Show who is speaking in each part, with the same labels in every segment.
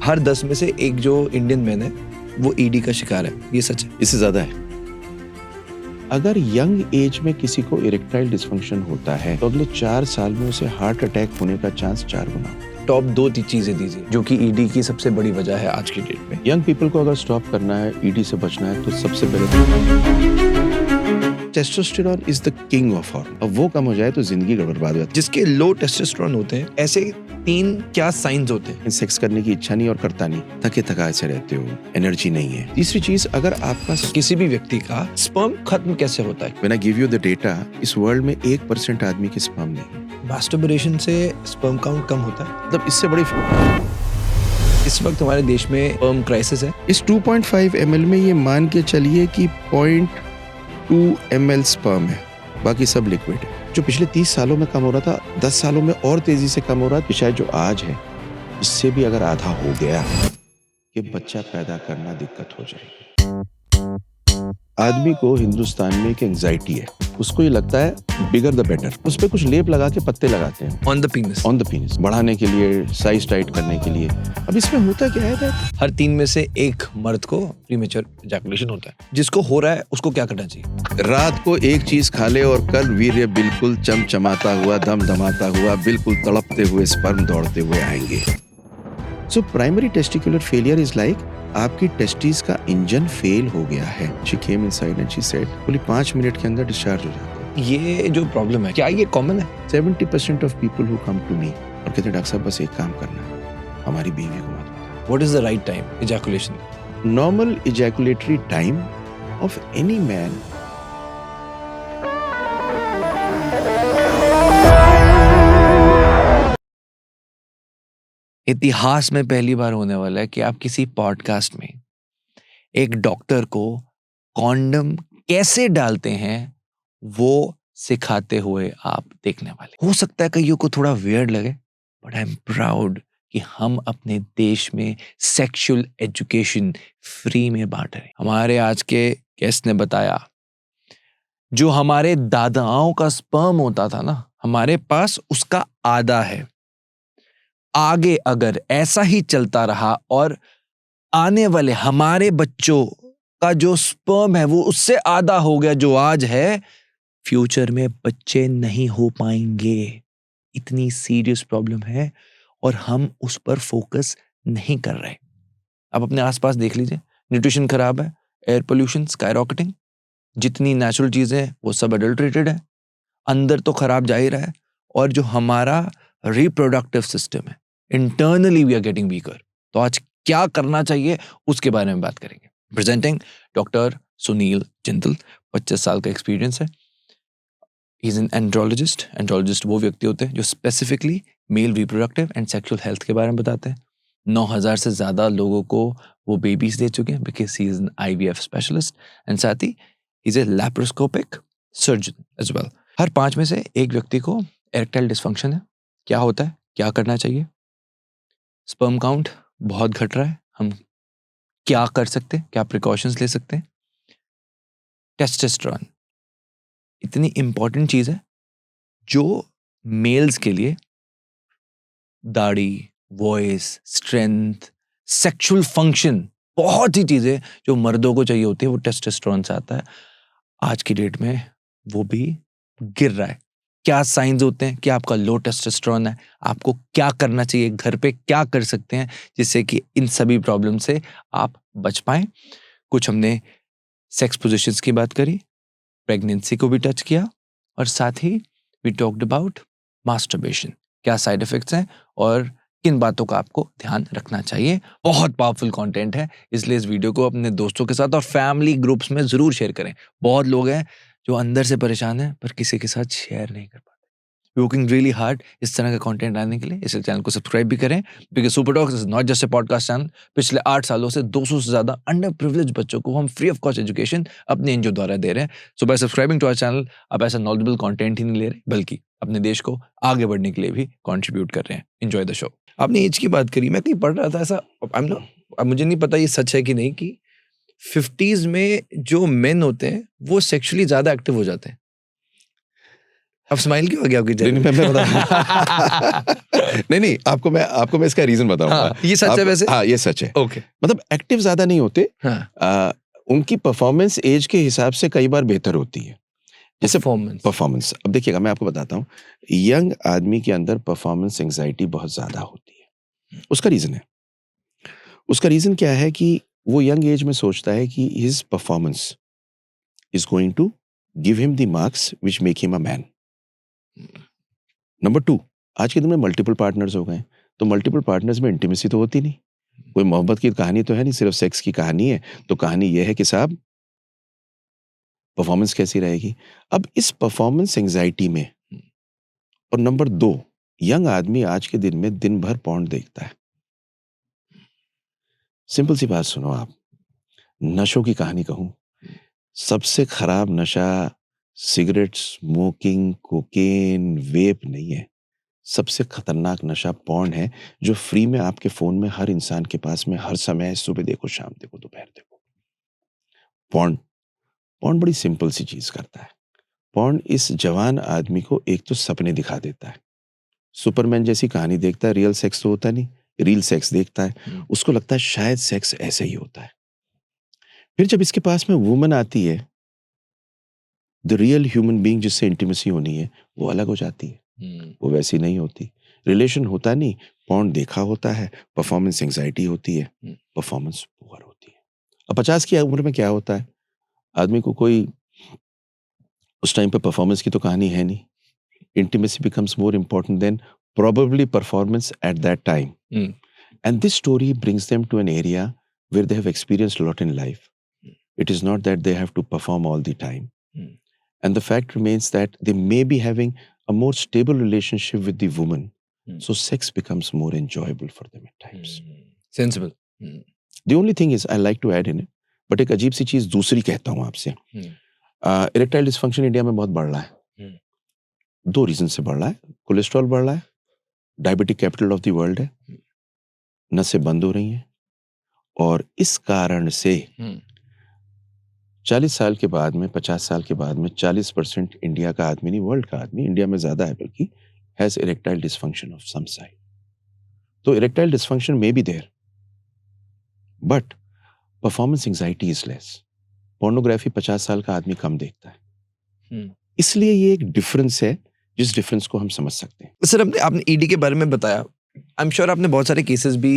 Speaker 1: हर 10 में से एक जो इंडियन मैन है वो ईडी का शिकार है। ये सच है?
Speaker 2: इससे ज्यादा है। अगर यंग एज में किसी को इरेक्टाइल डिसफंक्शन होता है तो अगले 4 साल में उसे हार्ट अटैक होने का चांस 4 गुना होता है।
Speaker 1: टॉप 2 चीजें दीजिए जो कि ईडी की सबसे बड़ी वजह है आज की डेट में।
Speaker 2: यंग पीपल को अगर स्टॉप करना है, ईडी से बचना है, तो सबसे पहले testosterone is the king of hormone. अब वो कम हो जाए तो जिंदगी बर्बाद हो जाती
Speaker 1: जिसके लो टेस्टोस्टेरोन होते हैं, ऐसे 3 क्या साइंस होते हैं?
Speaker 2: है। सेक्स करने की इच्छा नहीं और करता नहीं, थके थका ऐसे रहते हो, एनर्जी नहीं है। तीसरी चीज, अगर आपका
Speaker 1: किसी भी व्यक्ति का स्पर्म खत्म कैसे होता है?
Speaker 2: When I give you the data, इस वर्ल्ड में 1% आदमी के स्पर्म नहीं है।
Speaker 1: मास्टरबेशन से स्पर्म काउंट कम होता है।
Speaker 2: मतलब इससे बड़ी
Speaker 1: इस वक्त हमारे देश में स्पर्म क्राइसिस है।
Speaker 2: इस 2.5 ml में ये मान के चलिए कि 0.2 ml स्पर्म है, बाकी सब लिक्विड है। जो पिछले 30 सालों में कम हो रहा था, 10 सालों में और तेजी से कम हो रहा है। शायद जो आज है इससे भी अगर आधा हो गया कि बच्चा पैदा करना दिक्कत हो जाएगी। आदमी को हिंदुस्तान में एक एंजाइटी है, उसको ये लगता है बिगर द बेटर। उस पे कुछ लेप लगा के पत्ते लगाते हैं
Speaker 1: ऑन द पीनिस
Speaker 2: बढ़ाने के लिए, साइज टाइट करने के लिए। अब इसमें होता क्या है?
Speaker 1: हर 3 में से एक मर्द को प्रीमेच्योर इजैकुलेशन होता है। जिसको हो रहा है उसको क्या करना चाहिए?
Speaker 2: रात को एक चीज खा ले और कल वीर्य बिल्कुल चमचमाता हुआ, धमधमाता हुआ, बिल्कुल तड़पते हुए स्पर्म दौड़ते हुए आएंगे। So primary testicular failure is like आपकी टेस्टिस का इंजन फेल हो गया है। She came inside and she said, बोली 5 मिनट के अंदर डिस्चार्ज हो जाता है।
Speaker 1: ये जो प्रॉब्लम है, क्या ये कॉमन है?
Speaker 2: 70% of people who come to me और कहते हैं डॉक्टर साहब बस एक काम करना है, हमारी बीवी को मत बताओ।
Speaker 1: What is the right time ejaculation?
Speaker 2: Normal ejaculatory time of any man
Speaker 1: इतिहास में पहली बार होने वाला है कि आप किसी पॉडकास्ट में एक डॉक्टर को कॉन्डम कैसे डालते हैं वो सिखाते हुए आप देखने वाले। हो सकता है कईयों को थोड़ा वियर्ड लगे, बट आई एम प्राउड कि हम अपने देश में सेक्सुअल एजुकेशन फ्री में बांट रहे हैं। हमारे आज के गेस्ट ने बताया, जो हमारे दादाओं का स्पर्म होता था ना, हमारे पास उसका आधा है। आगे अगर ऐसा ही चलता रहा और आने वाले हमारे बच्चों का जो स्पर्म है वो उससे आधा हो गया जो आज है, फ्यूचर में बच्चे नहीं हो पाएंगे। इतनी सीरियस प्रॉब्लम है और हम उस पर फोकस नहीं कर रहे। आप अपने आसपास देख लीजिए, न्यूट्रिशन खराब है, एयर पोल्यूशन स्काईरॉकेटिंग, जितनी नेचुरल चीजें हैं वो सब अडल्ट्रेटेड है, अंदर तो खराब जा ही रहा है। और जो हमारा रिप्रोडक्टिव सिस्टम है, internally we are getting weaker. तो आज क्या करना चाहिए उसके बारे में बात करेंगे। प्रेजेंटिंग डॉक्टर सुनील जिंदल, 25 साल का एक्सपीरियंस है। ही इज एन एंड्रोलॉजिस्ट। एंड्रोलॉजिस्ट वो व्यक्ति होते हैं जो specifically male reproductive and sexual health के बारे में बताते हैं। 9,000 से ज्यादा लोगों को वो बेबीज दे चुके हैं because he is an IVF specialist and साथ ही is a laparoscopic surgeon as well. हर 5 में से एक व्यक्ति को इरेक्टाइल डिसफंक्शन है। क्या होता है, क्या करना चाहिए, स्पर्म काउंट बहुत घट रहा है, हम क्या कर सकते हैं, क्या प्रिकॉशंस ले सकते हैं। टेस्टोस्टेरोन इतनी इंपॉर्टेंट चीज है जो मेल्स के लिए दाढ़ी, वॉइस, स्ट्रेंथ, सेक्सुअल फंक्शन, बहुत ही चीजें जो मर्दों को चाहिए होती है वो टेस्टोस्टेरोन से आता है। आज की डेट में वो भी गिर रहा है। क्या साइंस होते हैं कि आपका लो टेस्टोस्टेरोन है, आपको क्या करना चाहिए, घर पे क्या कर सकते हैं जिससे कि इन सभी प्रॉब्लम से आप बच पाएं। कुछ हमने सेक्स पोजीशंस की बात करी, प्रेगनेंसी को भी टच किया और साथ ही वी टॉक्ड अबाउट मास्टरबेशन, क्या साइड इफेक्ट्स हैं और किन बातों का आपको ध्यान रखना चाहिए। बहुत पावरफुल कंटेंट है, इसलिए इस वीडियो को अपने दोस्तों के साथ और फैमिली ग्रुप्स में जरूर शेयर करें। बहुत लोग हैं जो अंदर से परेशान हैं पर किसी के साथ शेयर नहीं कर पाते। वर्किंग रियली हार्ड इस तरह का कंटेंट लाने के लिए। इस चैनल को सब्सक्राइब भी करें because super talks is not just a podcast channel. पिछले 8 सालों से 200 से ज्यादा अंडर प्रिविलेज बच्चों को हम फ्री ऑफ कॉस्ट एजुकेशन अपने एनजीओ द्वारा दे रहे हैं। So by subscribing to our channel आप ऐसा नॉलेजेबल कंटेंट ही नहीं ले रहे बल्कि अपने देश को आगे बढ़ने के लिए भी कंट्रीब्यूट कर रहे हैं। Enjoy the show. आपने एज की बात करी, मैं कहीं पढ़ रहा था ऐसा, अब मुझे नहीं पता ये सच है कि नहीं, कि 50s में जो मेन होते हैं वो सेक्सुअली ज्यादा एक्टिव हो जाते हैं। अब स्माइल क्यों आ गया आपकी
Speaker 2: नहीं
Speaker 1: चेहरे
Speaker 2: नहीं, मैं बता नहीं, आपको मैं इसका रीजन बताऊंगा।
Speaker 1: हाँ, ये सच है वैसे?
Speaker 2: हाँ, ये सच है।
Speaker 1: ओके।
Speaker 2: मतलब एक्टिव ज्यादा नहीं होते,
Speaker 1: हाँ,
Speaker 2: उनकी परफॉर्मेंस एज के हिसाब से कई बार बेहतर होती है। जैसे परफॉर्मेंस, अब देखिएगा मैं आपको बताता हूँ, यंग आदमी के अंदर परफॉर्मेंस एंजाइटी बहुत ज्यादा होती है। उसका रीजन क्या है कि वो यंग एज में सोचता है कि his performance is going to give him the marks which make him a man. Number 2, आज के दिन में मल्टीपल पार्टनर्स हो गए, तो मल्टीपल पार्टनर्स में इंटीमेसी तो होती नहीं, कोई मोहब्बत की कहानी तो है नहीं, सिर्फ सेक्स की कहानी है। तो कहानी यह है कि साहब परफॉर्मेंस कैसी रहेगी। अब इस परफॉर्मेंस एंजाइटी में, और नंबर 2, यंग आदमी आज के दिन में दिन भर पॉर्न देखता है। सिंपल सी बात सुनो आप, नशों की कहानी कहूं, सबसे खराब नशा सिगरेट स्मोकिंग, कोकेन, वेप नहीं है। सबसे खतरनाक नशा पॉर्न है, जो फ्री में आपके फोन में हर इंसान के पास में हर समय, सुबह देखो, शाम देखो, दोपहर देखो। पॉर्न बड़ी सिंपल सी चीज करता है। पॉर्न इस जवान आदमी को एक तो सपने दिखा देता है, सुपरमैन जैसी कहानी देखता है, रियल सेक्स तो होता नहीं, रियल सेक्स देखता है, उसको लगता है शायद सेक्स ऐसे ही होता है। फिर जब इसके पास में वुमन आती है, द रियल ह्यूमन बीइंग जिससे इंटीमेसी होनी है, वो अलग हो जाती है, वो वैसी नहीं होती। रिलेशन होता नहीं, पॉर्न देखा होता है, परफॉर्मेंस एंजाइटी होती है, परफॉर्मेंस पुअर होती है। अब 50 की उम्र में क्या होता है, आदमी को कोई उस टाइम पे परफॉर्मेंस की तो कहानी है नहीं, intimacy becomes more important than probably performance at that time. And this story brings them to an area where they have experienced a lot in life. It is not that they have to perform all the time. And the fact remains that they may be having a more stable relationship with the woman. So sex becomes more enjoyable for them at times.
Speaker 1: Sensible.
Speaker 2: The only thing is I like to add in it, but एक अजीब सी चीज दूसरी कहता हूँ आपसे, erectile dysfunction India में बहुत बढ़ रहा है। 2 रीजन से बढ़ रहा है, कोलेस्ट्रॉल बढ़ रहा है, diabetic capital of the world है, नसें बंद हो रही हैं, और इस कारण से 40 साल के बाद में, 50 साल के बाद में 40% इंडिया का आदमी नहीं, वर्ल्ड का आदमी, इंडिया में ज्यादा है बल्कि, has erectile dysfunction of some side. तो erectile dysfunction may be there, but performance anxiety is less. Pornography 50 साल का आदमी कम देखता है, इसलिए ये एक डिफरेंस है, जिस डिफरेंस को हम समझ सकते हैं।
Speaker 1: सर, आपने ईडी के बारे में बताया, आई एम श्योर आपने बहुत सारे केसेस भी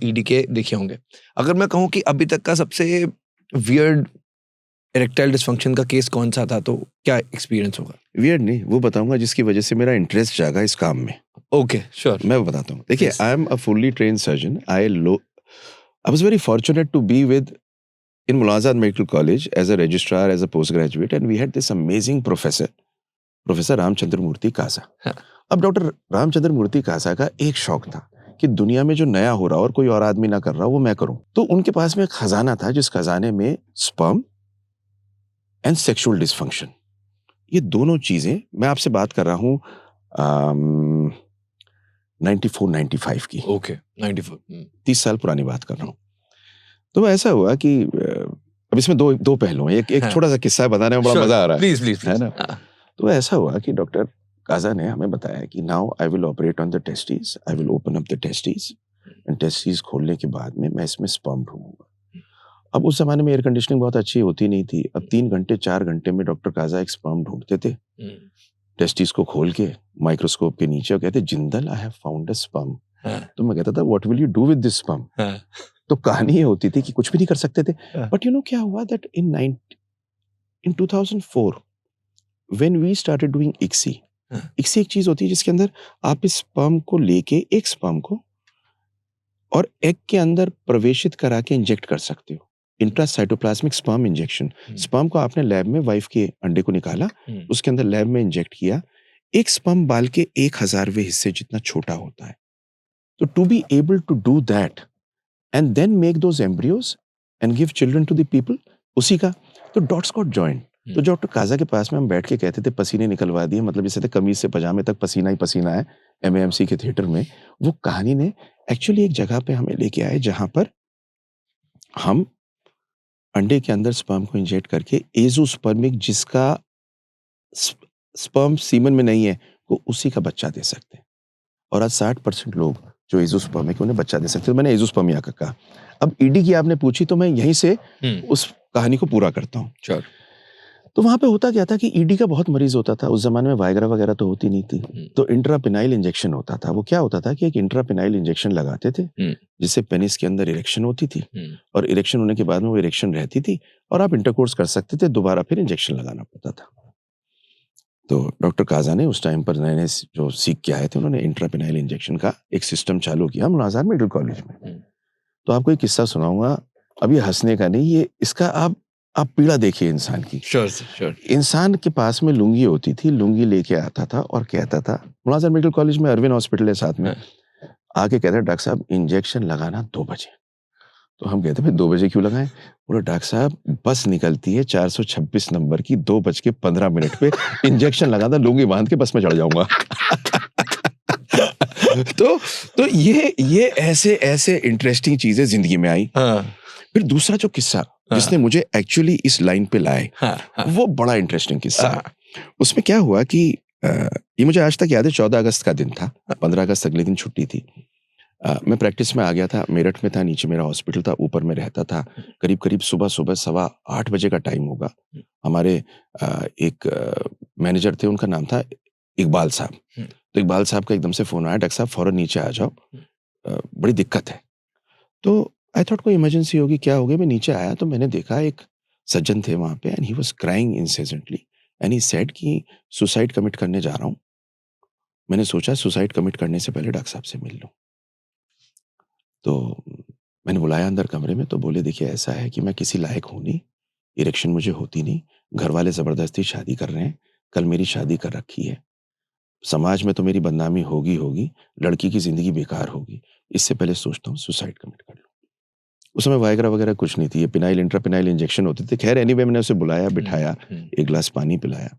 Speaker 1: ईडी के देखे होंगे। अगर मैं कहूँ कि अभी तक का सबसे वियर्ड इरेक्टाइल डिस्फंक्शन का केस कौन सा था, तो क्या एक्सपीरियंस होगा?
Speaker 2: वियर्ड नहीं, वो बताऊंगा जिसकी वजह से मेरा इंटरेस्ट जागा इस काम में।
Speaker 1: ओके, श्योर,
Speaker 2: मैं बताता हूँ। देखिए, I am a fully trained surgeon. I was very fortunate to be with in Mulazad Medical College as a registrar, as a postgraduate, and we had this amazing professor, Professor Ramachandra Murthy Kasa. अब doctor Ramchandra Murthy Kasa का एक शौक था कि दुनिया में जो नया हो रहा और कोई और आदमी ना कर रहा, वो मैं करूं। तो उनके पास में एक खजाना था, जिस खजाने में स्पर्म एंड सेक्सुअल डिस्फंक्शन, ये दोनों चीजें, मैं आपसे बात कर रहा हूं 94-95 की।
Speaker 1: ओके, 94,
Speaker 2: 30 साल पुरानी बात कर रहा हूं। तो ऐसा हुआ कि अब इसमें दो पहलू हैं, एक छोटा सा किस्सा बताने में बड़ा मजा आ रहा है,
Speaker 1: प्लीज,
Speaker 2: है ना। तो ऐसा हुआ कि डॉक्टर काजा ने हमें बताया कि now I will operate on the testis, I will open up the testis, and testis खोलने के बाद में मैं इसमें स्पर्म ढूंढूंगा। अब उस जमाने में एयर कंडीशनिंग बहुत अच्छी होती नहीं थी। अब 3 घंटे 4 घंटे में डॉक्टर काजा एक स्पर्म ढूंढते थे, टेस्टिस को खोल के माइक्रोस्कोप के नीचे, और कहते, Jindal, I have found a sperm. तो मैं कहता था, what will you do with this sperm? तो कहानी ये होती थी कि कुछ भी नहीं कर सकते थे। बट यू नो क्या हुआ, that in 2004 when we started doing ICSI एक चीज होती है जिसके अंदर आप इस स्पर्म को लेके, एक स्पर्म को, और एग के अंदर प्रवेशित करा के इंजेक्ट कर सकते हो, इंट्रासाइटोप्लाज्मिक स्पर्म इंजेक्शन। स्पर्म को आपने लैब में, वाइफ के अंडे को निकाला, उसके अंदर लैब में इंजेक्ट किया, एक स्पर्म बाल के 1000वें हिस्से जितना छोटा होता है। तो to be able to do that and then make those embryos and give children to the people, उसी का तो dots got joined। तो डॉक्टर काजा के पास में हम बैठ के कहते थे, पसीने निकलवा दिए, मतलब जैसे थे कमीज से पजामे तक पसीना ही पसीना है, MAMC के थिएटर में। वो कहानी ने एक्चुअली एक जगह पे हमें लेके आए, जहां पर हम अंडे के अंदर स्पर्म को इंजेक्ट करके एजोस्पर्मिक, जिसका स्पर्म सीमन में नहीं है वो उसी का बच्चा दे सकते हैं। और आज 60% लोग जो एजोस्पर्मिक उन्हें बच्चा दे सकते हैं। तो मैंने एजोस्पर्मिया का कहा। अब ईडी की आपने पूछी तो मैं यहीं से उस कहानी को पूरा करता हूँ।
Speaker 1: श्योर।
Speaker 2: तो वहां पे होता क्या था कि ईडी का बहुत मरीज होता था। उस जमाने में वायग्रा वगैरह तो होती नहीं थी, तो इंट्रापिनाइल इंजेक्शन होता था। वो क्या होता था कि एक इंट्रापिनाइल इंजेक्शन लगाते थे जिससे पेनिस के अंदर इरेक्शन होती थी, और इरेक्शन होने के बाद में वो इरेक्शन रहती थी और आप इंटरकोर्स कर सकते थे, दोबारा फिर इंजेक्शन लगाना पड़ता था। तो डॉक्टर काजा ने उस टाइम पर नए नए जो सीख के आए थे उन्होंने इंट्रापिनाइल इंजेक्शन का एक सिस्टम चालू किया मुलाजार मेडिकल कॉलेज में। तो आपको एक किस्सा सुनाऊंगा, अब ये हंसने का नहीं, ये इसका आप पीड़ा देखिए इंसान की।
Speaker 1: श्योर।
Speaker 2: इंसान के पास में लुंगी होती थी, लुंगी लेके आता था और कहता था, मुलाजार मेडिकल कॉलेज में अरविंद हॉस्पिटल है साथ में, आके कहता डॉक्टर साहब इंजेक्शन लगाना 2 बजे। तो हम कहते भाई 2 बजे क्यों लगाएं? बोले डॉक्टर साहब बस निकलती है 426 नंबर की, 2:15 पे इंजेक्शन लगाना, लुंगी बांध के बस में चढ़ जाऊंगा। तो ये ऐसे इंटरेस्टिंग चीजें जिंदगी में आई। फिर दूसरा जो किस्सा जिसने मुझे एक्चुअली इस लाइन पे लाए, वो बड़ा इंटरेस्टिंग किस्सा। उसमें क्या हुआ कि ये मुझे आज तक याद है, 14 अगस्त का दिन था, 15 अगस्त अगले दिन छुट्टी थी। मैं प्रैक्टिस में आ गया था, मेरठ में था, नीचे मेरा हॉस्पिटल था, ऊपर में रहता था। करीब सुबह 8:15 बजे का टाइम होगा। हमारे एक मैनेजर थे, उनका नाम था इकबाल साहब। तो इकबाल साहब का एकदम से फोन आया, डॉक्टर साहब फौरन नीचे आ जाओ, बड़ी दिक्कत है। तो आई थॉट कोई इमरजेंसी होगी, क्या हो गया। मैं नीचे आया तो मैंने देखा एक सज्जन थे वहां पे, and he was crying incessantly and he said कि सुसाइड कमिट करने जा रहा हूं। मैंने सोचा सुसाइड कमिट करने से पहले डॉक्टर साहब से मिल लूं। तो मैंने बुलाया अंदर कमरे में, तो बोले देखिए ऐसा है कि मैं किसी लायक हूं नहीं, इरेक्शन मुझे होती नहीं, घर वाले जबरदस्ती शादी कर रहे हैं, कल मेरी शादी कर रखी है, समाज में तो मेरी बदनामी होगी, लड़की की जिंदगी बेकार होगी, इससे पहले सोचता हूँ सुसाइड कमिट कर लूं। उस समय वायग्रा वगैरह कुछ नहीं थी, ये पिनाइल इंट्रापिनाइल इंजेक्शन होते थे। खैर एनीवे मैंने उसे बुलाया, बिठाया, एक गिलास पानी पिलाया।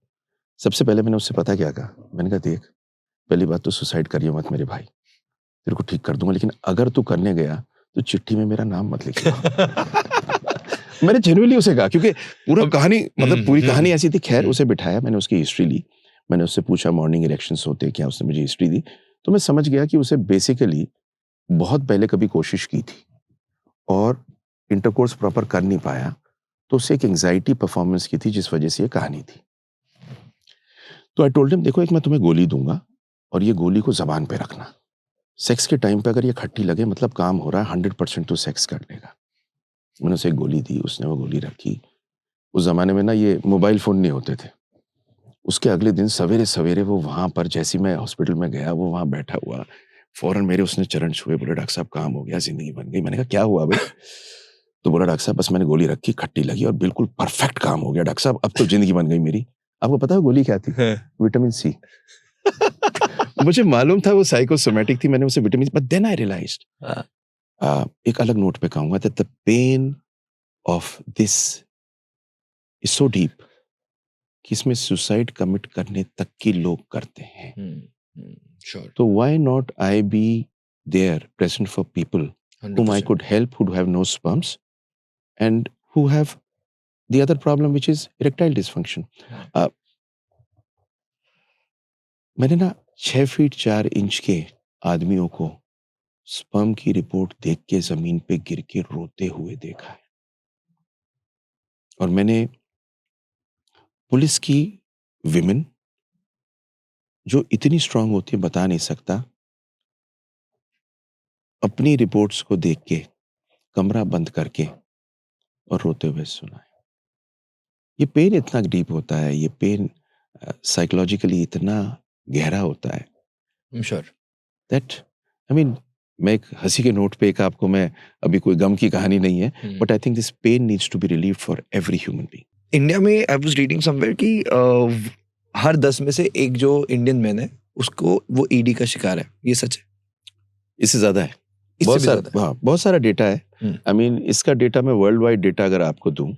Speaker 2: सबसे पहले मैंने उससे पता क्या कहा, मैंने कहा देख पहली बात तो सुसाइड करिए मत मेरे भाई, तेरे को ठीक कर दूंगा, लेकिन अगर तू करने गया तो चिट्ठी में मेरा नाम मत लिखिएगा। मैंने जेन्युइनली उसे कहा, क्योंकि पूरा कहानी मतलब पूरी कहानी ऐसी थी। खैर उसे बिठाया, मैंने उसकी हिस्ट्री ली, मैंने उससे पूछा मॉर्निंग इरेक्शंस होते क्या, उसने मुझे हिस्ट्री दी। तो मैं समझ गया कि उसे बेसिकली बहुत पहले कभी कोशिश की थी और इंटरकोर्स प्रॉपर कर नहीं पाया, तो उससे एक एंजाइटी परफॉर्मेंस की थी जिस वजह से ये कहानी थी। तो आई टोल्ड हिम देखो एक मैं तुम्हें गोली दूंगा और ये गोली को जबान पे रखना, सेक्स के टाइम पे अगर ये खट्टी लगे मतलब काम हो रहा है, 100% तो सेक्स कर लेगा। मैंने उसे एक गोली दी, उसने वो गोली रखी। उस जमाने में ना ये मोबाइल फोन नहीं होते थे। उसके अगले दिन सवेरे सवेरे वो वहां पर, जैसे मैं हॉस्पिटल में गया, वो वहां बैठा हुआ, फौरन मेरे उसने चरण छुए, बोले डॉक्टर साहब काम हो गया, जिंदगी बन गई। मैंने कहा क्या हुआ भाई? तो बोला डॉक्टर साहब बस मैंने गोली रखी, खट्टी लगी और बिल्कुल परफेक्ट काम हो गया डॉक्टर साहब, अब तो जिंदगी बन गई मेरी। आपको पता है गोली क्या थी? Vitamin C. मुझे मालूम था वो साइकोसोमैटिक थी, मैंने उसे vitamin, but then I realised, एक अलग नोट पे कहूंगा, that the pain of this is so deep कि इसमें सुसाइड कमिट करने तक की लोग करते हैं।
Speaker 1: श्योर।
Speaker 2: तो why not I be there present for people whom I could help, who have no sperms and who have the other problem which is erectile dysfunction. मैंने ना 6 फीट 4 इंच के आदमियों को स्पर्म की रिपोर्ट देख के जमीन पे गिर के रोते हुए देखा है, और मैंने पुलिस की विमेन जो इतनी स्ट्रांग होती है बता नहीं सकता, अपनी रिपोर्ट्स को देख के कमरा बंद करके और रोते हुए सुना है। ये पेन इतना डीप होता है, ये पेन साइकोलॉजिकली इतना गहरा होता है
Speaker 1: श्योर
Speaker 2: दैट आई मीन, मैं एक हंसी के नोट पे एक आपको, मैं अभी कोई गम की कहानी नहीं है, but I think this pain needs to be relieved for every human being.
Speaker 1: India में आई वाज रीडिंग समवेयर कि हर 10 में से एक जो इंडियन मैन है उसको वो ईडी का शिकार है, ये सच है?
Speaker 2: इससे ज्यादा है,
Speaker 1: इससे
Speaker 2: बहुत
Speaker 1: भी
Speaker 2: सारा,
Speaker 1: ज्यादा?
Speaker 2: हाँ बहुत सारा डेटा है। आई मीन इसका डेटा मैं वर्ल्ड वाइड डेटा अगर आपको दूं,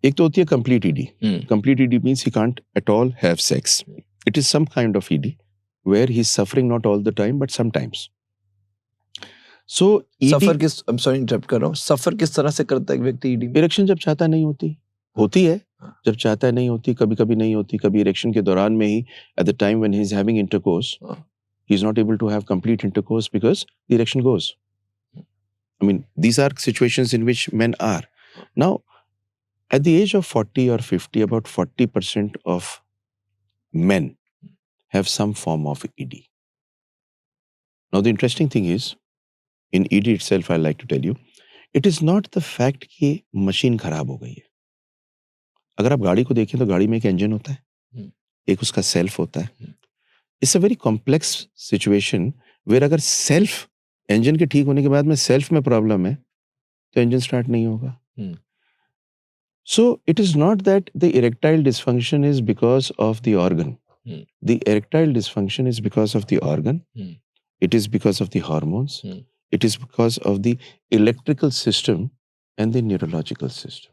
Speaker 2: एक तो होती है complete ED. Complete ED means he can't at all have sex, it is some kind of ED where he is suffering not all the time but sometimes. So
Speaker 1: suffer किस, I am sorry interrupt कर रहा हूं, सफर किस तरह से करता है एक व्यक्ति ईडी में?
Speaker 2: इरेक्शन जब चाहता नहीं होती, होती है, जब चाहता है नहीं होती, कभी कभी नहीं होती, कभी इरेक्शन के दौरान में ही, at the time when he is having intercourse, he is not able to have complete intercourse because the erection goes. I mean, these are situations in which men are. Now, at the age of 40 or 50, about 40% of men have some form of ED. Now, the interesting thing is, in ED itself, I like to tell you, it is not the fact कि machine खराब हो गई है. अगर आप गाड़ी को देखें तो गाड़ी में एक इंजन होता है, एक उसका सेल्फ होता है. It's a very complex situation where अगर सेल्फ, इंजन के ठीक होने के बाद में सेल्फ में प्रॉब्लम है तो इंजन स्टार्ट नहीं होगा. So it is not that the erectile dysfunction is because of the organ. The erectile dysfunction is because of the organ. It is because of the hormones. It is because of the electrical system and the neurological system.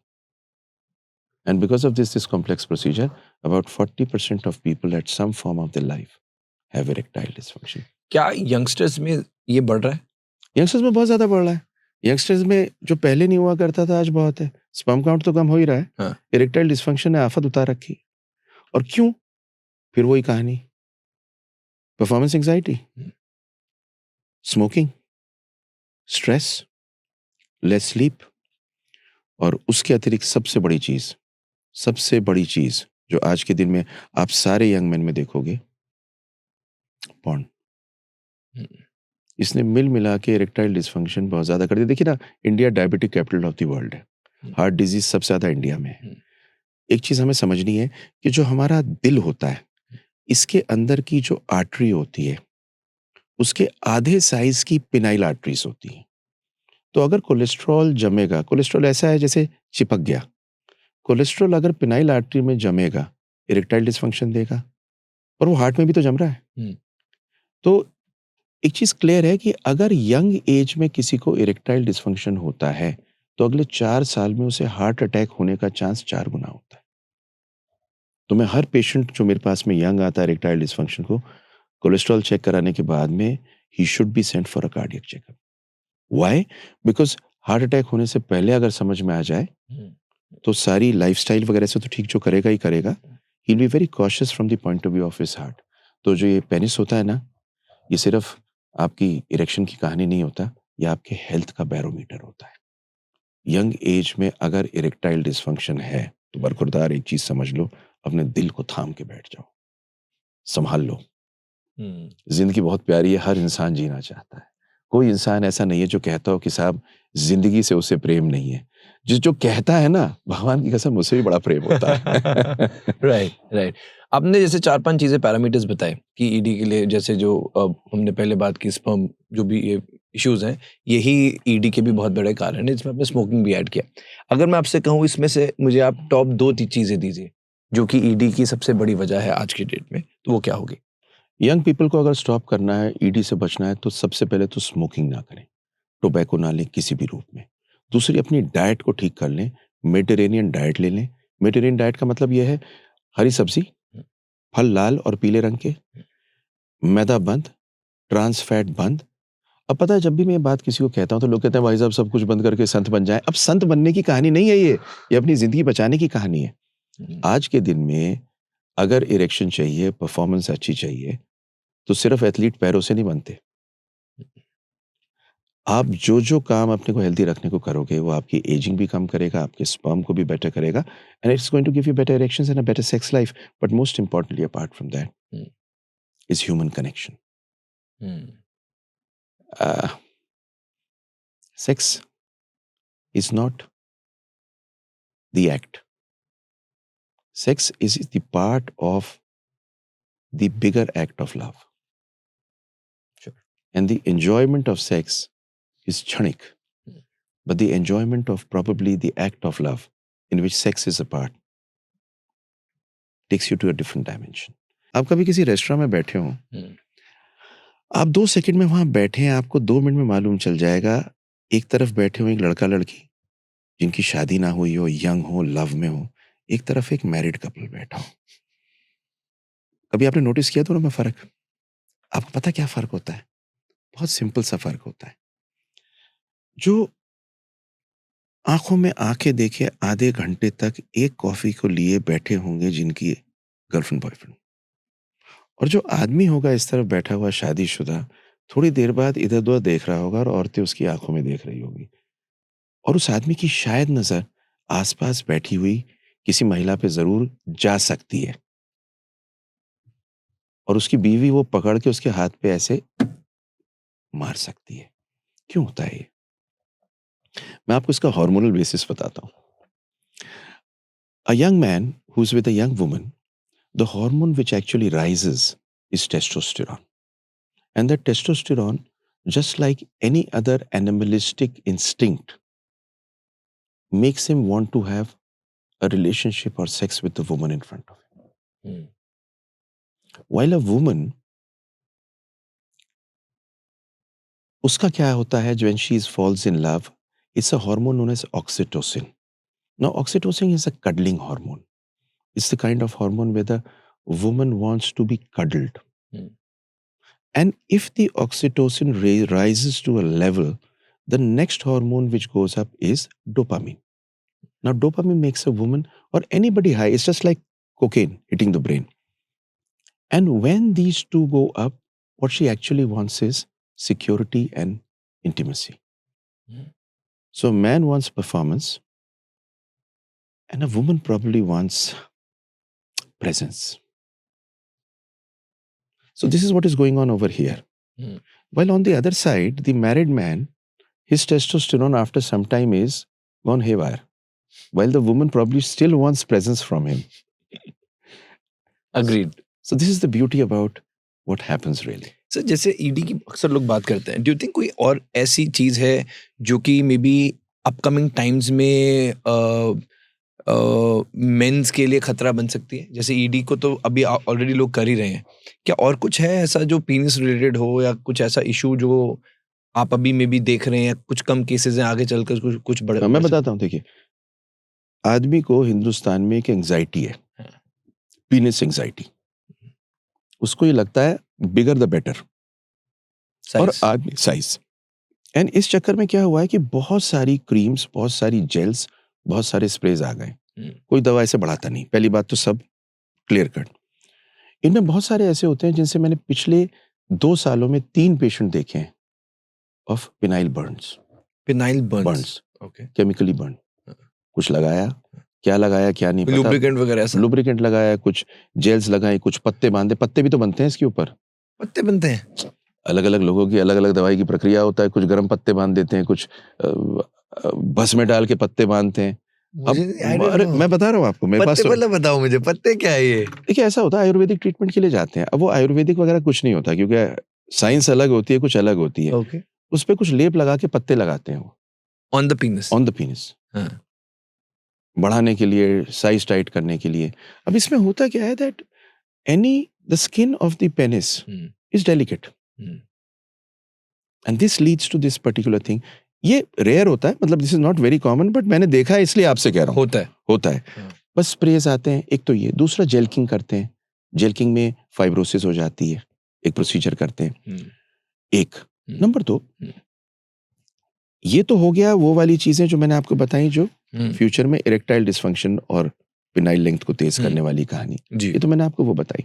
Speaker 2: And because of this complex procedure, about 40% of people at some form of their life have erectile dysfunction.
Speaker 1: क्या youngsters में ये बढ़ रहा है?
Speaker 2: Youngsters में बहुत ज्यादा बढ़ रहा है. यंगस्टर्स में जो पहले नहीं हुआ करता था आज बहुत है. स्पर्म काउंट तो कम हो ही रहा है. इरेक्टाइल डिस्फंक्शन ने आफत उतार रखी. और क्यों? फिर वही कहानी, performance anxiety, smoking, stress, less sleep, और उसके अतिरिक्त सबसे बड़ी चीज जो आज के दिन में आप सारे यंग मैन में देखोगे, पॉर्न. इसने मिल मिला के इरेक्टाइल डिस्फंक्शन बहुत ज्यादा कर दिया. देखिए ना, India diabetic capital of the world है. हार्ट डिजीज सबसे ज्यादा इंडिया में है. एक चीज हमें समझनी है कि जो हमारा दिल होता है, इसके अंदर की जो आर्टरी होती है, उसके आधे साइज की पिनाइल आर्टरीज होती हैं. तो अगर कोलेस्ट्रॉल जमेगा, कोलेस्ट्रॉल ऐसा है जैसे चिपक गया, कोलेस्ट्रॉल अगर पिनाइल आर्टरी में जमेगा, इरेक्टाइल डिस्फंक्शन देगा. और वो हार्ट में भी तो जम रहा है. तो एक चीज क्लियर है कि अगर यंग एज में किसी को इरेक्टाइल डिस्फंक्शन होता है तो अगले 4 साल में उसे हार्ट अटैक होने का चांस 4 गुना होता है. तो मैं हर पेशेंट जो मेरे पास में यंग आता है इरेक्टाइल डिस्फंक्शन को, कोलेस्ट्रॉल चेक कराने के बाद में he should be sent for a cardiac checkup. Why? Because heart attack होने से पहले अगर समझ में आ जाए तो सारी लाइफस्टाइल वगैरह से तो ठीक जो करेगा ही करेगा. He will be very cautious from the point of view of his heart. तो जो ये पेनिस होता है ना, ये सिर्फ आपकी इरेक्शन की कहानी नहीं होता, ये आपके हेल्थ का बैरोमीटर होता है. यंग एज में अगर इरेक्टाइल डिस्फंक्शन है तो बरखुरदार एक चीज समझ लो, अपने दिल को थाम के बैठ जाओ, संभाल लो. जिंदगी बहुत प्यारी है, हर इंसान जीना चाहता है. कोई इंसान ऐसा नहीं है जो कहता हो कि साहब जिंदगी से उसे प्रेम नहीं है. जो कहता है ना, भगवान की कसम उससे भी बड़ा प्रेम होता है.
Speaker 1: राइट. आपने जैसे 4-5 चीजें पैरामीटर्स बताए कि ईडी के लिए, जैसे जो हमने पहले बात की, स्पर्म, जो भी ये इश्यूज हैं, यही ईडी के भी बहुत बड़े कारण है. इसमें आपने स्मोकिंग भी ऐड किया. अगर मैं आपसे कहूँ इसमें से मुझे आप टॉप 2 चीजें दीजिए जो कि ईडी की सबसे बड़ी वजह है आज की डेट में, तो वो क्या होगी?
Speaker 2: यंग पीपल को अगर स्टॉप करना है, ईडी से बचना है, तो सबसे पहले तो स्मोकिंग ना करें, टोबैको ना लें किसी भी रूप में. दूसरी, अपनी डाइट को ठीक कर लें, मेडिटेरेनियन डाइट ले लें. मेडिटेरेनियन डाइट का मतलब यह है हरी सब्जी, फल लाल और पीले रंग के, मैदा बंद, ट्रांस फैट बंद. अब पता है, जब भी मैं ये बात किसी को कहता हूँ तो लोग कहते हैं भाई साहब सब कुछ बंद करके संत बन जाए. अब संत बनने की कहानी नहीं है ये अपनी जिंदगी बचाने की कहानी है. आज के दिन में अगर इरेक्शन चाहिए, परफॉर्मेंस अच्छी चाहिए, तो सिर्फ एथलीट पैरों से नहीं बनते. आप जो काम अपने को हेल्दी रखने को करोगे, वो आपकी एजिंग भी कम करेगा, आपके स्पर्म को भी बेटर करेगा, and it's going to give you better erections and a better sex life. But most importantly apart from that is human connection. Sex is not the act. Sex is the part of the bigger act of love.
Speaker 1: Sure.
Speaker 2: And the enjoyment of sex is kshanik. But the enjoyment of probably the act of love, in which sex is a part, takes you to a different dimension. आप कभी किसी restaurant में बैठे हो, आप 2 second में वहां बैठे हैं, आपको 2 मिनट में मालूम चल जाएगा. एक तरफ बैठे हो एक लड़का लड़की जिनकी शादी ना हुई हो, यंग हो, लव में हो, एक तरफ एक मैरिड कपल बैठा हो. कभी आपने नोटिस किया दोनों में फर्क? आपको पता क्या फर्क होता है? बहुत सिंपल सा फर्क होता है. जो आंखों में आंखें देखे आधे घंटे तक एक कॉफी को लिए बैठे होंगे जिनकी गर्लफ्रेंड बॉयफ्रेंड, और जो आदमी होगा इस तरफ बैठा हुआ शादीशुदा, थोड़ी देर बाद इधर उधर देख रहा होगा और औरतें उसकी आंखों में देख रही होगी, और उस आदमी की शायद नजर आसपास बैठी हुई किसी महिला पे जरूर जा सकती है, और उसकी बीवी वो पकड़ के उसके हाथ पे ऐसे मार सकती है। क्यों होता है ये? मैं आपको इसका हार्मोनल बेसिस बताता हूँ। A young man who's with a young woman, the hormone which actually rises is testosterone. And that testosterone, just like any other animalistic instinct, makes him want to have a relationship or sex with the woman in front of him. While a woman, उसका क्या होता है when she falls in love, it's a hormone known as oxytocin. Now, oxytocin is a cuddling hormone. It's the kind of hormone where the woman wants to be cuddled. And if the oxytocin rises to a level, the next hormone which goes up is dopamine. Now, dopamine makes a woman or anybody high. It's just like cocaine hitting the brain. And when these two go up, what she actually wants is security and intimacy. So, a man wants performance, and a woman probably wants presence. So, this is what is going on over here. While on the other side, the married man, his testosterone after some time is gone haywire, while the woman probably still wants presence from him.
Speaker 1: Agreed.
Speaker 2: So this is the beauty about what happens really.
Speaker 1: Sir जैसे ED की अक्सर लोग बात करते हैं, do you think कोई और ऐसी चीज है जो कि मे बी अपकमिंग टाइम्स में मेंस के लिए खतरा बन सकती है? जैसे ईडी को तो अभी ऑलरेडी लोग कर ही रहे हैं, क्या और कुछ है ऐसा जो पीनिस रिलेटेड हो, या कुछ ऐसा इशू जो आप अभी में भी देख रहे हैं, या कुछ कम केसेस हैं आगे चलकर कुछ बड़े?
Speaker 2: मैं बताता हूँ, देखिए, आदमी को हिंदुस्तान में एक एंजाइटी है, पीनिस एंजाइटी। उसको ये लगता है बिगर द बेटर, और आदमी साइज। एंड इस चक्कर में क्या हुआ है कि बहुत सारी क्रीम्स, बहुत सारी जेल्स, बहुत सारे स्प्रेज आ गए। कोई दवा ऐसे बढ़ाता नहीं, पहली बात तो सब क्लियर कट। इनमें बहुत सारे ऐसे होते हैं जिनसे मैंने पिछले 2 सालों में 3 पेशेंट देखे हैं of phenyl Burns.
Speaker 1: Phenyl Burns, okay,
Speaker 2: chemically burn. कुछ लगाया, क्या लगाया क्या नहीं पता,
Speaker 1: लुब्रिकेंट वगैरह ऐसा?
Speaker 2: लुब्रिकेंट लगाया, कुछ जेल्स लगाई, कुछ पत्ते बांधे। पत्ते भी तो बनते हैं इसके ऊपर,
Speaker 1: पत्ते बनते हैं।
Speaker 2: अलग अलग लोगों की अलग अलग दवाई की प्रक्रिया होता है। कुछ गर्म पत्ते बांध देते हैं, कुछ बस में डाल के पत्ते बांधते हैं। अब अरे मैं बता रहा हूँ आपको, मेरे पास
Speaker 1: पत्ते बताओ मुझे, पत्ते क्या है ये?
Speaker 2: देखिए, ऐसा होता है, आयुर्वेदिक ट्रीटमेंट के लिए जाते हैं। अब वो आयुर्वेदिक वगैरह कुछ नहीं होता, क्योंकि साइंस अलग होती है, कुछ अलग होती है।
Speaker 1: ओके,
Speaker 2: उस पे कुछ लेप लगा के पत्ते लगाते हैं वो
Speaker 1: on the penis.
Speaker 2: On the penis, बढ़ाने के लिए, साइज टाइट करने के लिए। अब इसमें होता क्या है that the skin of the penis is delicate, and this leads to this particular thing. ये रेयर होता है, मतलब this is not very common, but मैंने देखा है इसलिए आपसे कह रहा हूँ। होता है। बस स्प्रेज आते हैं, एक तो ये, दूसरा जेल्किंग करते हैं। जेल्किंग में फाइब्रोसिस हो जाती है, एक प्रोसीजर करते हैं। एक नंबर 2, ये तो हो गया वो वाली चीजें जो मैंने आपको बताई, जो फ्यूचर में इरेक्टाइल डिसफंक्शन और पिनाइल लेंथ को तेज करने वाली कहानी, ये तो मैंने आपको वो बताई।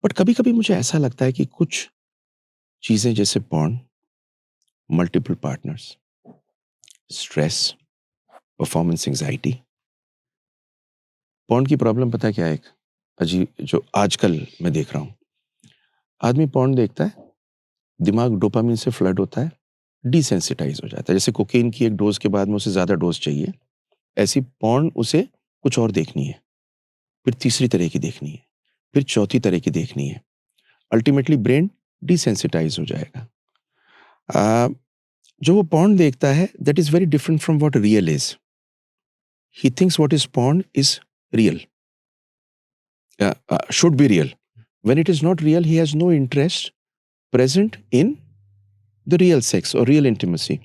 Speaker 2: बट कभी कभी मुझे ऐसा लगता है कि कुछ चीजें जैसे porn, multiple partners, stress, performance anxiety. Porn की प्रॉब्लम पता है क्या है? एक अजीब, जो आजकल मैं देख रहा हूं, आदमी पॉर्न देखता है, दिमाग डोपामिन से फ्लड होता है, डिसेंसिटाइज हो जाता है। जैसे कोकेन की एक डोज के बाद में उसे ज्यादा डोज चाहिए, ऐसी पॉर्न उसे कुछ और देखनी है, फिर तीसरी तरह की देखनी है, फिर चौथी तरह की देखनी है। अल्टीमेटली ब्रेन डिसेंसिटाइज हो जाएगा। जो वो पॉर्न देखता है, that is very different from what real is. He thinks what is porn is real, should be real. When it is not real, he has no interest present in the real sex or real intimacy.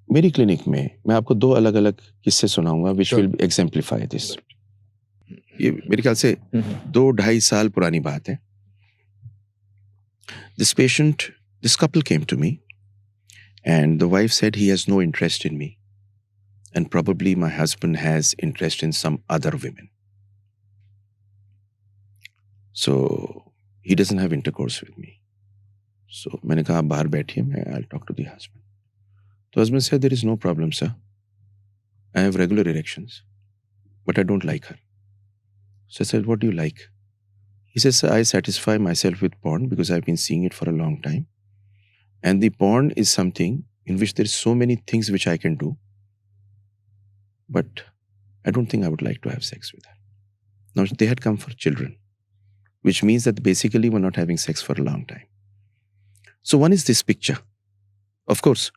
Speaker 2: मेरी clinic में मैं आपको 2 अलग अलग किस्से सुनाऊंगा which will exemplify this. ये मेरे ख्याल से 2-2.5 साल पुरानी बात है। This couple came to me. And the wife said he has no interest in me. And probably my husband has interest in some other women. So he doesn't have intercourse with me. So मैंने कहा आप बाहर बैठिए, I'll talk to the husband. The husband said, there is no problem, sir. I have regular erections, but I don't like her. So I said, what do you like? He says, sir, I satisfy myself with porn because I've been seeing it for a long time. And the porn is something in which there is so many things which I can do. But I don't think I would like to have sex with her. Now, they had come for children, which means that basically we're not having sex for a long time. So one is this picture. Of course,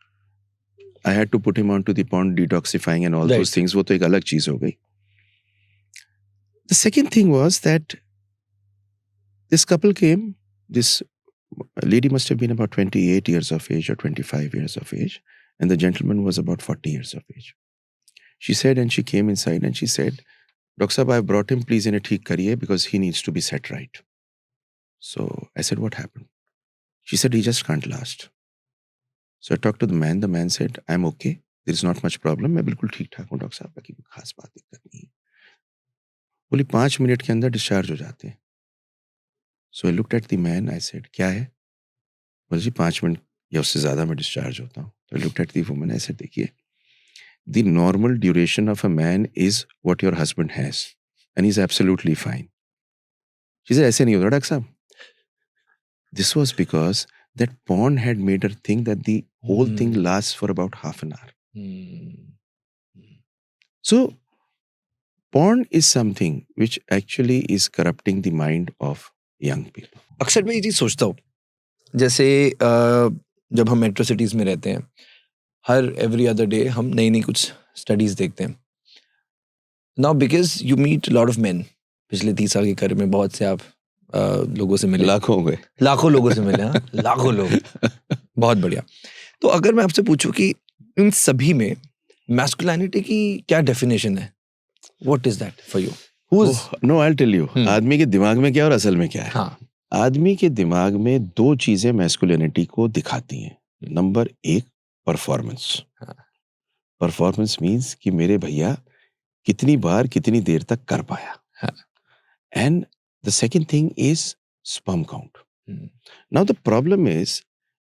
Speaker 2: I had to put him onto the porn detoxifying and all
Speaker 1: Right.
Speaker 2: those things. वो तो एक अलग चीज हो गई. The second thing was that this couple came, this lady must have been about 28 years of age or 25 years of age, and the gentleman was about 40 years of age. She said, and she came inside and she said, Dr. Sahab, I've brought him, please इन्हें ठीक करिए because he needs to be set right. So I said, what happened? She said, he just can't last. So I talked to the man. The man said, I'm okay. There is not much problem. मैं बिल्कुल ठीक ठाक हूँ doctor साहब, बाकी कोई खास बात दिक्कत नहीं है. बोली 5 मिनट के अंदर डिस्चार्ज हो जाते हैं. So I looked at the man. I said, क्या है? बोले जी 5 मिनट या उससे ज़्यादा मैं डिस्चार्ज होता हूँ. So I looked at the woman. I said, देखिए, the normal duration of a man is what your husband has. And he's absolutely fine. She said, ऐसे नहीं होता डॉक्टर साहब. This was because that porn had made her think that the whole thing lasts for about half an hour. So, porn is something which actually is corrupting the mind of young people.
Speaker 1: अक्सर मैं ये चीज सोचता हूँ, जैसे जब हम metro cities में रहते हैं, हर एवरी अदर डे हम नई नई कुछ स्टडीज देखते हैं. Now because you meet lot of men, पिछले 30 साल के करियर में बहुत से आप लोगों से मिले,
Speaker 2: लाखों हो गए,
Speaker 1: लाखों लोगों से मिले. हाँ, लाखों लोग. बहुत बढ़िया. तो अगर मैं आपसे पूछूं कि इन सभी में मैस्कुलिनिटी की क्या डेफिनेशन है, what is that for you?
Speaker 2: No, I will tell you. आदमी के दिमाग में क्या और असल में क्या है.
Speaker 1: हाँ.
Speaker 2: आदमी के दिमाग में दो चीजें मैस्कुलिनिटी को दिखाती हैं. Number 1, performance. परफॉर्मेंस मीन्स कि मेरे भैया कितनी बार कितनी देर तक कर पाया. And the second thing is sperm count. Now the problem is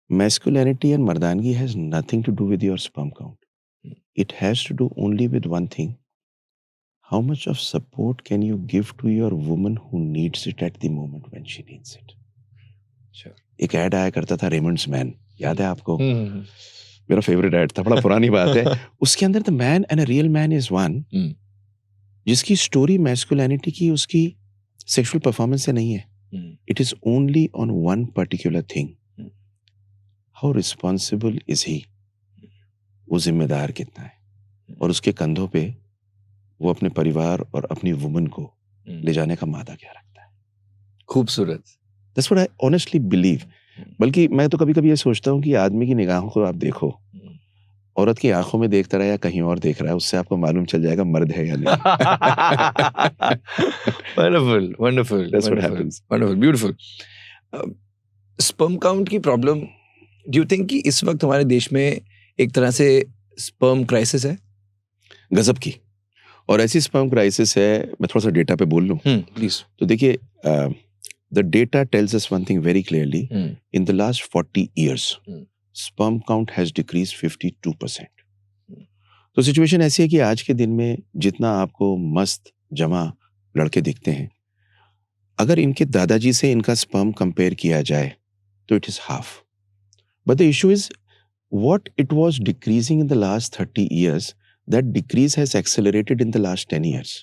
Speaker 2: masculinity and mardangi has nothing to do with your sperm count. It has to do only with one thing. How much of support can you give to your woman who needs it at the moment when she needs it?
Speaker 1: Sure.
Speaker 2: एक add आया करता था Raymond's man, याद है आपको? मेरा favourite add था, बड़ा पुरानी बात है. उसके अंदर the man and a real man is one, जिसकी स्टोरी मैस्कुलिनिटी की उसकी सेक्सुअल परफॉर्मेंस से नहीं है. It is only on one particular thing. How responsible is he? वो जिम्मेदार कितना है, और उसके कंधों पे वो अपने परिवार और अपनी वुमन को ले जाने का मादा क्या रखता है.
Speaker 1: खूबसूरत.
Speaker 2: That's what I honestly believe. बल्कि मैं तो कभी कभी ये सोचता हूँ कि आदमी की निगाहों को आप देखो, औरत की आंखों में देखता रहा या कहीं और देख रहा है, उससे आपको मालूम चल जाएगा मर्द है या नहीं.
Speaker 1: Wonderful, wonderful.
Speaker 2: That's what
Speaker 1: wonderful,
Speaker 2: happens.
Speaker 1: Wonderful, beautiful. Sperm count की प्रॉब्लम, डू यू थिंक कि इस वक्त हमारे देश में एक तरह से स्पर्म क्राइसिस है?
Speaker 2: गजब की. और ऐसी स्पर्म क्राइसिस है, मैं थोड़ा सा डेटा पे बोल लूं.
Speaker 1: प्लीज.
Speaker 2: तो देखिए, the data tells us one thing very clearly. In the last 40 years, sperm count has decrease 52%. तो सिचुएशन ऐसी है कि आज के दिन में जितना आपको मस्त जमा लड़के दिखते हैं, अगर इनके दादाजी से इनका स्पर्म कंपेयर किया जाए तो it is half. But the issue is, what it was decreasing in the last 30 years, that decrease has accelerated in the last 10 years.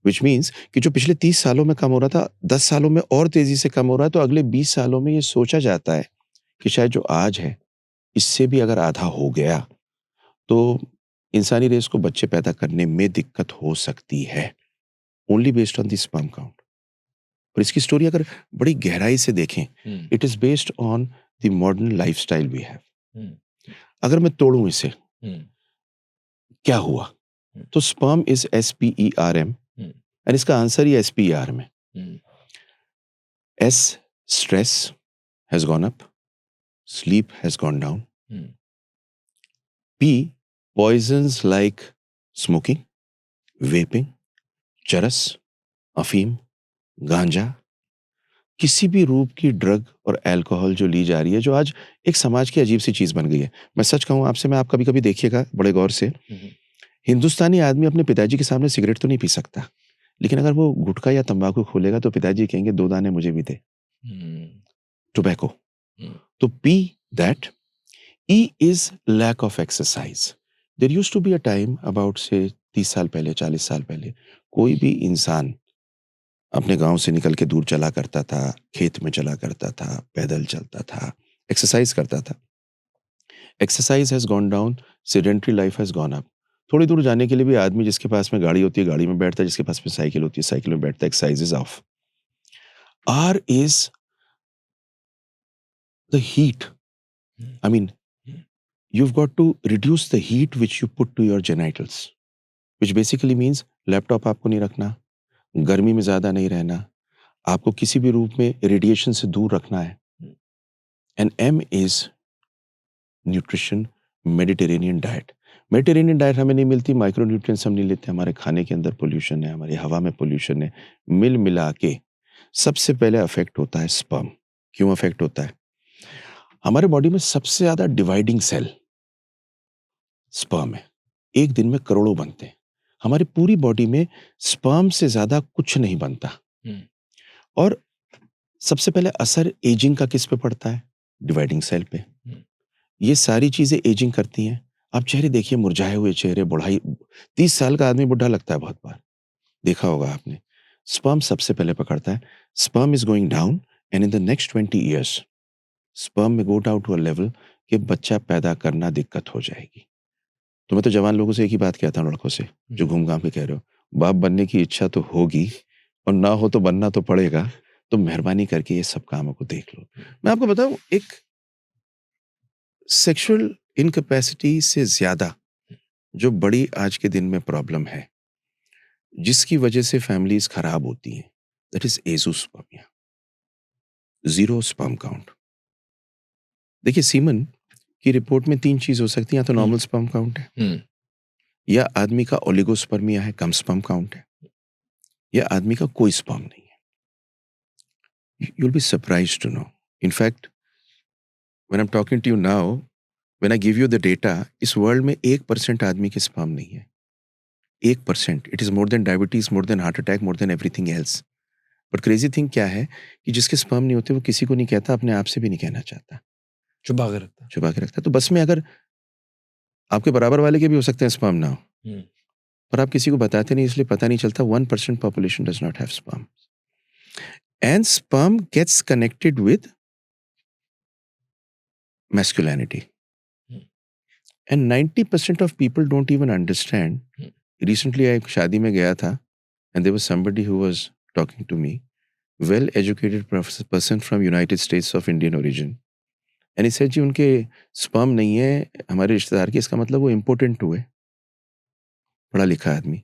Speaker 2: Which means कि जो पिछले 30 सालों में कम हो रहा था, 10 सालों में और तेजी से कम हो रहा है. तो अगले 20 सालों में ये सोचा जाता है कि शायद जो आज है, इससे भी अगर आधा हो गया तो इंसानी रेस को बच्चे पैदा करने में दिक्कत हो सकती है. Only based on the sperm count. और इसकी स्टोरी अगर बड़ी गहराई से देखें, it is based on the modern lifestyle we have. अगर मैं तोड़ूं इसे, क्या हुआ? तो स्पर्म इज SPERM, एंड इसका आंसर ही SPER में. S, stress has gone up, sleep has gone down,
Speaker 1: hmm,
Speaker 2: P, poisons like smoking, vaping, चरस, अफीम, गांजा, किसी भी रूप की ड्रग और अल्कोहल जो ली जा रही है, जो आज एक समाज की अजीब सी चीज बन गई है। मैं सच कहूं आपसे, मैं आप कभी कभी देखिएगा बड़े गौर से,
Speaker 1: हम्म,
Speaker 2: हिंदुस्तानी आदमी अपने पिताजी के सामने सिगरेट तो नहीं पी सकता, लेकिन अगर वो गुटखा या तंबाकू खोलेगा तो पिताजी कहेंगे 2 दाने मुझे भी दे,
Speaker 1: हम्म,
Speaker 2: टोबैको।
Speaker 1: हम्म,
Speaker 2: तो P that. E is lack of exercise. There used to be a time about से 30 साल पहले, 40 साल पहले, कोई भी इंसान अपने गांव से निकल के दूर चला करता था, खेत में चला करता था, पैदल चलता था, एक्सरसाइज करता था। Exercise has gone down, sedentary life has gone up. थोड़ी दूर जाने के लिए भी आदमी जिसके पास में गाड़ी होती है गाड़ी में बैठता है, जिसके पास में साइकिल होती है साइकिल में बैठता है, exercise is off. R is the heat.
Speaker 1: Hmm,
Speaker 2: I mean,
Speaker 1: hmm,
Speaker 2: you've got to reduce the heat which you put to your genitals, which basically means laptop आपको नहीं रखना, गर्मी में ज्यादा नहीं रहना, आपको किसी भी रूप में रेडिएशन से दूर रखना है। And M is nutrition, Mediterranean diet. Mediterranean diet हमें नहीं मिलती, माइक्रो न्यूट्रिएंट्स हम नहीं लेते, हमारे खाने के अंदर पोल्यूशन है, हमारी हवा में पोल्यूशन है, मिल मिला के सबसे पहले अफेक्ट होता है स्पर्म। क्यों अफेक्ट होता है? हमारे बॉडी में सबसे ज्यादा डिवाइडिंग सेल स्पर्म है। एक दिन में करोड़ों बनते हैं। हमारी पूरी बॉडी में स्पर्म से ज्यादा कुछ नहीं बनता।
Speaker 1: हम्म,
Speaker 2: और सबसे पहले असर एजिंग का किस पे पड़ता है? डिवाइडिंग सेल पे।
Speaker 1: हम्म,
Speaker 2: ये सारी चीजें एजिंग करती हैं। आप चेहरे देखिए, मुरझाए हुए चेहरे, बुढ़ाई, 30 साल का आदमी बुढ़ा लगता है बहुत बार, देखा होगा आपने। स्पर्म सबसे पहले पकड़ता है। Sperm is going down and in the next 20 years sperm में go down to a level कि बच्चा पैदा करना दिक्कत हो जाएगी। तो मैं तो जवान लोगों से एक ही बात कहता हूँ, लड़कों से जो घूम घाम के कह रहे हो, बाप बनने की इच्छा तो होगी और ना हो तो बनना तो पड़ेगा, तो मेहरबानी करके ये सब कामों को देख लो। मैं आपको बताऊं, एक सेक्सुअल इनकैपेसिटी से ज्यादा जो बड़ी आज के दिन में प्रॉब्लम है, जिसकी वजह से फैमिलीज खराब होती हैं, that is azoospermia, zero sperm count. देखिए, सीमन की रिपोर्ट में 3 चीज हो सकती है, या तो नॉर्मल स्पर्म काउंट है,
Speaker 1: हम्म,
Speaker 2: या आदमी का ओलिगोस्पर्मिया है, कम स्पर्म काउंट है, या आदमी का कोई स्पर्म नहीं है। You'll be surprised to know. In fact, when I'm talking to you now, when I give you the data, इस वर्ल्ड में 1% आदमी के स्पर्म नहीं है। 1%। It is more than diabetes, more than heart attack, more than everything else. But crazy thing क्या है कि जिसके स्पर्म नहीं होते वो किसी को नहीं कहता, अपने आप से भी नहीं कहना चाहता,
Speaker 1: छुपा के रखता।
Speaker 2: छुपा के रखता है। तो बस में अगर आपके बराबर वाले के भी हो सकते हैं स्पर्म ना हो,
Speaker 1: हम्म,
Speaker 2: पर आप किसी को बताते नहीं, इसलिए पता नहीं चलता। 1% population does not have sperm, and sperm gets connected with masculinity.
Speaker 1: Hmm,
Speaker 2: And 90% of people don't even understand.
Speaker 1: Hmm,
Speaker 2: Recently, I एक शादी में गया था, and there was somebody who was talking to me, well-educated person from United States of Indian origin. And he said, जी उनके sperm नहीं है हमारे रिश्तेदार के, इसका मतलब वो इम्पोर्टेंट हुए, पढ़ा लिखा आदमी।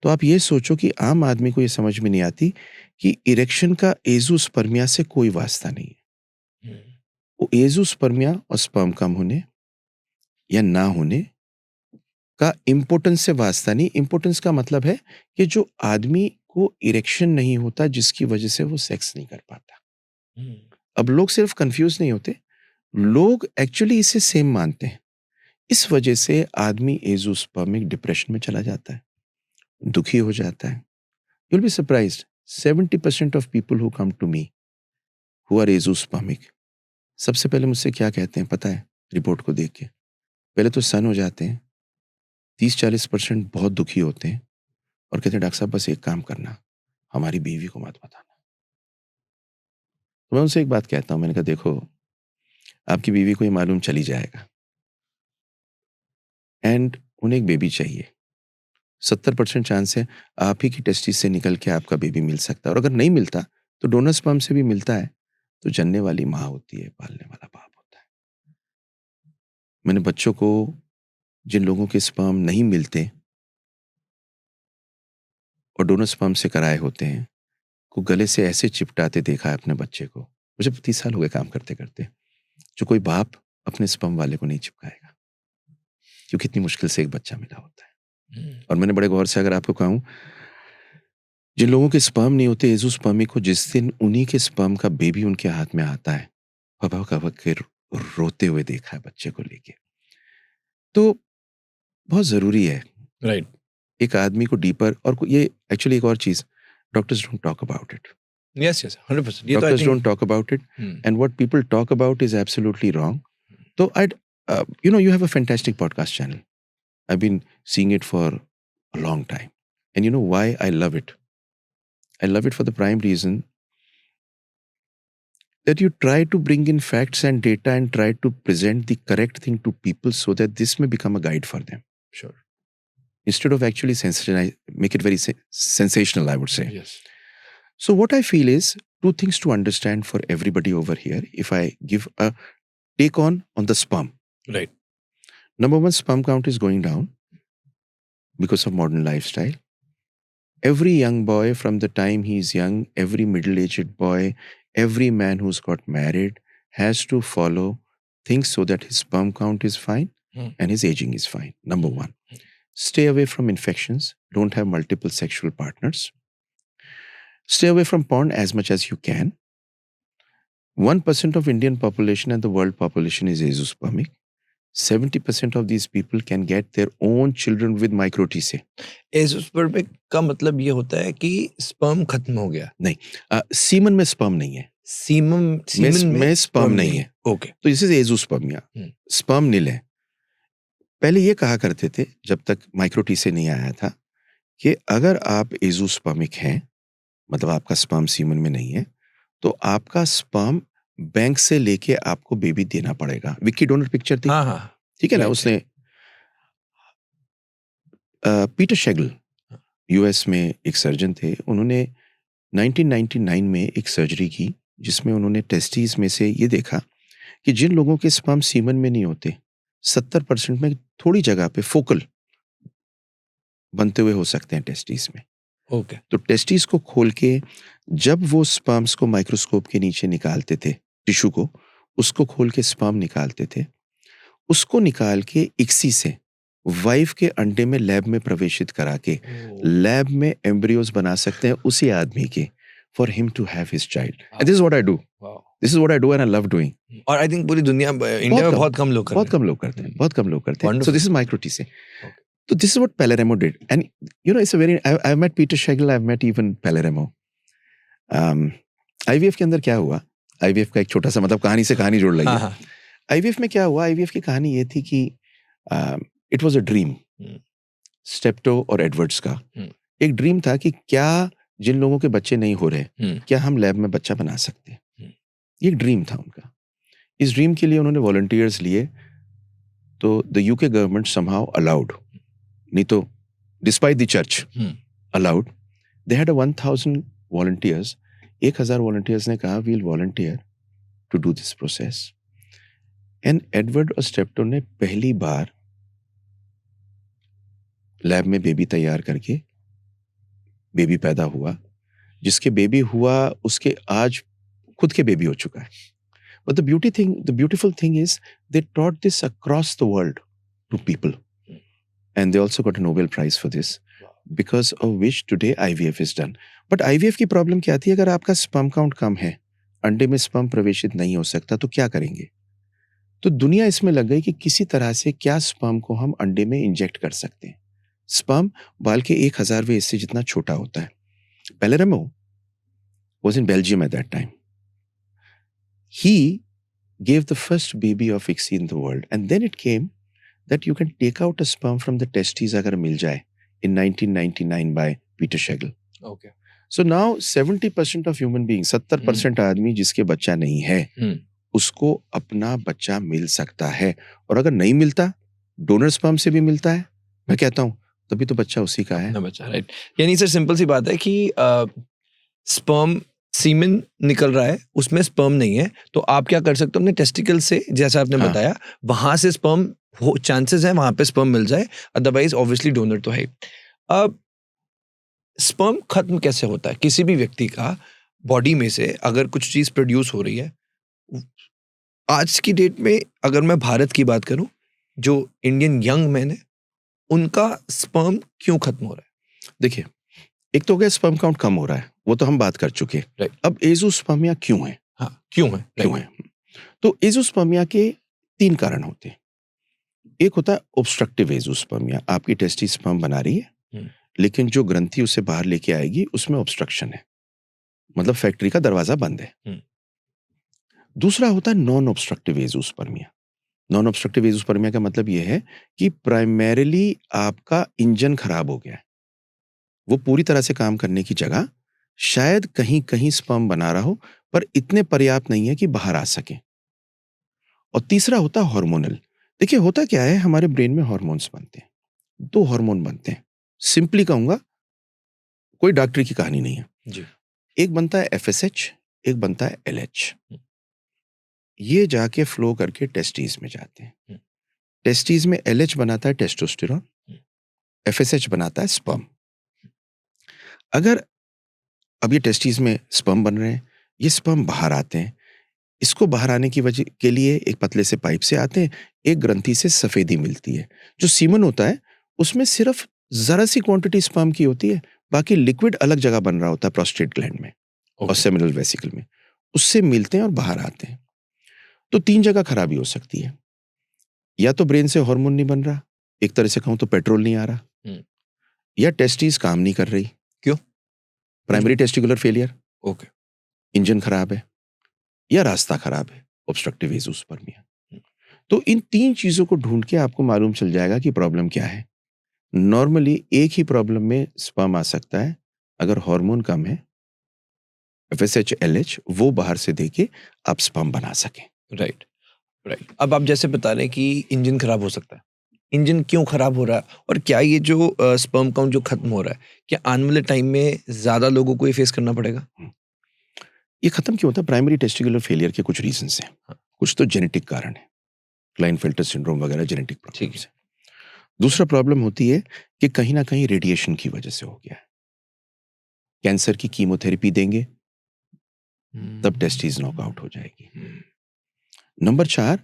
Speaker 2: तो आप ये सोचो कि आम आदमी को ये समझ में नहीं आती कि इरेक्शन का एजोस्पर्मिया से कोई वास्ता नहीं है।
Speaker 1: हम्म,
Speaker 2: वो एजोस्पर्मिया और स्पर्म कम होने या ना होने का इम्पोर्टेंस से वास्ता नहीं। इम्पोर्टेंस का मतलब है कि जो आदमी को इरेक्शन नहीं होता, जिसकी वजह से वो सेक्स नहीं कर पाता।
Speaker 1: हम्म,
Speaker 2: अब लोग सिर्फ कंफ्यूज नहीं होते, लोग एक्चुअली इसे सेम मानते हैं। इस वजह से आदमी एजोस्पर्मिक डिप्रेशन में चला जाता है, दुखी हो जाता है। You will be surprised, 70% of people who come to me who are azoospermic, सबसे पहले मुझसे क्या कहते हैं पता है? रिपोर्ट को देख के पहले तो सन हो जाते हैं, 30-40% बहुत दुखी होते हैं और कहते हैं डॉक्टर साहब बस एक काम करना, हमारी बीवी को मत बताना। तो मैं उनसे एक बात कहता हूँ, मैंने कहा देखो, आपकी बीवी को ये मालूम चली जाएगा, एंड उन्हें एक बेबी चाहिए, 70% चांस है आप ही की टेस्टिस से निकल के आपका बेबी मिल सकता है, और अगर नहीं मिलता तो डोनर स्पर्म से भी मिलता है, तो जनने वाली माँ होती है, पालने वाला बाप होता है। मैंने बच्चों को, जिन लोगों के स्पर्म नहीं मिलते और डोनर स्पर्म से कराए होते हैं, को गले से ऐसे चिपटाते देखा है अपने बच्चे को। मुझे 30 साल हो गए काम करते करते। जो कोई बाप अपने स्पर्म वाले को नहीं चिपकाएगा, क्योंकि इतनी मुश्किल से एक बच्चा मिला होता है। और मैंने बड़े गौर से अगर आपको कहूँ, जिन लोगों के स्पर्म नहीं होते एज़ोस्पर्मी को, जिस दिन उन्हीं के स्पर्म का बेबी उनके हाथ में आता है, भबक के रोते हुए देखा है बच्चे को लेके। तो बहुत जरूरी है
Speaker 1: राइट
Speaker 2: एक आदमी को डीपर, और ये एक्चुअली एक और चीज, doctors don't talk about it,
Speaker 1: yes 100%। ये तो
Speaker 2: doctors don't talk about it, and what people talk about is absolutely wrong. तो आई you have a fantastic podcast channel. I've been seeing it for a long time, and you know why I love it? I love it for the prime reason that you try to bring in facts and data and try to present the correct thing to people so that this may become a guide for them.
Speaker 1: Sure.
Speaker 2: Instead of actually make it very sensational, I would say.
Speaker 1: Yes.
Speaker 2: So what I feel is two things to understand for everybody over here. If I give a take on the sperm.
Speaker 1: Right.
Speaker 2: Number one, sperm count is going down because of modern lifestyle. Every young boy from the time he's young, every middle-aged boy, every man who's got married has to follow things so that his sperm count is fine and his aging is fine. Number one. Stay away from infections. Don't have multiple sexual partners. Stay away from porn as much as you can. 1% of Indian population and the world population is azoospermic. 70% of these people can get their own children with micro T से.
Speaker 1: एज़ोस्पर्मिक का मतलब ये होता है कि sperm खत्म हो गया.
Speaker 2: नहीं, सीमन में स्पर्म नहीं है.
Speaker 1: सीमन
Speaker 2: में स्पर्म नहीं है.
Speaker 1: ओके.
Speaker 2: तो दिस इज एज़ोस्पर्मिया. स्पर्म नील है. पहले ये कहा करते थे जब तक माइक्रो टी से नहीं आया था कि अगर आप एज़ोस्पर्मिक हैं, मतलब आपका स्पर्म सीमन में नहीं है, तो आपका स्पर्म बैंक से लेके आपको बेबी देना पड़ेगा. विक्की डोनर पिक्चर थी.
Speaker 1: हाँ.
Speaker 2: ठीक है ना. उसने पीटर शेगल यूएस में एक सर्जन थे. उन्होंने 1999 में एक सर्जरी की जिसमें उन्होंने टेस्टिस में से ये देखा कि जिन लोगों के स्पर्म सीमन में नहीं होते 70% में थोड़ी जगह पे फोकल बनते हुए हो सकते हैं टेस्टिस में.
Speaker 1: ओके.
Speaker 2: तो टेस्टिस को खोल के जब वो स्पर्म्स को माइक्रोस्कोप के नीचे निकालते थे, टिश्यू को, उसको खोल के स्पर्म निकालते थे, उसको निकाल के इक्सी से वाइफ के अंडे में लैब में प्रवेशित करा के लैब में एम्ब्रियोज बना सकते हैं उसी आदमी के, for him to have his child. This is what I do. This is what I do and I love doing.
Speaker 1: और आई थिंक पूरी दुनिया, इंडिया में बहुत कम लोग करते हैं.
Speaker 2: बहुत कम लोग करते हैं. सो दिस इज माइक्रो टी से. So this is what Palermo did. And you know, it's a very, I've met Peter Schlegel, I've met even Palermo. IVF के अंदर क्या हुआ? IVF का एक छोटा सा, मतलब कहानी से कहानी जोड़ लगी. IVF में क्या हुआ? IVF की कहानी ये थी कि it was a dream. स्टेप्टो और एडवर्ड्स का एक ड्रीम था कि क्या जिन लोगों के बच्चे नहीं हो रहे, क्या हम लैब में बच्चा बना सकते हैं. ये एक ड्रीम था उनका. इस ड्रीम के लिए उन्होंने वॉलंटियर्स लिए. तो the UK government somehow allowed, नहीं तो despite the church allowed, they had 1000 volunteers. 1000 volunteers ने कहा we'll volunteer to do this process. And Edward और स्टेप्टो ने पहली बार लैब में बेबी तैयार करके बेबी पैदा हुआ. जिसके बेबी हुआ उसके आज खुद के बेबी हो चुका है. But the beautiful thing is they taught this across the world to people. And they also got a Nobel Prize for this, because of which today IVF is done. But IVF की problem क्या थी? अगर आपका sperm count कम है, अंडे में sperm प्रवेशित नहीं हो सकता, तो क्या करेंगे? तो दुनिया इसमें लग गई कि किसी तरह से क्या स्पर्म को हम अंडे में इंजेक्ट कर सकते हैं. स्पर्म बाल के 1000वें हिस्से जितना छोटा होता है. Palermo was in Belgium at that time. He gave the first baby of ICSI in the world, and then it came that you can take out a sperm from the testes अगर मिल जाए in 1999 by Peter Schlegel.
Speaker 1: Okay.
Speaker 2: So now 70% of human beings, 70% आदमी जिसके बच्चा नहीं है, उसको अपना बच्चा मिल सकता है. और अगर नहीं मिलता, डोनर स्पर्म से भी मिलता है. मैं कहता हूँ तभी तो बच्चा उसी का है.
Speaker 1: बच्चा, राइट. यानी सर सिंपल सी बात है कि स्पर्म सीमेन निकल रहा है, उसमें स्पर्म नहीं है, तो आप क्या कर सकते हो? अपने टेस्टिकल से, जैसा आपने बताया, वहां से स्पर्म चांसेस है वहां पे स्पर्म मिल जाए. अदरवाइज ऑब्वियसली डोनर तो है. अब स्पर्म खत्म कैसे होता है? किसी भी व्यक्ति का बॉडी में से अगर कुछ चीज प्रोड्यूस हो रही है, आज की डेट में अगर मैं भारत की बात करूं, जो इंडियन यंग मैन है, उनका स्पर्म क्यों खत्म हो रहा है?
Speaker 2: देखिए, एक तो हो गया स्पर्म काउंट कम हो रहा है, वो तो हम बात कर चुके हैं।
Speaker 1: राइट।
Speaker 2: अब एज़ोस्पर्मिया क्यों है?
Speaker 1: हाँ, क्यों है?
Speaker 2: क्यों है? तो एज़ोस्पर्मिया के 3 कारण होते हैं। एक होता है ऑब्स्ट्रक्टिव एज़ोस्पर्मिया, आपकी टेस्टिस स्पर्म बना रही है,
Speaker 1: हम्म।
Speaker 2: लेकिन जो ग्रंथि उसे बाहर लेके आएगी उसमें ऑब्स्ट्रक्शन है, मतलब फैक्ट्री का दरवाजा बंद है।
Speaker 1: हम्म।
Speaker 2: दूसरा होता है non obstructive azoospermia. Non obstructive azoospermia का मतलब ये है कि प्राइमरीली आपका इंजन खराब हो गया है। वो पूरी तरह से काम करने की जगह शायद कहीं-कहीं स्पर्म बना रहा हो, पर इतने पर्याप्त नहीं है कि बाहर आ सके। और तीसरा होता है हार्मोनल। देखिए होता क्या है, हमारे ब्रेन में हार्मोन्स बनते हैं। 2 हार्मोन बनते हैं। सिंपली कहूँगा, कोई डॉक्टरी की कहानी नहीं है।
Speaker 1: जी।
Speaker 2: एक बनता है एफएसएच, एक बनता है एलएच।
Speaker 1: हम्म।
Speaker 2: ये जाके फ्लो करके टेस्टिस में जाते हैं।
Speaker 1: हम्म।
Speaker 2: टेस्टिस में एलएच बनाता है टेस्टोस्टेरोन,
Speaker 1: हम्म।
Speaker 2: एफएसएच बनाता है स्पर्म। अगर अब ये टेस्टिस में स्पर्म बन रहे हैं, ये स्पर्म बाहर आते हैं। इसको बाहर आने की वजह के लिए एक पतले से पाइप से आते हैं, एक ग्रंथि से सफेदी मिलती है। जो सीमन होता है, उसमें सिर्फ ज़रा सी क्वांटिटी स्पर्म की होती है, बाकी लिक्विड अलग जगह बन रहा होता है प्रोस्टेट ग्लैंड में और
Speaker 1: ओके।
Speaker 2: सेमिनल वेसिकल में। उससे मिलते हैं और बाहर आते हैं। तो 3 जगह खराबी हो सकती है। या तो ब्रेन से हार्मोन नहीं बन रहा, एक तरह से कहूँ तो पेट्रोल नहीं आ रहा,
Speaker 1: हम्म।
Speaker 2: या टेस्टिस काम नहीं कर रही।
Speaker 1: क्यों?
Speaker 2: Primary testicular failure,
Speaker 1: okay.
Speaker 2: Engine खराब है, या रास्ता खराब है, ऑब्स्ट्रक्टिव एज़ोस्पर्मिया।
Speaker 1: हम्म।
Speaker 2: तो इन 3 चीज़ों को ढूँढ के आपको मालूम चल जाएगा कि प्रॉब्लम क्या है। नॉर्मली एक ही प्रॉब्लम में स्पर्म आ सकता है, अगर हार्मोन कम है, एफएसएच, एलएच, वो बाहर से देके आप स्पर्म बना सकें।
Speaker 1: राइट। राइट। अब आप जैसे बता रहे हैं कि इंजन खराब हो सकता है, इंजन क्यों खराब हो रहा है, और क्या ये जो स्पर्म काउंट जो खत्म हो रहा है, क्या आने वाले टाइम में ज्यादा लोगों को ये फेस करना पड़ेगा?
Speaker 2: ये खत्म क्यों होता है? प्राइमरी टेस्टिकुलर फेलियर के कुछ रीजंस हैं।
Speaker 1: हाँ।
Speaker 2: कुछ तो जेनेटिक कारण है, क्लाइनफेल्टर सिंड्रोम वगैरह जेनेटिक
Speaker 1: ठीक
Speaker 2: प्रॉब्लम्स
Speaker 1: है।
Speaker 2: है। दूसरा प्रॉब्लम होती है कि कहीं ना कहीं रेडिएशन की वजह से हो गया है। कैंसर की कीमोथेरेपी देंगे, तब टेस्टिस नॉकआउट हो जाएगी। नंबर 4,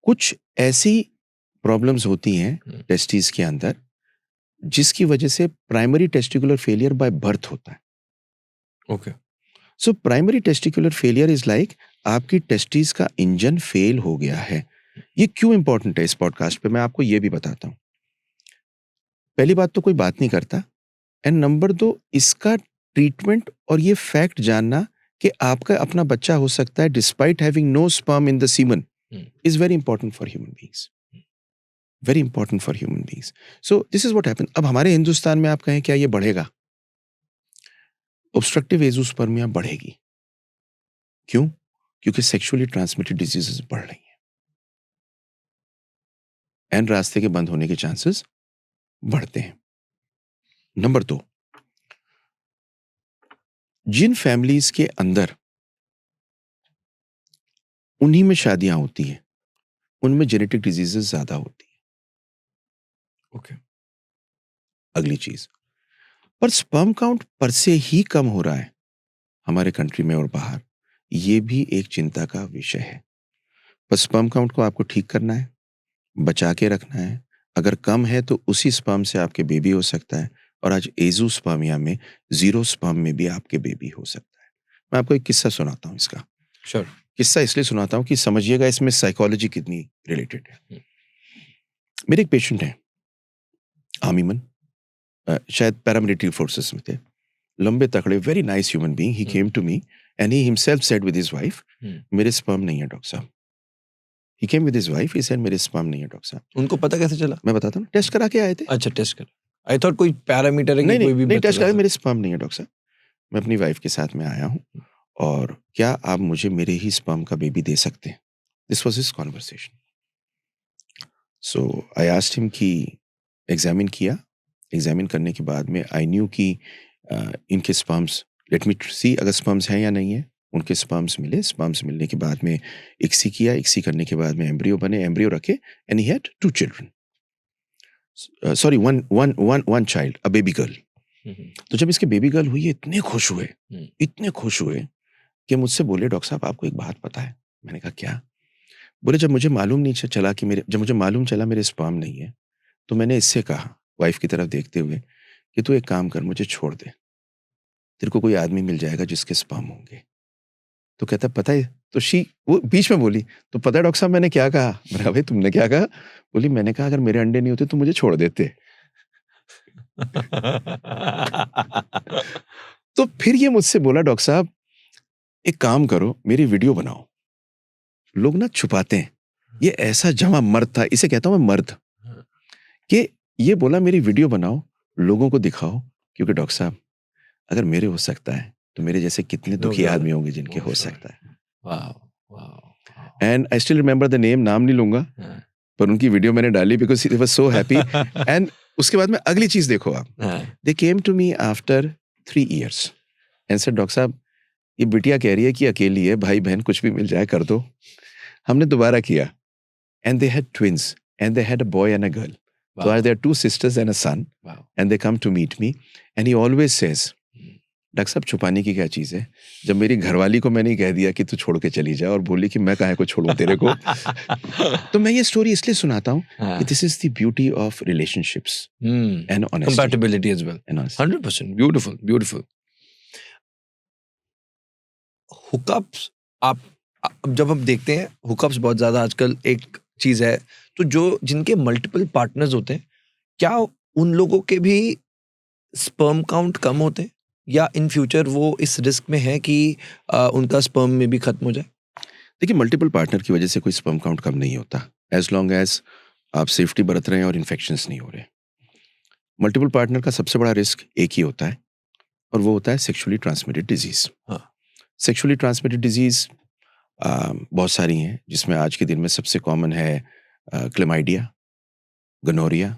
Speaker 2: कुछ ऐसी प्रॉब्लम्स होती हैं टेस्टिस के अंदर, जिसकी वजह से primary testicular failure by birth होता है।
Speaker 1: Okay.
Speaker 2: So primary testicular failure is like आपकी टेस्टिस का इंजन फेल हो गया है। ये क्यों इंपॉर्टेंट है इस पॉडकास्ट पे, मैं आपको ये भी बताता हूँ। पहली बात तो कोई बात नहीं करता, एंड नंबर 2, इसका ट्रीटमेंट और ये फैक्ट जानना कि आपका अपना बच्चा हो सकता है despite having no sperm in the semen, is very important for human beings. Very important for human beings. So this is what happen. अब हमारे हिंदुस्तान में आप कहें क्या ये बढ़ेगा? ऑब्स्ट्रक्टिव एज़ोस्पर्मिया बढ़ेगी। क्यों? क्योंकि सेक्सुअली ट्रांसमिटेड डिजीजेस बढ़ रही हैं, एंड रास्ते के बंद होने के चांसेस बढ़ते हैं। नंबर 2, जिन फैमिलीज के अंदर उन्हीं में शादियां होती हैं, उनमें जेनेटिक डिजीजेस ज्यादा होती हैं।
Speaker 1: ओके।
Speaker 2: अगली चीज, पर स्पर्म काउंट पर से ही कम हो रहा है हमारे कंट्री में और बाहर, ये भी एक चिंता का विषय है। पर स्पर्म काउंट को आपको ठीक करना है, बचा के रखना है। अगर कम है तो उसी स्पर्म से आपके बेबी हो सकता है, और आज एज़ोस्पर्मिया में ज़ीरो स्पर्म में भी आपके बेबी हो सकता है। मैं आपको एक किस्सा सुनाता हूँ इसका।
Speaker 1: श्योर।
Speaker 2: किस्सा इसलिए सुनाता हूँ कि समझिएगा इसमें साइकोलॉजी कितनी रिलेटेड है।
Speaker 1: हम्म।
Speaker 2: मेरे एक पेशेंट हैं, आर्मी मैन, शायद पैरामिलिट्री फोर्सेस में थे, लंबे तकड़े, very nice human being. He came to me and he himself said with his wife, मेरे स्पर्म नहीं है डॉक्टर साहब। He came with his wife, he said मेरे स्पर्म नहीं है डॉक्टर साहब।
Speaker 1: उनको पता कैसे चला?
Speaker 2: मैं बताता हूँ, टेस्ट करा के आए थे।
Speaker 1: अच्छा, टेस्ट कर। आई थॉट कोई पैरामीटर है कि
Speaker 2: नहीं
Speaker 1: कोई
Speaker 2: नहीं
Speaker 1: भी
Speaker 2: नहीं,
Speaker 1: बता
Speaker 2: टेस्ट करा,
Speaker 1: सकता।
Speaker 2: मेरे स्पर्म नहीं है डॉक्टर साहब। मैं अपनी वाइफ के साथ में आया हूँ, और क्या आप मुझे मेरे ही स्पर्म का बेबी दे सकते हैं? This was his conversation. So I asked him कि एग्जामिन किया। एग्जामिन करने के बाद में आई न्यू कि इनके स्पर्म्स, लेट मी सी अगर स्पर्म्स हैं या नहीं है। उनके स्पर्म्स मिले। स्पर्म्स मिलने के बाद में इक्सी किया। इक्सी करने के बाद में एम्ब्रियो बने, एम्ब्रियो रखे, and he had 2 children, sorry one child, a baby girl. तो जब इसके बेबी गर्ल हुई, इतने खुश हुए कि मुझसे बोले, डॉक्टर साहब आपको एक बात पता है? मैंने कहा क्या? बोले जब मुझे मालूम नहीं चला कि जब मुझे मालूम चला मेरे स्पर्म नहीं है, तो मैंने इससे कहा, वाइफ की तरफ देखते हुए, कि तू एक काम कर, मुझे छोड़ दे, तेरे को कोई आदमी मिल जाएगा जिसके स्पर्म होंगे। तो कहता पता है, तो वो बीच में बोली, तो पता है डॉक्टर साहब मैंने क्या कहा? मैंने कहा भाई तुमने क्या कहा? बोली मैंने कहा अगर मेरे अंडे नहीं होते तो मुझे छोड़ देते। तो फिर ये मुझसे बोला, डॉक्टर साहब एक काम करो, मेरी वीडियो बनाओ। लोग ना छुपाते हैं, ये ऐसा जमा मर्द था, इसे कहता हूं मैं मर्द, कि ये बोला मेरी वीडियो बनाओ, लोगों को दिखाओ, क्योंकि डॉक्टर साहब अगर मेरे हो सकता है तो मेरे जैसे कितने दुखी आदमी होंगे जिनके हो सकता है। And I still remember the name, नाम नहीं लूंगा, पर उनकी वीडियो मैंने डाली because he was so happy. And उसके बाद में अगली चीज देखो आप, they came to me after 3 years and said doctor साहब ये बिटिया कह रही है कि अकेली है, भाई बहन कुछ भी मिल जाए कर दो। हमने दोबारा किया, and they had twins and they had a boy and a girl. So there are 2 sisters and a son. Wow. And they come to meet me and he always says, doctor साहब छुपाने की क्या चीज है? जब मेरी घरवाली को मैंने कह दिया कि तू छोड़ के चली जा और बोली कि मैं काहे को छोड़ूं तेरे को। तो मैं ये स्टोरी इसलिए सुनाता हूँ कि this is the beauty of relationships and honesty,
Speaker 1: compatibility as well. 100% beautiful beautiful. Hookups, आप जब हम देखते हैं हुकअप्स बहुत ज्यादा आजकल एक चीज है, तो जो जिनके मल्टीपल पार्टनर्स होते हैं, क्या उन लोगों के भी स्पर्म काउंट कम होते हैं या इन फ्यूचर वो इस रिस्क में है कि उनका स्पर्म में भी खत्म हो जाए?
Speaker 2: देखिए मल्टीपल पार्टनर की वजह से कोई स्पर्म काउंट कम नहीं होता, एज लॉन्ग एज आप सेफ्टी बरत रहे हैं और इन्फेक्शंस नहीं हो रहे। मल्टीपल पार्टनर का सबसे बड़ा रिस्क एक ही होता है और वो होता है sexually transmitted disease. Sexually transmitted disease बहुत सारी हैं, जिसमें आज के दिन में सबसे कॉमन है क्लेमाइडिया, गनोरिया,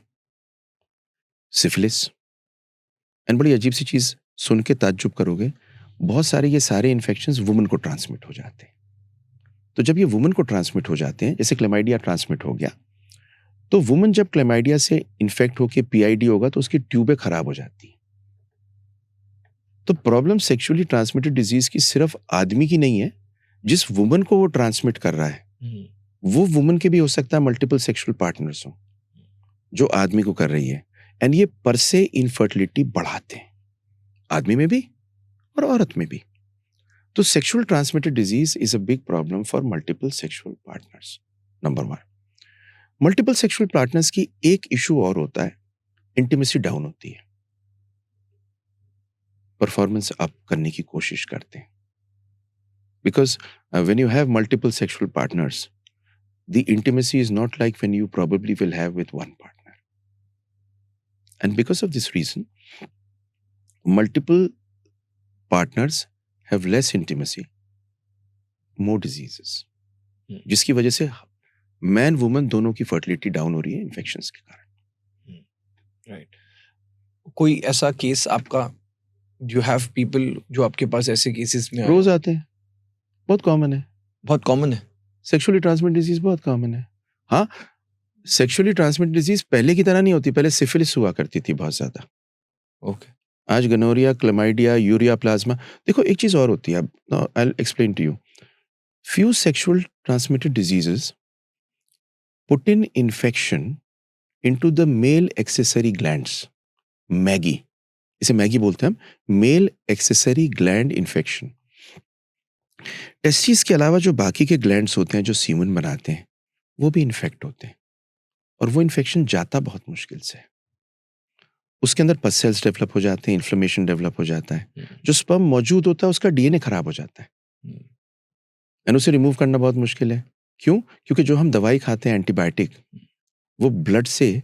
Speaker 2: सिफिलिस। एंड बड़ी अजीब सी चीज सुन के ताज्जुब करोगे, बहुत सारे ये सारे इन्फेक्शंस वुमन को ट्रांसमिट हो जाते हैं। तो जब ये वुमन को ट्रांसमिट हो जाते हैं, जैसे क्लेमाइडिया ट्रांसमिट हो गया, तो वुमन जब क्लेमाइडिया से इन्फेक्ट होके पीआईडी होगा तो उसकी ट्यूबें खराब हो जाती हैं। तो प्रॉब्लम सेक्सुअली ट्रांसमिटेड डिजीज की सिर्फ आदमी की नहीं है, जिस वुमन को वो ट्रांसमिट कर रहा है वो वुमन के भी हो सकता है मल्टीपल सेक्सुअल पार्टनर्स हो जो आदमी को कर रही है। एंड ये पर से इनफर्टिलिटी बढ़ाते हैं, आदमी में भी और औरत में भी। तो sexual transmitted disease is a big problem for multiple sexual partners, number 1। Multiple sexual partners की एक इशू और होता है, इंटीमेसी डाउन होती है, परफॉर्मेंस अप करने की कोशिश करते हैं। Because when you have multiple sexual partners, the intimacy is not like when you probably will have with one partner. And because of this reason, multiple partners have less intimacy, more diseases, जिसकी वजह से man woman दोनों की fertility down हो रही है infections के कारण।
Speaker 1: राइट। कोई ऐसा केस आपका, यू हैव पीपल जो आपके पास ऐसे केसेस में
Speaker 2: रोज आते हैं, बहुत कॉमन है,
Speaker 1: बहुत कॉमन है।
Speaker 2: सेक्सुअली ट्रांसमिटेड डिजीज बहुत कॉमन है। हाँ, सेक्सुअली ट्रांसमिटेड डिजीज पहले की तरह नहीं होती, पहले सिफिलिस हुआ करती थी बहुत ज्यादा।
Speaker 1: ओके।
Speaker 2: आज गनोरिया, क्लेमाइडिया, यूरिया प्लाज्मा। देखो एक चीज और होती है, I will explain to you. Few sexual transmitted diseases put in infection into the male accessory glands, MAGI, इसे मैगी बोलते हैं हम, male accessory gland infection. Testis के अलावा जो बाकी के ग्लैंड्स होते हैं जो सीमन बनाते हैं, वो भी इन्फेक्ट होते हैं और वो इन्फेक्शन जाता बहुत मुश्किल से है। उसके अंदर पस सेल्स डेवलप हो जाते हैं, इन्फ्लेमेशन डेवलप हो जाता है, जो स्पर्म मौजूद होता है उसका डीएनए खराब हो जाता है एंड उसे रिमूव करना बहुत मुश्किल है। क्यों? क्योंकि जो हम दवाई खाते हैं एंटीबायोटिक, वो ब्लड से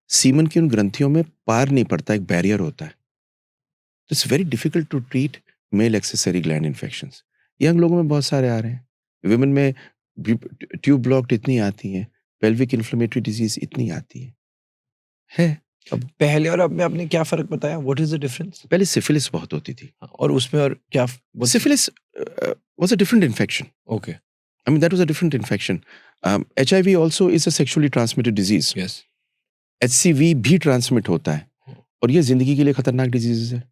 Speaker 2: सीमन की उन ग्रंथियों में पार नहीं पड़ता, एक बैरियर होता है। तो it's very difficult to treat male accessory gland infections. Young लोगों में बहुत सारे आ रहे हैं, विमेन में ट्यूब ब्लॉक्ड इतनी आती हैं, पेल्विक इन्फ्लेमेटरी डिजीज इतनी आती है।
Speaker 1: अब पहले और अब में आपने क्या फर्क बताया? What is the difference?
Speaker 2: पहले सिफिलिस बहुत होती थी
Speaker 1: और उसमें और क्या?
Speaker 2: Syphilis was a different infection.
Speaker 1: Okay,
Speaker 2: I mean that was a different infection. HIV also is a sexually transmitted disease.
Speaker 1: Yes.
Speaker 2: HCV भी ट्रांसमिट होता है और ये जिंदगी के लिए खतरनाक डिजीज है।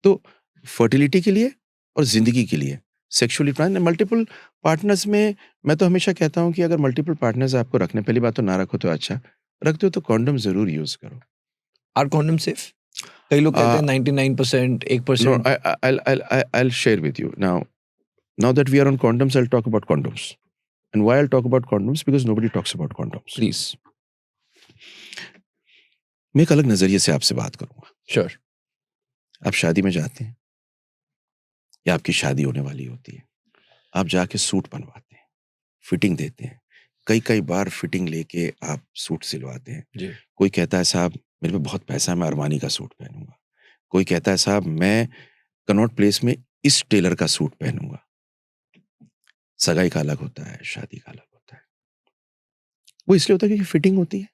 Speaker 2: तो फर्टिलिटी के लिए और जिंदगी के लिए सेक्सुअली मल्टीपल पार्टनर्स में मैं तो हमेशा कहता हूँ कि अगर मल्टीपल पार्टनर्स आपको रखने, पहली बात तो ना रखो तो अच्छा, रखते हो तो कॉन्डम जरूर यूज करो.
Speaker 1: Are condom safe? कई लोग कहते हैं 99%,
Speaker 2: No,
Speaker 1: 1%.
Speaker 2: I'll share with you now. Now that we are on condoms, I'll talk about condoms. And why I'll talk about condoms? Because nobody talks about condoms.
Speaker 1: Please.
Speaker 2: मैं एक अलग नजरिए से आपसे बात करूंगा.
Speaker 1: श्योर.
Speaker 2: आप शादी में जाते हैं या आपकी शादी होने वाली होती है, आप जाके सूट बनवाते हैं, फिटिंग देते हैं, कई बार फिटिंग लेके आप सूट सिलवाते हैं.
Speaker 1: जी.
Speaker 2: कोई कहता है साहब मेरे पे बहुत पैसा है, मैं अरमानी का सूट पहनूंगा. कोई कहता है साहब मैं कनॉट प्लेस में इस टेलर का सूट पहनूंगा. सगाई का अलग होता है, शादी का अलग होता है. वो इसलिए होता है क्योंकि फिटिंग होती है,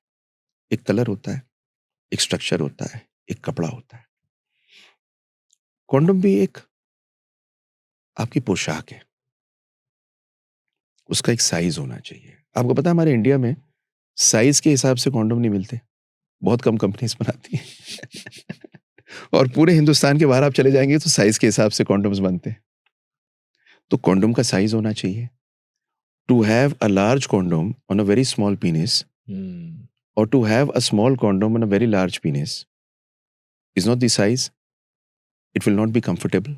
Speaker 2: एक कलर होता है, एक स्ट्रक्चर होता है, एक कपड़ा होता है. कॉन्डम भी एक आपकी पोशाक है, उसका एक साइज होना चाहिए. आपको पता है हमारे इंडिया में साइज के हिसाब से कॉन्डम नहीं मिलते, बहुत कम कंपनीज बनाती हैं. और पूरे हिंदुस्तान के बाहर आप चले जाएंगे तो साइज के हिसाब से कॉन्डम्स बनते हैं. तो कॉन्डम का साइज होना चाहिए. To have a large condom on a very small penis or to have a small condom on a very large penis is not the size. It will not be comfortable.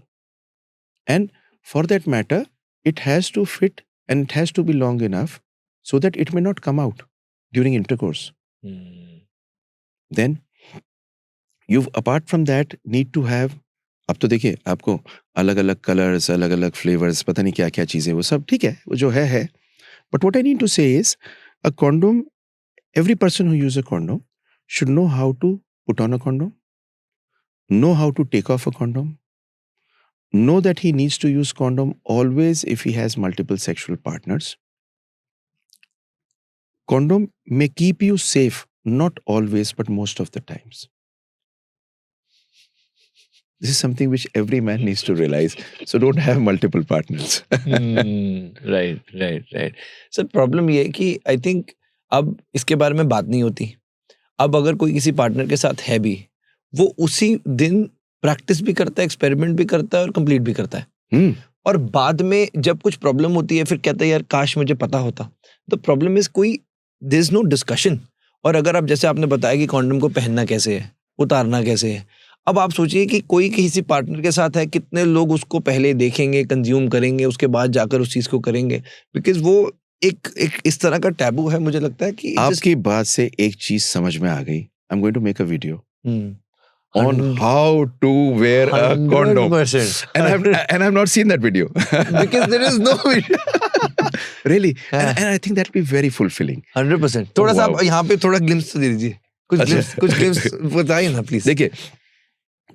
Speaker 2: And for that matter, it has to fit and it has to be long enough so that it may not come out during intercourse. Then you apart from that need to have, अब तो देखिए आपको अलग अलग colours, अलग अलग flavours, पता नहीं क्या क्या चीज़ें, वो सब ठीक है, वो जो है. But what I need to say is a condom, every person who uses a condom should know how to put on a condom, know how to take off a condom, know that he needs to use condom always if he has multiple sexual partners. Condom may keep you safe, not always, but most of the times. This is something which every man needs to realize. So don't have multiple partners.
Speaker 1: Right. Sir problem ये है कि I think अब इसके बारे में बात नहीं होती. अब अगर कोई किसी पार्टनर के साथ है भी, वो उसी दिन प्रैक्टिस भी करता है, एक्सपेरिमेंट भी करता है और कंप्लीट भी करता है. और बाद में जब कुछ प्रॉब्लम होती है फिर कहता है यार काश मुझे पता होता. द प्रॉब्लम इज कोई देयर इज नो डिस्कशन. और अगर आप जैसे आपने बताया कि कॉन्डम को पहनना कैसे है, उतारना कैसे है, अब आप सोचिए कि कोई किसी पार्टनर के साथ है, कितने लोग उसको पहले देखेंगे, कंज्यूम करेंगे, उसके बाद जाकर उस चीज को करेंगे, बिकॉज वो एक इस तरह का टैबू है. मुझे लगता है कि
Speaker 2: आपकी बात से एक चीज समझ में आ गई. I am going to make a video on how to wear a condom.
Speaker 1: 100%.
Speaker 2: And I've not seen that video.
Speaker 1: Because there is no video.
Speaker 2: Really? And I think that will be very fulfilling.
Speaker 1: 100%. थोड़ा सा आप यहाँ पे थोड़ा glimpse तो दे दीजिए. कुछ glimpse बताइए ना प्लीज.
Speaker 2: देखिए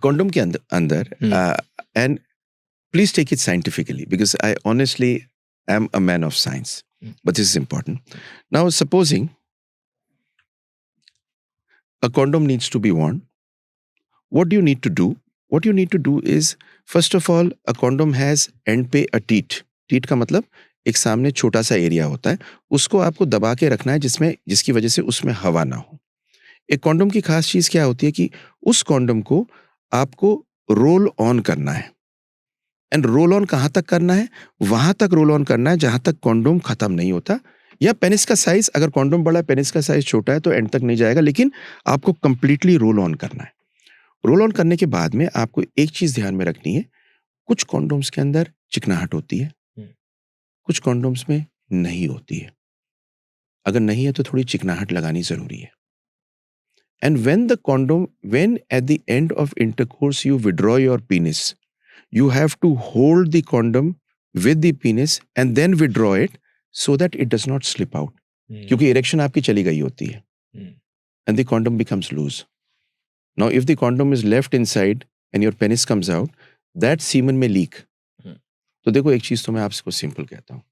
Speaker 2: कॉन्डम के अंदर and please take it scientifically because I honestly am a man of science. But this is important. Now supposing a condom needs to be worn. What do you need to do? What you need to do is, first of all, a condom has end पे a teat. Teat का मतलब एक सामने छोटा सा area होता है, उसको आपको दबा के रखना है जिसकी वजह से उसमें हवा ना हो. एक कॉन्डम की खास चीज क्या होती है कि उस कॉन्डम को आपको रोल ऑन करना है. एंड रोल ऑन कहाँ तक करना है? वहां तक रोल ऑन करना है जहां तक कॉन्डम खत्म नहीं होता. या पेनिस का साइज, अगर कॉन्डम बड़ा है, पेनिस का साइज छोटा है तो एंड तक नहीं जाएगा, लेकिन आपको कंप्लीटली रोल ऑन करना है. रोल ऑन करने के बाद में आपको एक चीज ध्यान में रखनी है, कुछ कॉन्डोम्स के अंदर चिकनाहट होती है, कुछ कॉन्डोम्स में नहीं होती है. अगर नहीं है तो थोड़ी चिकनाहट लगानी जरूरी है. And when at the end of intercourse you withdraw your penis, you have to hold the condom with the penis and then withdraw it so that it does not slip out. क्योंकि erection आपकी चली गई होती है. And the condom becomes loose. Now, if the condom is left inside and your penis comes out, that semen may leak. तो देखो एक चीज तो मैं आपको सिंपल कहता हूँ,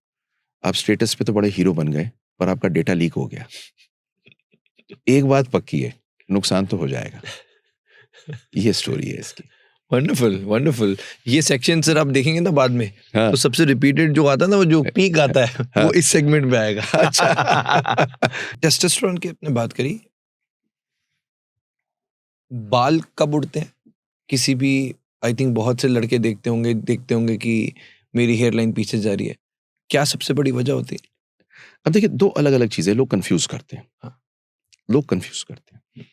Speaker 2: आप स्टेटस पे तो बड़े हीरो बन गए पर आपका डेटा लीक हो गया. एक बात पक्की है, नुकसान तो हो जाएगा. ये स्टोरी है इसकी.
Speaker 1: वंडरफुल. ये सेक्शन सर आप देखेंगे ना बाद में, तो सबसे रिपीटेड जो आता है ना, वो जो पीक आता है, वो इस सेगमेंट में आएगा. अच्छा. टेस्टोस्टेरोन की आपने बात करी, बाल कब उड़ते हैं? किसी भी आई थिंक बहुत से लड़के देखते होंगे कि मेरी हेयर लाइन पीछे जा रही है, क्या सबसे बड़ी वजह होती है?
Speaker 2: अब देखिए, दो अलग अलग चीजें लोग कंफ्यूज करते हैं।
Speaker 1: हाँ।
Speaker 2: लोग कंफ्यूज करते हैं।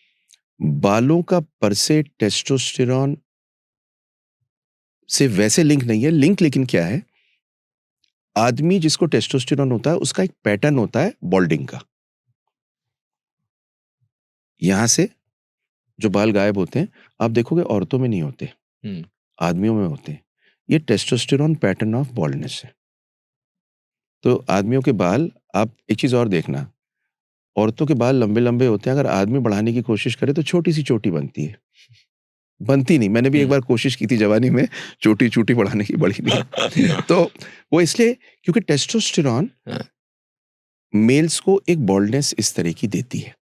Speaker 2: बालों का पर से टेस्टोस्टेरॉन से वैसे लिंक नहीं है। लिंक लेकिन क्या है, आदमी जिसको टेस्टोस्टेरॉन होता है उसका एक पैटर्न होता है बॉल्डिंग का। यहां से जो बाल गायब होते हैं, आप देखोगे औरतों में नहीं होते, आदमियों में होते हैं। ये टेस्टोस्टेरॉन पैटर्न ऑफ बॉल्डनेस है। तो आदमियों के बाल, आप एक चीज और देखना, औरतों के बाल लंबे लंबे होते हैं, अगर आदमी बढ़ाने की कोशिश करे तो छोटी सी चोटी बनती है। बनती नहीं। मैंने भी एक बार कोशिश की थी जवानी में, चोटी चोटी बढ़ाने की, बढ़ी नहीं। तो वो इसलिए क्योंकि टेस्टोस्टेरॉन मेल्स को एक बॉल्डनेस इस तरह की देती है।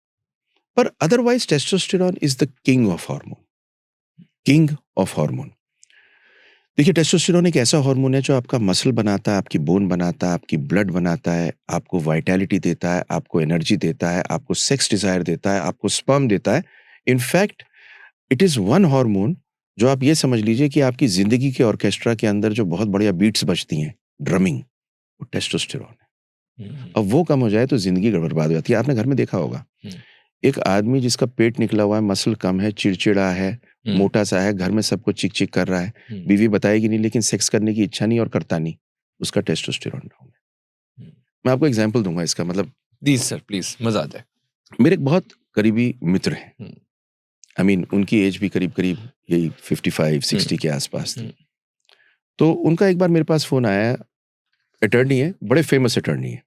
Speaker 2: पर otherwise testosterone is the king of hormone. King of hormone. देखिए, टेस्टोस्टेरॉन एक ऐसा हार्मोन है जो आपका मसल बनाता है, आपकी बोन बनाता है, आपकी ब्लड बनाता है, आपको वाइटैलिटी देता है, आपको एनर्जी देता है, आपको सेक्स डिजायर देता है, आपको स्पर्म देता है। In fact it is one hormone जो आप ये समझ लीजिए कि आपकी जिंदगी के ऑर्केस्ट्रा के अंदर जो बहुत बढ़िया बीट्स बजती हैं, ड्रमिंग, वो टेस्टोस्टेरॉन है। अब वो कम हो जाए तो जिंदगी बर्बाद हो जाती है। आपने घर में देखा होगा, एक आदमी जिसका पेट निकला हुआ है, मसल कम है, चिड़चिड़ा है, मोटा सा है, घर में सबको चिक चिक कर रहा है, बीवी बताएगी नहीं लेकिन सेक्स करने की इच्छा नहीं और करता नहीं, उसका टेस्टोस्टेरॉन डाउन है। मैं आपको एग्जांपल दूंगा इसका, मतलब
Speaker 1: प्लीज सर, प्लीज, मजा आ जाए।
Speaker 2: मेरे एक बहुत करीबी मित्र हैं, आई मीन उनकी एज भी करीब करीब यही 55-60 के आसपास थी। तो उनका एक बार मेरे पास फोन आया। अटर्नी है, बड़े फेमस अटर्नी है,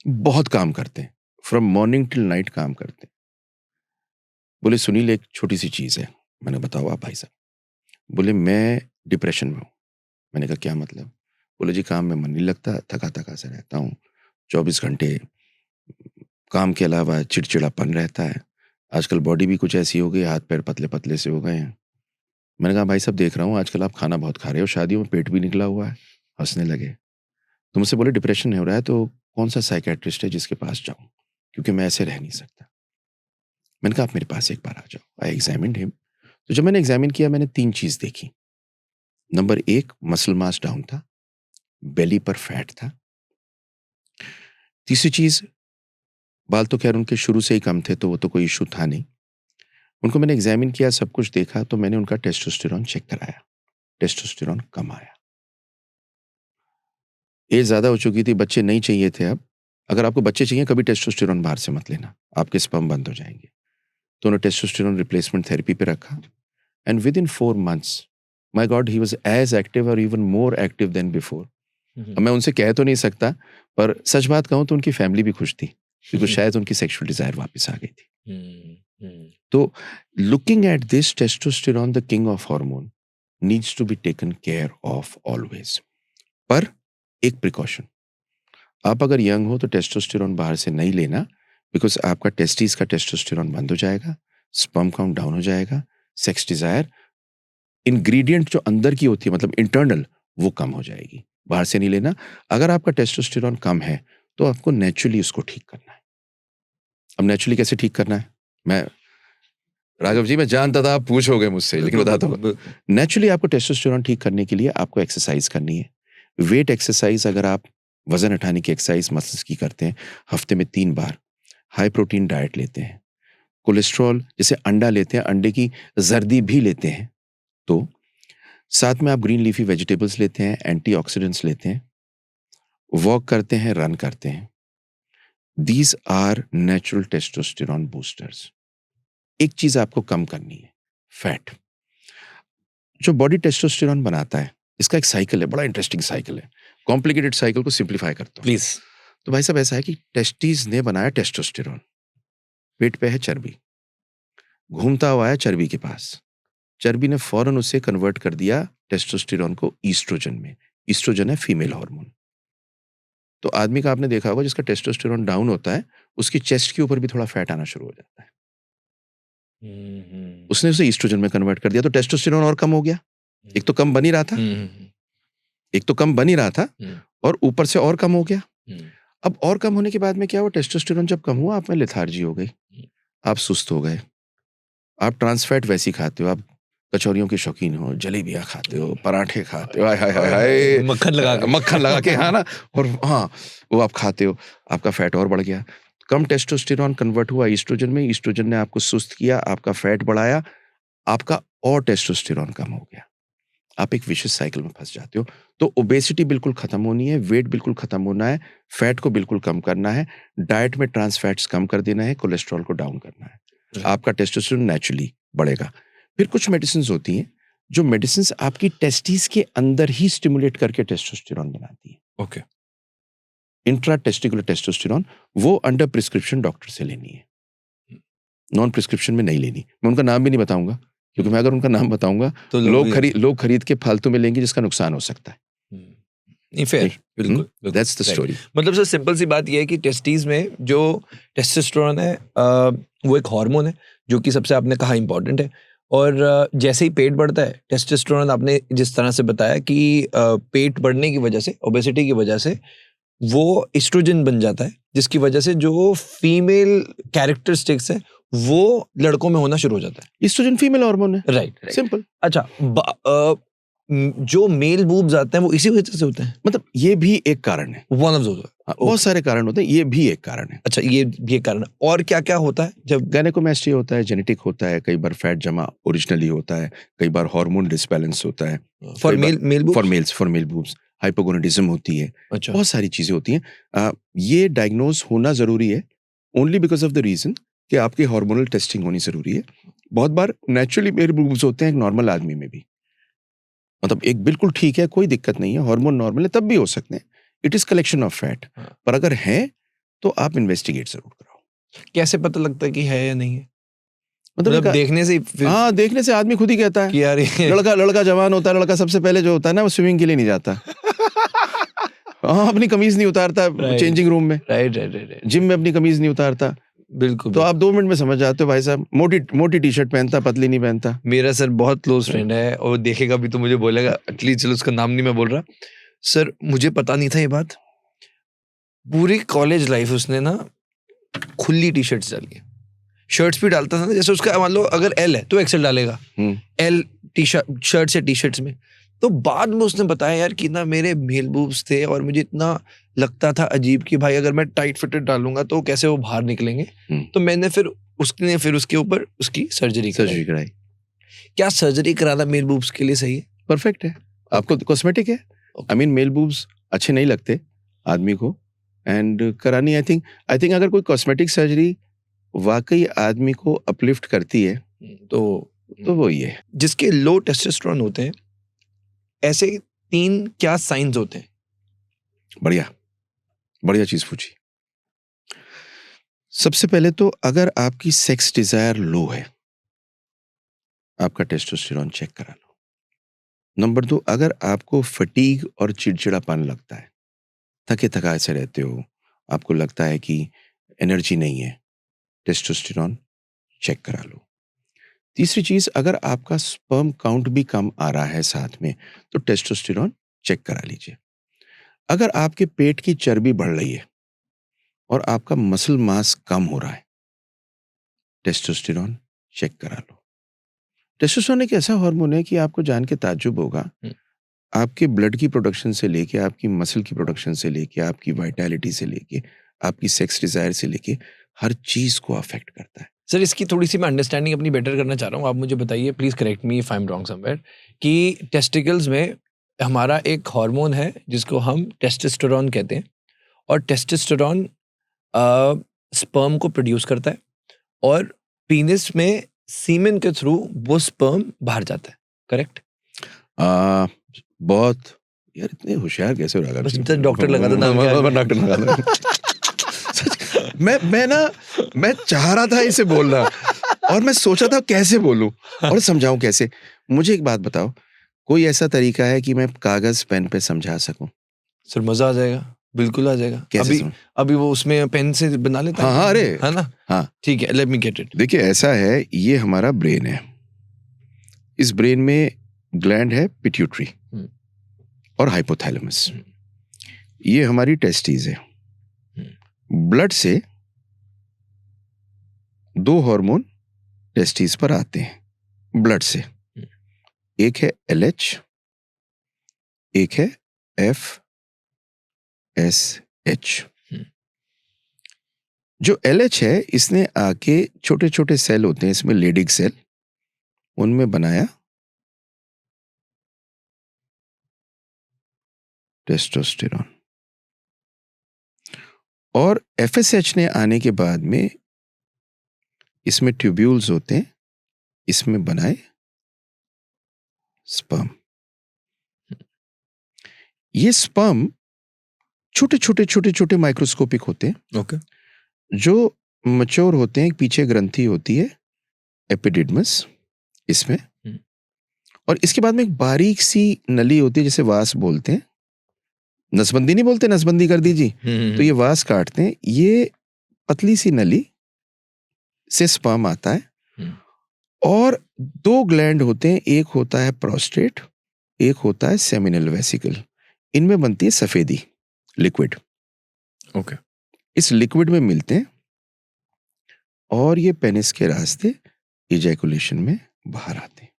Speaker 2: बहुत काम करते हैं, फ्रॉम मॉर्निंग टिल नाइट काम करते हैं। बोले सुनील, एक छोटी सी चीज है। मैंने बताओ आप भाई साहब। बोले मैं डिप्रेशन में हूँ। मैंने कहा क्या मतलब? बोले जी काम में मन नहीं लगता, थका थका से रहता हूँ, 24 घंटे काम के अलावा चिड़चिड़ापन रहता है, आजकल बॉडी भी कुछ ऐसी हो गई, हाथ पैर पतले पतले से हो गए हैं। मैंने कहा भाई साहब देख रहा हूँ आजकल आप खाना बहुत खा रहे हो, शादियों में पेट भी निकला हुआ है। हंसने लगे। तो मुझसे बोले डिप्रेशन हो रहा है तो कौन सा साइकेट्रिस्ट है जिसके पास जाऊं, क्योंकि मैं ऐसे रह नहीं सकता। मैंने कहा आप मेरे पास एक बार आ जाओ। आई एग्जामिन्ड हिम। तो जब मैंने एग्जामिन किया, मैंने 3 चीज देखी। नंबर 1, मसल मास डाउन था, बेली पर फैट था। तीसरी चीज, बाल तो खैर उनके शुरू से ही कम थे तो वो तो कोई इशू था नहीं। उनको मैंने एग्जामिन किया, सब कुछ देखा, तो मैंने उनका टेस्टोस्टेरॉन चेक कराया। टेस्टोस्टेरॉन कम आया। एज ज्यादा हो चुकी थी, बच्चे नहीं चाहिए थे अब। अगर आपको बच्चे चाहिए कभी टेस्टोस्टेरॉन बाहर से मत लेना, आपके स्पर्म बंद हो जाएंगे। तो उन्होंने टेस्टोस्टेरॉन रिप्लेसमेंट थेरेपी पे रखा, and within 4 months, my god, he was as active और even more active than before. अब मैं उनसे कह तो नहीं सकता, पर सच बात कहूं तो उनकी फैमिली भी खुश थी, क्योंकि शायद उनकी सेक्सुअल डिजायर वापस आ गई थी। तो looking at this, testosterone the king of hormone needs to be taken care of always. पर एक प्रिकॉशन, आप अगर यंग हो तो टेस्टोस्टेरॉन बाहर से नहीं लेना, बिकॉज आपका टेस्टिस का टेस्टोस्टेरॉन बंद हो जाएगा, स्पर्म काउंट डाउन हो जाएगा, सेक्स डिजायर इंग्रेडिएंट जो अंदर की होती है, मतलब इंटरनल, वो कम हो जाएगी। बाहर से नहीं लेना। अगर आपका टेस्टोस्टेरॉन कम है तो आपको नेचुरली उसको ठीक करना है। अब नेचुरली कैसे ठीक करना है, मैं राघव जी मैं जानता था आप पूछोगे मुझसे, लेकिन बताता हूँ। नेचुरली आपको टेस्टोस्टेरॉन ठीक करने के लिए आपको एक्सरसाइज करनी है। वेट एक्सरसाइज, अगर आप वजन उठाने की एक्सरसाइज मसल्स की करते हैं हफ्ते में 3 बार, हाई प्रोटीन डाइट लेते हैं, कोलेस्ट्रॉल जैसे अंडा लेते हैं, अंडे की जर्दी भी लेते हैं, तो साथ में आप ग्रीन लीफी वेजिटेबल्स लेते हैं, एंटीऑक्सीडेंट्स लेते हैं, वॉक करते हैं, रन करते हैं, these are natural testosterone boosters. एक चीज आपको कम करनी है, फैट। जो बॉडी टेस्टोस्टेरॉन बनाता है, इसका एक साइकिल है, बड़ा इंटरेस्टिंग साइकिल है। कॉम्प्लिकेटेड साइकिल को सिंप्लीफाई करता हूं
Speaker 1: प्लीज।
Speaker 2: तो भाई साहब ऐसा है कि टेस्टिस ने बनाया टेस्टोस्टेरॉन, पेट पे है चर्बी, घूमता हुआ है चर्बी के पास, चर्बी ने फौरन उसे कन्वर्ट कर दिया टेस्टोस्टेरॉन को ईस्ट्रोजन में। ईस्ट्रोजन है फीमेल हार्मोन। तो आदमी का आपने देखा होगा जिसका टेस्टोस्टेरॉन डाउन होता है, उसकी चेस्ट के ऊपर भी थोड़ा फैट आना शुरू हो जाता है। उसने उसे ईस्ट्रोजन में कन्वर्ट कर दिया, तो टेस्टोस्टेरॉन और कम हो गया। एक तो कम बन ही रहा था, एक तो कम बन ही रहा था, और ऊपर से और कम हो गया। अब और कम होने के बाद में क्या हुआ, टेस्टोस्टेरॉन जब कम हुआ, आप में लेथार्जी हो गई, आप सुस्त हो गए, आप ट्रांस फैट वैसी खाते हो, आप कचौरियों के शौकीन हो, जलेबियाँ खाते हो, पराठे खाते हो, हाय हाय हाय हाय, मक्खन लगा के, हाँ ना, और हाँ वो आप खाते हो, आपका फैट और बढ़ गया। कम टेस्टोस्टेरॉन कन्वर्ट हुआ ईस्ट्रोजन में, ईस्ट्रोजन ने आपको सुस्त किया, आपका फैट बढ़ाया, आपका और टेस्टोस्टेरॉन कम हो गया, आप एक विशियस साइकिल में फंस जाते हो। तो ओबेसिटी बिल्कुल खत्म होनी है, वेट बिल्कुल खत्म होना है, फैट को बिल्कुल कम करना है, डाइट में ट्रांस फैट्स कम कर देना है, कोलेस्ट्रॉल को डाउन करना है, आपका टेस्टोस्टेरोन नेचुरली बढ़ेगा। फिर कुछ मेडिसिन होती हैं जो मेडिसिन आपकी टेस्टिस के अंदर ही स्टिमुलेट करके टेस्टोस्टेरॉन बनाती है।
Speaker 1: ओके।
Speaker 2: इंट्रा टेस्टिकुलर टेस्टोस्टेरॉन, वो अंडर प्रिस्क्रिप्शन डॉक्टर से लेनी है, नॉन प्रिस्क्रिप्शन में नहीं लेनी। मैं उनका नाम भी नहीं बताऊंगा, क्योंकि मैं अगर उनका नाम बताऊंगा
Speaker 1: तो
Speaker 2: लोग खरीद के फालतू में लेंगे, जिसका नुकसान हो सकता है।
Speaker 1: नहीं, फेयर, बिल्कुल।
Speaker 2: That's the story.
Speaker 1: मतलब सर सिंपल सी बात ये है कि टेस्टीज में जो टेस्टोस्टेरोन है वो एक हार्मोन है जो कि सबसे आपने कहा इंपॉर्टेंट है, और जैसे ही पेट बढ़ता है टेस्टोस्टेरोन, आपने जिस तरह से बताया कि पेट बढ़ने की वजह से, ओबेसिटी की वजह से वो एस्ट्रोजन बन जाता है, जिसकी वजह से जो फीमेल कैरेक्टरिस्टिक्स है वो लड़कों में होना शुरू हो जाता है।
Speaker 2: एस्ट्रोजन फीमेल हार्मोन है,
Speaker 1: राइट।
Speaker 2: सिंपल।
Speaker 1: अच्छा, जो मेल बूब्स आते हैं वो इसी वजह से होते हैं?
Speaker 2: मतलब ये भी एक कारण है,
Speaker 1: वन ऑफ दोस।
Speaker 2: बहुत सारे कारण होते हैं, ये भी एक कारण है।
Speaker 1: अच्छा, ये भी एक कारण है। और क्या क्या होता है? जब
Speaker 2: गायनेकोमेस्ट्री होता है, जेनेटिक होता है, कई बार फैट जमा ओरिजिनली होता है, कई बार हार्मोन डिसबैलेंस होता है,
Speaker 1: फॉर
Speaker 2: मेल बूब्स, हाइपोगोनाडिज्म होती है,
Speaker 1: अच्छा,
Speaker 2: बहुत सारी चीजें होती हैं। ये डायग्नोज होना जरूरी है only because of the reason कि आपकी हार्मोनल टेस्टिंग होनी जरूरी है। बहुत बार नेचुरली मेल बूब्स होते हैं एक नॉर्मल आदमी में भी, मतलब एक बिल्कुल ठीक है, कोई दिक्कत नहीं है, हार्मोन नॉर्मल है, तब भी हो सकते हैं। It is collection of fat. पर अगर है तो आप इन्वेस्टिगेट जरूर कराओ।
Speaker 1: कैसे पता लगता है कि है या नहीं है?
Speaker 2: मतलब
Speaker 1: देखने से
Speaker 2: हाँ, देखने से आदमी खुद ही कहता है
Speaker 1: कि यार
Speaker 2: लड़का जवान होता है, लड़का सबसे पहले जो होता है ना, वो स्विमिंग के लिए नहीं जाता। हाँ, अपनी कमीज नहीं उतारता चेंजिंग रूम में,
Speaker 1: राइट।
Speaker 2: जिम में अपनी कमीज नहीं उतारता,
Speaker 1: बिल्कुल।
Speaker 2: तो आप 2 मिनट में समझ जाते हो भाई साहब, मोटी टी शर्ट पहनता, पतली नहीं पहनता।
Speaker 1: मेरा सर बहुत क्लोज फ्रेंड है और देखेगा भी तो मुझे बोलेगा, एटलीस्ट चलो उसका नाम नहीं मैं बोल रहा। सर मुझे पता नहीं था ये बात, पूरी कॉलेज लाइफ उसने ना खुली टी शर्ट्स डाली, शर्ट्स भी डालता था ना, जैसे उसका मान लो अगर एल है तो एक्सेल डालेगा, एल टी शर्ट या टी शर्ट्स में। तो बाद में उसने बताया यार कि ना मेरे मेल बूब्स थे और मुझे इतना लगता था अजीब कि भाई अगर मैं टाइट फिटेड डालूंगा तो कैसे वो बाहर निकलेंगे। तो मैंने फिर उसके ऊपर उसकी सर्जरी कराई। क्या सर्जरी कराना मेल बूब्स के लिए सही है?
Speaker 2: परफेक्ट है। आपको कॉस्मेटिक है, आई मीन मेल बूब्स अच्छे नहीं लगते आदमी को, एंड करानी आई थिंक अगर कोई कॉस्मेटिक सर्जरी वाकई आदमी को अपलिफ्ट करती है तो वो ये है।
Speaker 1: जिसके लो टेस्टोस्टेरोन होते हैं, ऐसे 3 क्या साइंस होते हैं?
Speaker 2: बढ़िया चीज पूछी। सबसे पहले तो अगर आपकी सेक्स डिजायर लो है, आपका टेस्टोस्टेरोन चेक करा लो। नंबर 2, अगर आपको फटीग और चिड़चिड़ापन लगता है, थके थकाए से रहते हो, आपको लगता है कि एनर्जी नहीं है, टेस्टोस्टेरोन चेक करा लो। तीसरी चीज, अगर आपका स्पर्म काउंट भी कम आ रहा है साथ में, तो टेस्टोस्टेरोन चेक करा लीजिए। अगर आपके पेट की चर्बी बढ़ रही है और आपका मसल मास कम हो रहा है, टेस्टोस्टेरोन चेक करा लो। टेस्टोस्टेरोन एक ऐसा हार्मोन है कि आपको जान के ताज्जुब होगा, आपके ब्लड की प्रोडक्शन से लेके, आपकी मसल की प्रोडक्शन से लेके, आपकी वाइटैलिटी से लेके, आपकी सेक्स डिजायर से लेके, हर चीज को अफेक्ट करता है।
Speaker 1: सर इसकी थोड़ी सी मैं अंडरस्टैंडिंग अपनी बेटर करना चाह रहा हूँ, आप मुझे बताइए, please correct me if I am wrong somewhere, कि टेस्टिकल्स में हमारा एक हार्मोन है जिसको हम टेस्टोस्टेरोन कहते हैं, और टेस्टोस्टेरोन स्पर्म को प्रोड्यूस करता है और पीनिस में सीमेन के थ्रू वो स्पर्म बाहर जाता है, करेक्ट?
Speaker 2: बहुत यार, इतने होशियार कैसे हो रहा है?
Speaker 1: डॉक्टर लगा दो नाम क्या?
Speaker 2: डॉक्टर लगा दो। मैं चाह रहा था इसे बोलना, और मैं सोचा था कैसे बोलूं और समझाऊं कैसे। मुझे एक बात बताओ, कोई ऐसा तरीका है कि मैं कागज पेन पे समझा सकूं?
Speaker 1: सर मजा आ जाएगा, बिल्कुल आ जाएगा।
Speaker 2: कैसे
Speaker 1: अभी वो उसमें पेन से बना लेता है।
Speaker 2: हाँ, अरे
Speaker 1: है ना?
Speaker 2: हाँ,
Speaker 1: ठीक है, लेट मी गेट इट।
Speaker 2: देखिए ऐसा है, ये हमारा ब्रेन है, इस ब्रेन में ग्लैंड है पिट्यूटरी और हाइपोथैलेमस, ये हमारी टेस्टिस है। ब्लड से 2 हार्मोन टेस्टिस पर आते हैं, ब्लड से। एक है LH, एक है FSH। जो LH है, इसने आके छोटे छोटे सेल होते हैं इसमें, लेडिग सेल, उनमें बनाया टेस्टोस्टेरोन। और FSH ने आने के बाद में इसमें ट्यूब्यूल्स होते हैं, इसमें बनाए स्पर्म। ये स्पर्म छोटे छोटे छोटे छोटे माइक्रोस्कोपिक होते हैं,
Speaker 1: ओके।
Speaker 2: जो मैच्योर होते हैं। पीछे ग्रंथि होती है एपिडिडमस इसमें, और इसके बाद में एक बारीक सी नली होती है जिसे वास बोलते हैं। नसबंदी नहीं बोलते, नसबंदी कर दीजिए, तो ये वास काटते हैं। ये पतली सी नली से स्पर्म आता है, और 2 ग्लैंड होते हैं, एक होता है प्रोस्टेट, एक होता है सेमिनल वेसिकल। इनमें बनती है सफेदी लिक्विड।
Speaker 1: ओके।
Speaker 2: इस लिक्विड में मिलते हैं और ये पेनिस के रास्ते इजैकुलेशन में बाहर आते हैं।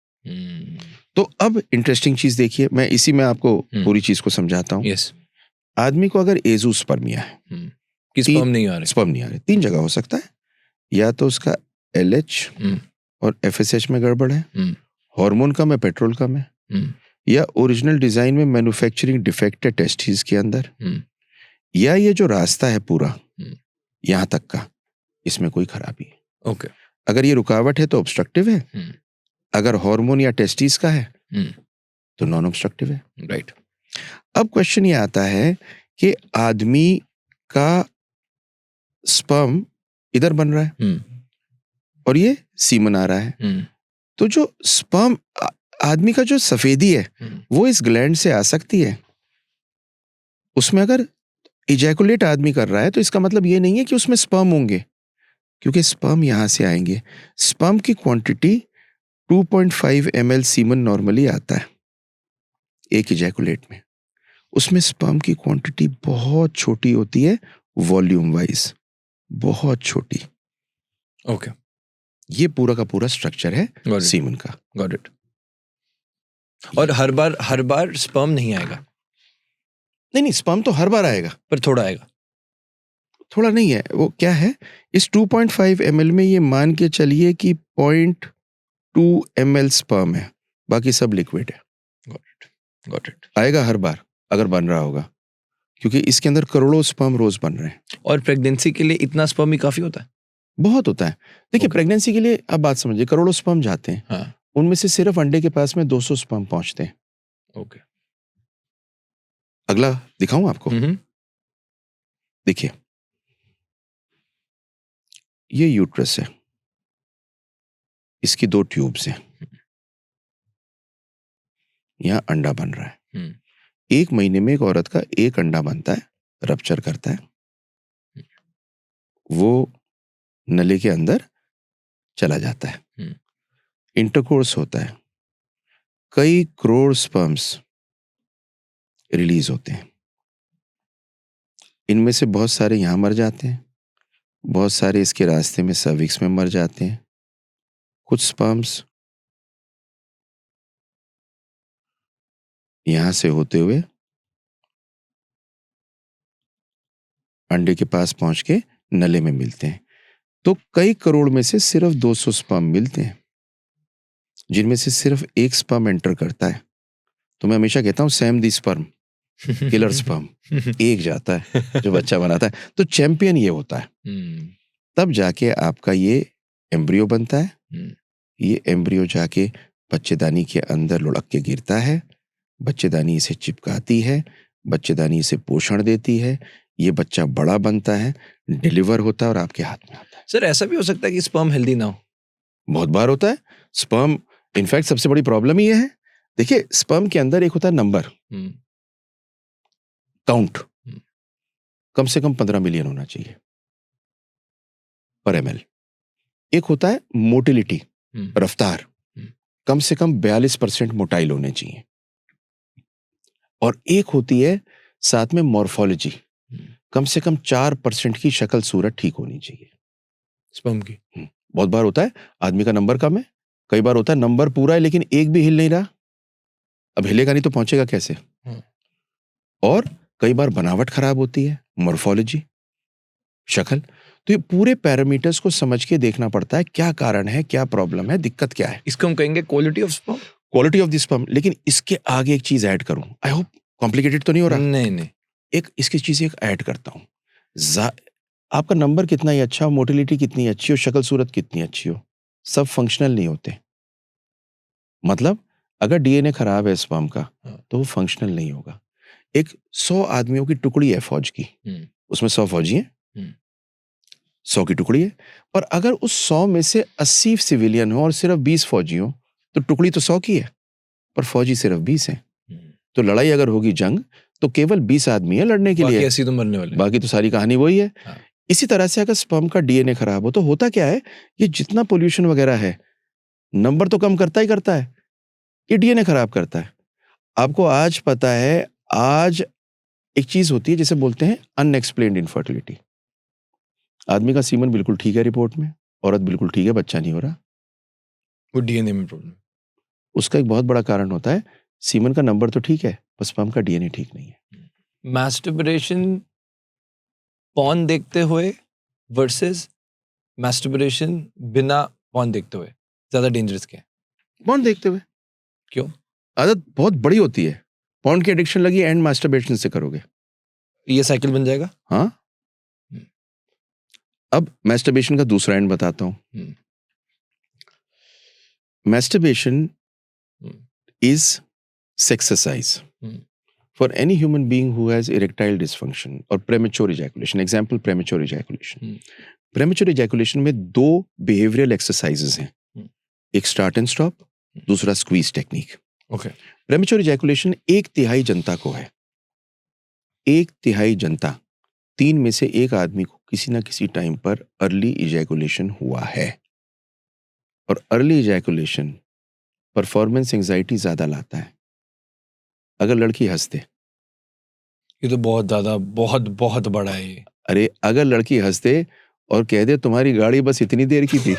Speaker 2: तो अब इंटरेस्टिंग चीज देखिए, मैं इसी में आपको पूरी चीज को समझाता हूं।
Speaker 1: यस।
Speaker 2: आदमी को अगर एजोस्पर्मिया है,
Speaker 1: कि स्पर्म नहीं आ रहे,
Speaker 2: स्पर्म नहीं आ रहे, 3 जगह हो सकता है। या तो उसका LH और FSH में गड़बड़ है, हार्मोन कम है, पेट्रोल कम है, या ओरिजिनल डिजाइन में मैन्युफैक्चरिंग डिफेक्ट है टेस्टिस के अंदर, या ये जो रास्ता है पूरा यहां तक का, इसमें कोई खराबी है।
Speaker 1: ओके।
Speaker 2: अगर ये रुकावट है तो ऑब्स्ट्रक्टिव है, अगर हार्मोन या टेस्टिस का है तो नॉन ऑब्स्ट्रक्टिव है।
Speaker 1: राइट।
Speaker 2: अब क्वेश्चन ये आता है कि आदमी का स्पर्म इधर बन रहा है और ये सीमन आ रहा है, तो जो स्पर्म आदमी का जो सफेदी है वो इस ग्लैंड से आ सकती है। उसमें अगर इजैकुलेट आदमी कर रहा है तो इसका मतलब ये नहीं है कि उसमें स्पर्म होंगे, क्योंकि स्पर्म यहां से आएंगे। स्पर्म की क्वांटिटी 2.5 ml सीमन नॉर्मली आता है एक इजैकुलेट में। उसमें स्पर्म की क्वांटिटी बहुत छोटी होती है, वॉल्यूम वाइज बहुत छोटी।
Speaker 1: ओके।
Speaker 2: ये पूरा का पूरा स्ट्रक्चर है सीमन का।
Speaker 1: Got it. और हर बार स्पर्म नहीं आएगा?
Speaker 2: नहीं, स्पर्म तो हर बार आएगा,
Speaker 1: पर थोड़ा आएगा।
Speaker 2: थोड़ा नहीं है, वो क्या है, इस 2.5 ml में ये मान के चलिए कि 0.2 ml स्पर्म है, बाकी सब लिक्विड है।
Speaker 1: Got it.
Speaker 2: आएगा हर बार अगर बन रहा होगा, क्योंकि इसके अंदर करोड़ों स्पर्म रोज बन रहे हैं।
Speaker 1: और प्रेगनेंसी के लिए इतना स्पर्म ही काफी होता है?
Speaker 2: बहुत होता है। देखिए, प्रेगनेंसी के लिए आप बात समझिए, करोड़ों स्पर्म जाते हैं,
Speaker 1: हाँ।
Speaker 2: उनमें से सिर्फ अंडे के पास में 200 स्पर्म पहुंचते हैं।
Speaker 1: ओके।
Speaker 2: अगला दिखाऊं आपको? देखिए, ये यूट्रस है, इसकी 2 ट्यूब्स हैं, यहां अंडा बन रहा है। 1 महीने में एक औरत का 1 अंडा बनता है, रप्चर करता है, वो नली के अंदर चला जाता है, इंटरकोर्स होता है, कई करोड़ स्पर्म्स रिलीज होते हैं। इनमें से बहुत सारे यहां मर जाते हैं, बहुत सारे इसके रास्ते में सर्विक्स में मर जाते हैं। कुछ स्पर्म्स यहां से होते हुए अंडे के पास पहुंच के नले में मिलते हैं। तो कई करोड़ में से सिर्फ 200 स्पर्म मिलते हैं, जिनमें से सिर्फ 1 स्पर्म एंटर करता है। तो मैं हमेशा कहता हूं सैम दी स्पर्म, किलर स्पर्म, एक जाता है जो बच्चा बनाता है। तो चैंपियन ये होता है, तब जाके आपका ये एम्ब्रियो बनता है। ये एम्ब्रियो जाके बच्चेदानी के अंदर लुढ़क के गिरता है, बच्चेदानी इसे चिपकाती है, बच्चेदानी इसे पोषण देती है, ये बच्चा बड़ा बनता है, डिलीवर होता है और आपके हाथ में आता है।
Speaker 1: सर, ऐसा भी हो सकता है कि स्पर्म हेल्दी ना हो?
Speaker 2: बहुत बार होता है स्पर्म। इनफैक्ट सबसे बड़ी प्रॉब्लम ये है, देखिए, स्पर्म के अंदर एक होता है नंबर, काउंट, कम से कम 15 मिलियन होना चाहिए पर ml। एक होता है मोटिलिटी, रफ्तार, कम से कम 42% मोटाइल होने चाहिए। और एक होती है साथ में मॉर्फोलॉजी, कम से कम 4% की शक्ल सूरत ठीक होनी चाहिए
Speaker 1: स्पर्म की।
Speaker 2: बहुत बार होता है आदमी का नंबर कम है, कई बार होता है नंबर पूरा है लेकिन एक भी हिल नहीं रहा, अब हिलेगा नहीं तो पहुंचेगा कैसे? और कई बार बनावट खराब होती है, मॉर्फोलॉजी, शक्ल। तो ये पूरे पैरामीटर्स को समझ के देखना पड़ता है, क्या कारण है, क्या प्रॉब्लम है, दिक्कत क्या है।
Speaker 1: इसको हम कहेंगे quality of sperm.
Speaker 2: Quality of the sperm. लेकिन इसके आगे एक चीज ऐड करूं, आई होप कॉम्प्लिकेटेड तो नहीं हो रहा।
Speaker 1: नहीं
Speaker 2: एक इसकी चीज एक ऐड करता हूं। आपका नंबर कितना ही अच्छा हो, मोटिलिटी कितनी अच्छी हो, शक्ल सूरत कितनी अच्छी हो, सब फंक्शनल नहीं होते। मतलब अगर डीएनए खराब है स्पर्म का तो वो फंक्शनल नहीं होगा। एक 100 आदमियों की टुकड़ी है फौज की, उसमें 100 फौजी हैं, 100 की टुकड़ी है। और अगर उस 100 में से 80 सिविलियन हो और सिर्फ 20 फौजी हो तो टुकड़ी तो 100 की है, पर फौजी सिर्फ 20 हैं। तो लड़ाई अगर होगी जंग तो केवल 20 आदमी है लड़ने के लिए,
Speaker 1: बाकी 80 तो मरने वाले,
Speaker 2: बाकी तो सारी कहानी वही है। इसी तरह से अगर स्पर्म का डीएनए खराब हो तो होता क्या है, ये जितना पोल्यूशन वगैरह है नंबर तो कम करता ही करता है, ये डीएनए खराब करता है। आपको आज पता है, आज एक चीज होती है जिसे बोलते हैं अनएक्सप्लेन्ड इनफर्टिलिटी। आदमी का सीमन बिल्कुल ठीक है रिपोर्ट में, औरत बिल्कुल ठीक है, बच्चा नहीं हो रहा,
Speaker 1: वो डीएनए में प्रॉब्लम।
Speaker 2: उसका एक बहुत बड़ा कारण होता है सीमन का नंबर तो ठीक है पर स्पर्म का डीएनए ठीक नहीं है।
Speaker 1: मैस्टरबेशन पॉर्न देखते हुए वर्सेस मैस्टरबेशन बिना पॉर्न देखते हुए ज्यादा डेंजरस क्या है?
Speaker 2: पॉर्न देखते हुए।
Speaker 1: क्यों?
Speaker 2: आदत बहुत बड़ी होती है, पॉर्न की एडिक्शन लगी एंड मास्टरबेशन से करोगे,
Speaker 1: ये साइकिल बन जाएगा।
Speaker 2: हाँ। अब मैस्टरबेशन का दूसरा एंड बताता हूं। Masturbation is sexercise for any human being who has erectile dysfunction or premature ejaculation. Example, premature ejaculation. Premature ejaculation में 2 behavioral exercises हैं, एक start and stop, दूसरा squeeze technique.
Speaker 1: Okay.
Speaker 2: Premature ejaculation 1/3 जनता को है, 1/3 जनता, 3 में से 1 आदमी को किसी ना किसी टाइम पर अर्ली इजैकुलेशन हुआ है। और अर्ली इजैकुलेशन परफॉर्मेंस एंजाइटी ज्यादा लाता है। अगर लड़की हंस दे,
Speaker 1: ये तो बहुत ज्यादा बहुत बड़ा है ये।
Speaker 2: अरे अगर लड़की हंस दे और कह दे तुम्हारी गाड़ी बस इतनी देर की थी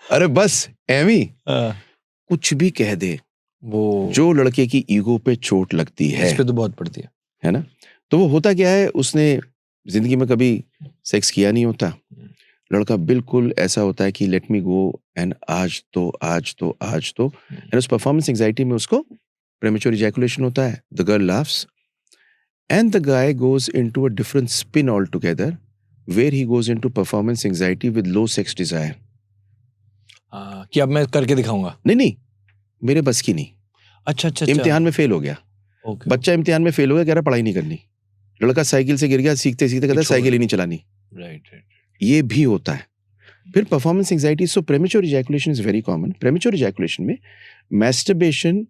Speaker 2: अरे बस एमी कुछ भी कह दे,
Speaker 1: वो
Speaker 2: जो लड़के की ईगो पे चोट लगती है,
Speaker 1: इस पे तो बहुत पड़ती है
Speaker 2: ना। तो वो होता क्या है, उसने जिंदगी में कभी सेक्स किया नहीं होता, लड़का बिल्कुल ऐसा होता है कि लेट मी गो एंड आज तो एंड उस परफॉर्मेंस एंजाइटी में उसको प्रेमेच्योर इजैकुलेशन होता है। The girl laughs and the guy goes into a different spin all together where he goes into performance anxiety with low sex desire.
Speaker 1: कि अब मैं करके दिखाऊंगा।
Speaker 2: नहीं मेरे बस की नहीं।
Speaker 1: अच्छा।
Speaker 2: इम्तिहान में फेल हो गया, बच्चा इम्तिहान में फेल हो गया, कह रहा पढ़ाई नहीं करनी, लड़का साइकिल से गिर गया, सीखते कहता है साइकिल ही नहीं चलानी।
Speaker 1: राइट।
Speaker 2: ये भी होता है। फिर performance anxiety. So premature ejaculation is very common. Premature ejaculation में masturbation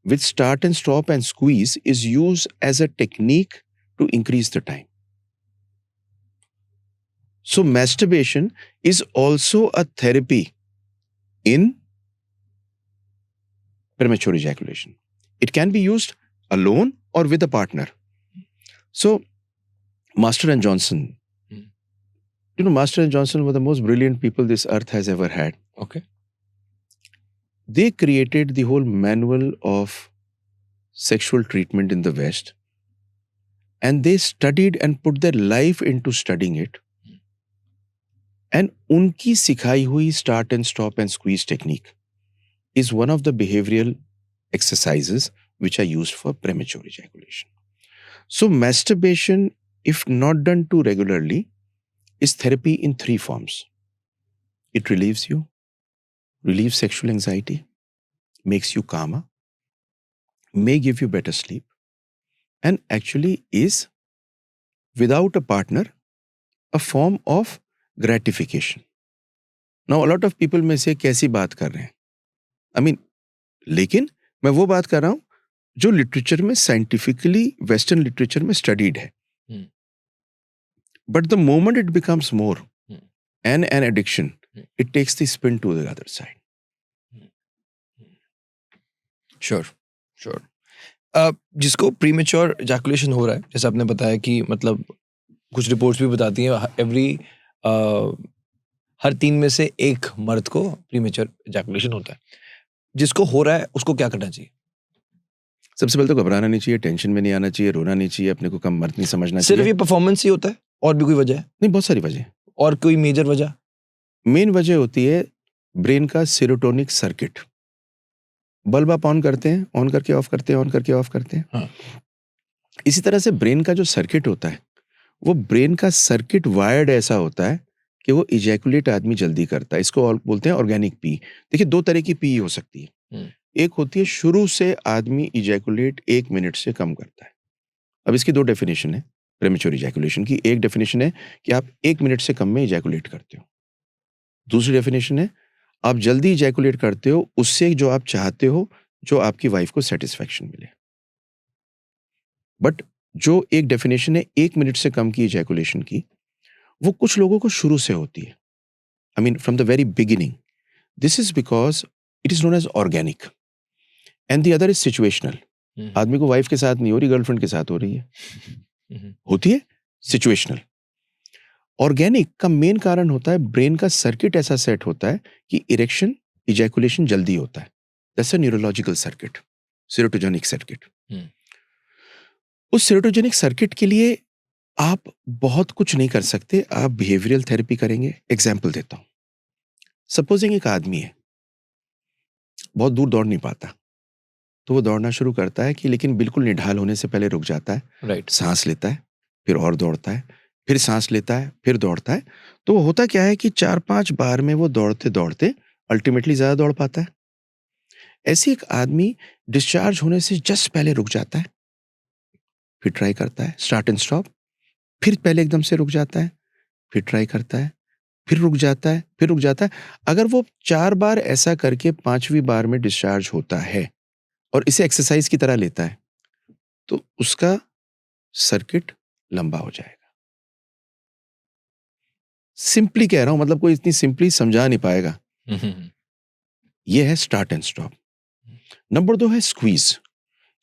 Speaker 2: with start and stop and squeeze is used as a technique to increase the time. So masturbation is also a therapy in premature ejaculation. It can be used alone or with a partner. So Master and Johnson, Master and Johnson were the most brilliant people this earth has ever had.
Speaker 1: Okay.
Speaker 2: They created the whole manual of sexual treatment in the West, and they studied and put their life into studying it. And उनकी सिखाई हुई start and stop and squeeze technique is one of the behavioral exercises which are used for premature ejaculation. So masturbation, if not done too regularly, is therapy in 3 forms. It relieves you, relieves sexual anxiety, makes you calmer, may give you better sleep, and actually is, without a partner, a form of gratification. Now a lot of people may say कैसी बात कर रहे हैं, I mean, लेकिन मैं वो बात कर रहा हूं जो लिटरेचर में साइंटिफिकली वेस्टर्न लिटरेचर में स्टडीड है। But the moment it becomes more and an addiction, it takes the spin to the other side.
Speaker 1: Sure. जिसको प्रीमेच्योर इजैकुलेशन हो रहा है, जैसे आपने बताया कि मतलब कुछ रिपोर्ट्स भी बताती हैं हर 3 में से 1 मर्द को प्रीमेच्योर इजैकुलेशन होता है। जिसको हो रहा है उसको क्या करना चाहिए?
Speaker 2: सबसे पहले तो घबराना नहीं चाहिए, टेंशन में नहीं आना चाहिए, रोना नहीं चाहिए, अपने को कम मर्द नहीं समझना
Speaker 1: सिर्फ
Speaker 2: चाहिए।
Speaker 1: ये परफॉर्मेंस ही होता है और भी कोई वजह है?
Speaker 2: नहीं, बहुत सारी वजह।
Speaker 1: और कोई मेजर वजह?
Speaker 2: मेन वजह होती है ब्रेन का सेरोटोनिक सर्किट। बल्ब आप ऑन करते हैं, ऑन करके ऑफ करते हैं, ऑन करके ऑफ करते हैं।
Speaker 1: हाँ।
Speaker 2: इसी तरह से ब्रेन का जो सर्किट होता है, वो ब्रेन का सर्किट वायर्ड ऐसा होता है कि वो इजैकुलेट आदमी जल्दी करता है। इसको बोलते हैं ऑर्गेनिक पी। देखिए, दो तरह की पी हो सकती है।
Speaker 1: हम्म।
Speaker 2: एक होती है शुरू से आदमी इजैकुलेट 1 मिनट से कम करता है। अब इसकी दो डेफिनेशन है प्रेमेच्योर इजैकुलेशन की। एक डेफिनेशन है कि आप 1 मिनट से कम में इजैकुलेट करते हो। दूसरी डेफिनेशन है आप जल्दी इजैकुलेट करते हो उससे जो आप चाहते हो, जो आपकी वाइफ को सेटिस्फैक्शन मिले। बट जो एक डेफिनेशन है 1 मिनट से कम की इजैकुलेशन की, वो कुछ लोगों को शुरू से होती है। I mean from the very beginning. This is because it is known as organic and the other is situational. आदमी को वाइफ के साथ नहीं हो रही, गर्लफ्रेंड के साथ हो रही है, होती है सिचुएशनल। ऑर्गेनिक का मेन कारण होता है ब्रेन का सर्किट ऐसा सेट होता है कि इरेक्शन इजैकुलेशन जल्दी होता है। That's a neurological circuit, serotonergic circuit. उस सेरोटोजेनिक सर्किट के लिए आप बहुत कुछ नहीं कर सकते, आप बिहेवियरल थेरेपी करेंगे। एग्जाम्पल देता हूं। सपोजिंग एक आदमी है, बहुत दूर दौड़ नहीं पाता, तो वो दौड़ना शुरू करता है कि लेकिन बिल्कुल निढाल होने से पहले रुक जाता है,
Speaker 1: राइट।
Speaker 2: सांस लेता है, फिर और दौड़ता है, फिर सांस लेता है, फिर दौड़ता है। तो वो होता क्या है कि 4-5 बार में वो दौड़ते दौड़ते अल्टीमेटली ज्यादा दौड़ पाता है। ऐसे एक आदमी डिस्चार्ज होने से जस्ट पहले रुक जाता है, फिर ट्राई करता है, स्टार्ट एंड स्टॉप, फिर पहले एकदम से रुक जाता है, फिर ट्राई करता है, फिर रुक जाता है, फिर रुक जाता है। अगर वो 4 बार ऐसा करके 5वीं बार में डिस्चार्ज होता है और इसे एक्सरसाइज की तरह लेता है, तो उसका सर्किट लंबा हो जाएगा। सिंपली कह रहा हूं, मतलब कोई इतनी सिंपली समझा नहीं पाएगा। ये है स्टार्ट एंड स्टॉप। नंबर 2 है स्क्वीज।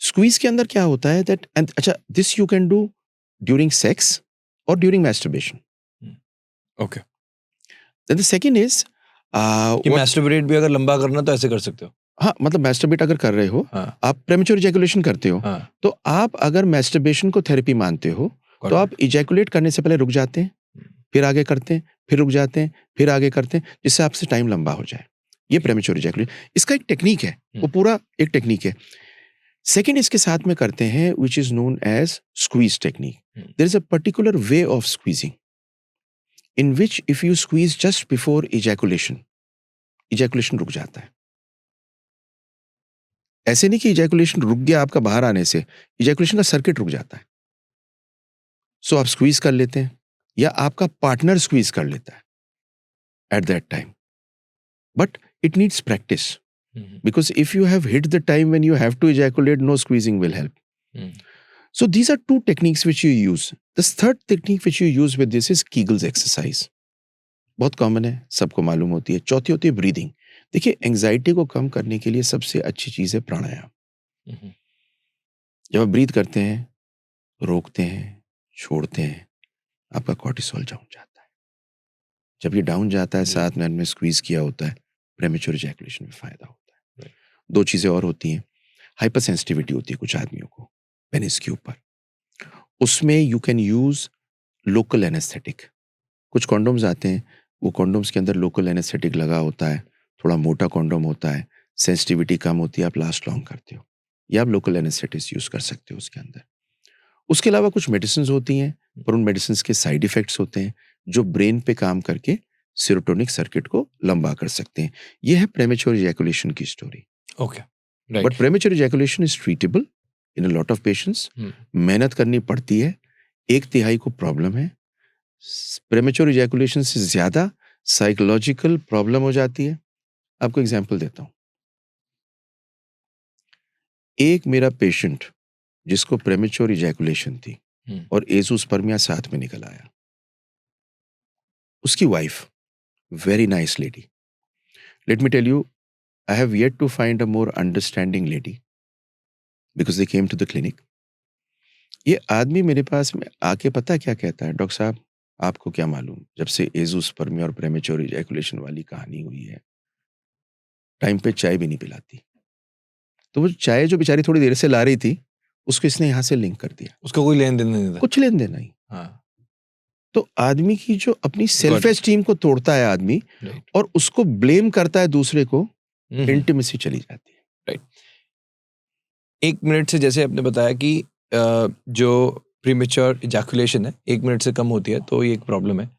Speaker 2: स्क्वीज के अंदर क्या होता है दैट एंड अच्छा, this you can do during sex और during masturbation.
Speaker 1: Okay.
Speaker 2: Then the second is
Speaker 1: कि मैस्टरबेट भी अगर लंबा करना तो ऐसे कर सकते हो?
Speaker 2: हाँ, मतलब मैस्टरबेट अगर कर रहे हो,
Speaker 1: हाँ।
Speaker 2: आप प्रेमेच्योर इजैकुलेशन करते हो,
Speaker 1: हाँ।
Speaker 2: तो आप अगर मैस्टरबेशन को थेरेपी मानते हो, तो आप इजैकुलेट करने से पहले रुक जाते हैं, फिर आगे करते हैं, फिर रुक जाते हैं, फिर आगे करते हैं, जिससे आपसे टाइम लंबा हो जाए। ये प्रेमेच्योर इजैकुलेशन, इसका एक टेक्निक है, वो पूरा एक टेक्निक है। सेकंड इसके साथ में करते हैं which is known as squeeze technique. There is a particular way of squeezing in which if you squeeze just before ejaculation, ejaculation रुक जाता है। ऐसे नहीं कि इजैकुलेशन रुक गया आपका बाहर आने से, इजैकुलेशन का सर्किट रुक जाता है। सो आप स्क्वीज कर लेते हैं या आपका पार्टनर स्क्वीज कर लेता है at that time, but it needs practice because if you have hit the time when you have to ejaculate, no squeezing will help. So these are two techniques which you use. The third technique which you use with this is Kegels exercise. बहुत common है, सबको मालूम होती है। चौथी होती है breathing. देखिए, एंजाइटी को कम करने के लिए सबसे अच्छी चीज है प्राणायाम। जब आप ब्रीथ करते हैं, रोकते हैं, छोड़ते हैं, आपका कॉर्टिसोल डाउन जाता है। जब ये डाउन जाता है, 7 मिनट में स्क्वीज किया होता है, प्रेमेच्योर इजैकुलेशन में फायदा होता है। दो चीजें और होती हैं। हाइपर सेंसिटिविटी होती है कुछ आदमियों को पेनिस के ऊपर, उसमें you can use local anaesthetic. कुछ कॉन्डोम्स आते हैं, वो कॉन्डोम्स के अंदर लोकल एनेस्थेटिक लगा होता है, थोड़ा मोटा कॉन्डोम होता है, सेंसिटिविटी कम होती है, आप लास्ट लॉन्ग करते हो, या आप लोकल एनेस्थेटिक्स यूज कर सकते हो उसके अंदर। उसके अलावा कुछ मेडिसिन होती हैं, पर उन मेडिसिन के साइड इफेक्ट्स होते हैं जो ब्रेन पे काम करके सेरोटोनिक सर्किट को लंबा कर सकते हैं। यह है प्रेमेच्योर इजैकुलेशन की story.
Speaker 1: Okay, right.
Speaker 2: But premature ejaculation is treatable in a lot of patients. मेहनत करनी पड़ती है, 1/3 को प्रॉब्लम है। प्रेमेच्योर इजैकुलेशन से ज्यादा साइकोलॉजिकल प्रॉब्लम हो जाती है। आपको एग्जांपल देता हूं। एक मेरा पेशेंट जिसको प्रेमेच्योर इजैकुलेशन थी और एज़ोस्पर्मिया साथ में निकल आया, उसकी wife very nice lady. Let me tell you, I have yet to find a more understanding lady because they came to the clinic. ये आदमी मेरे पास में आके पता है क्या कहता है, डॉक्टर साहब आपको क्या मालूम, जब से एज़ोस्पर्मिया और प्रेमेच्योर इजैकुलेशन वाली कहानी हुई है, टाइम पे चाय भी नहीं पिलाती। तो वो चाय जो बेचारी थोड़ी देर से ला रही थी, उसको इसने यहाँ से लिंक कर दिया,
Speaker 1: उसका कोई लेन देन नहीं था।
Speaker 2: कुछ लेन देन नहीं।
Speaker 1: हाँ,
Speaker 2: तो आदमी की जो अपनी सेल्फ
Speaker 1: Got it.
Speaker 2: एस्टीम को तोड़ता है आदमी
Speaker 1: राइट।
Speaker 2: और उसको ब्लेम करता है दूसरे को, इंटीमेसी चली जाती है।
Speaker 1: 1 मिनट से, जैसे आपने बताया कि जो प्रीमेच्योर इजैकुलेशन है 1 मिनट से कम होती है, तो ये एक प्रॉब्लम है।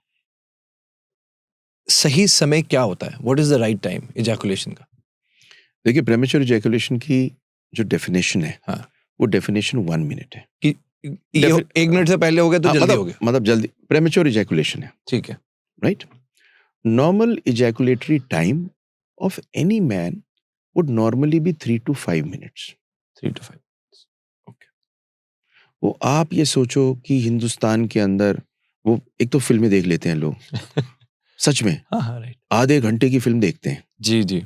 Speaker 1: सही समय क्या होता है? What is the right time ejaculation का?
Speaker 2: देखिए, प्रेमेच्योर इजैकुलेशन की जो डेफिनेशन है,
Speaker 1: हाँ,
Speaker 2: वो डेफिनेशन 1 मिनट है।
Speaker 1: ये 1 मिनट से पहले हो गया तो
Speaker 2: हाँ,
Speaker 1: जल्दी हो गया।
Speaker 2: मतलब जल्दी प्रेमेच्योर इजैकुलेशन है,
Speaker 1: ठीक है।
Speaker 2: Right? Normal ejaculatory time of any man would normally B 3 to 5 minutes.
Speaker 1: 3 to 5। Okay.
Speaker 2: वो आप ये सोचो कि हिंदुस्तान के अंदर वो एक तो फिल्में देख लेते हैं लोग, सच में
Speaker 1: हाँ हाँ, राइट।
Speaker 2: आधे घंटे की फिल्म देखते हैं,
Speaker 1: जी जी।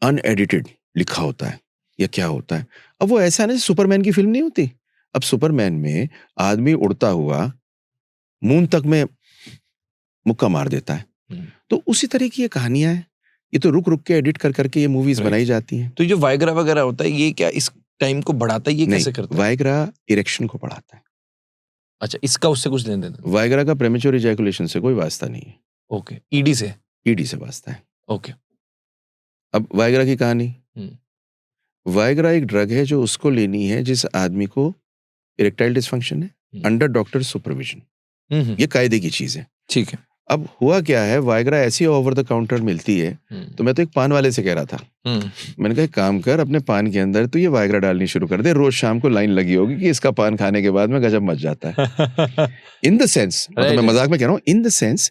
Speaker 2: अनएडिटेड लिखा होता है या क्या होता है। अब वो ऐसा ना, सुपरमैन की फिल्म नहीं होती। अब सुपरमैन में आदमी उड़ता हुआ मून तक में मुक्का मार देता है, तो उसी तरह की ये कहानियां हैं। ये तो रुक रुक के एडिट कर करके ये मूवीज
Speaker 1: Right.
Speaker 2: बनाई जाती हैं।
Speaker 1: तो ये जो वाइग्रा वगैरह होता है, ये क्या इस टाइम को बढ़ाता है? ये कैसे करता है?
Speaker 2: वाइग्रा इरेक्शन को बढ़ाता है।
Speaker 1: अच्छा, इसका उससे कुछ लेन देन?
Speaker 2: वाइग्रा का प्रेमेच्योर इजैकुलेशन से कोई वास्ता नहीं है,
Speaker 1: ओके, ईडी से?
Speaker 2: ईडी से वास्ता है।
Speaker 1: ओके।
Speaker 2: अब वाइग्रा की कहानी,
Speaker 1: हम्म।
Speaker 2: वाइग्रा एक ड्रग है जो उसको लेनी है जिस आदमी को इरेक्टाइल डिसफंक्शन है, अंडर डॉक्टर सुपरविजन। ये कायदे की चीज है।
Speaker 1: ठीक है।
Speaker 2: अब हुआ क्या है, वाइग्रा ऐसी ओवर द काउंटर मिलती है। तो मैं तो एक पान वाले से कह रहा था, मैंने कहा एक काम कर, अपने पान के अंदर तो ये वाइग्रा डालनी शुरू कर दे, रोज शाम को लाइन लगी होगी कि इसका पान खाने के बाद में गजब मच जाता है। इन द सेंस, मतलब मैं मजाक में कह रहा हूँ, in the sense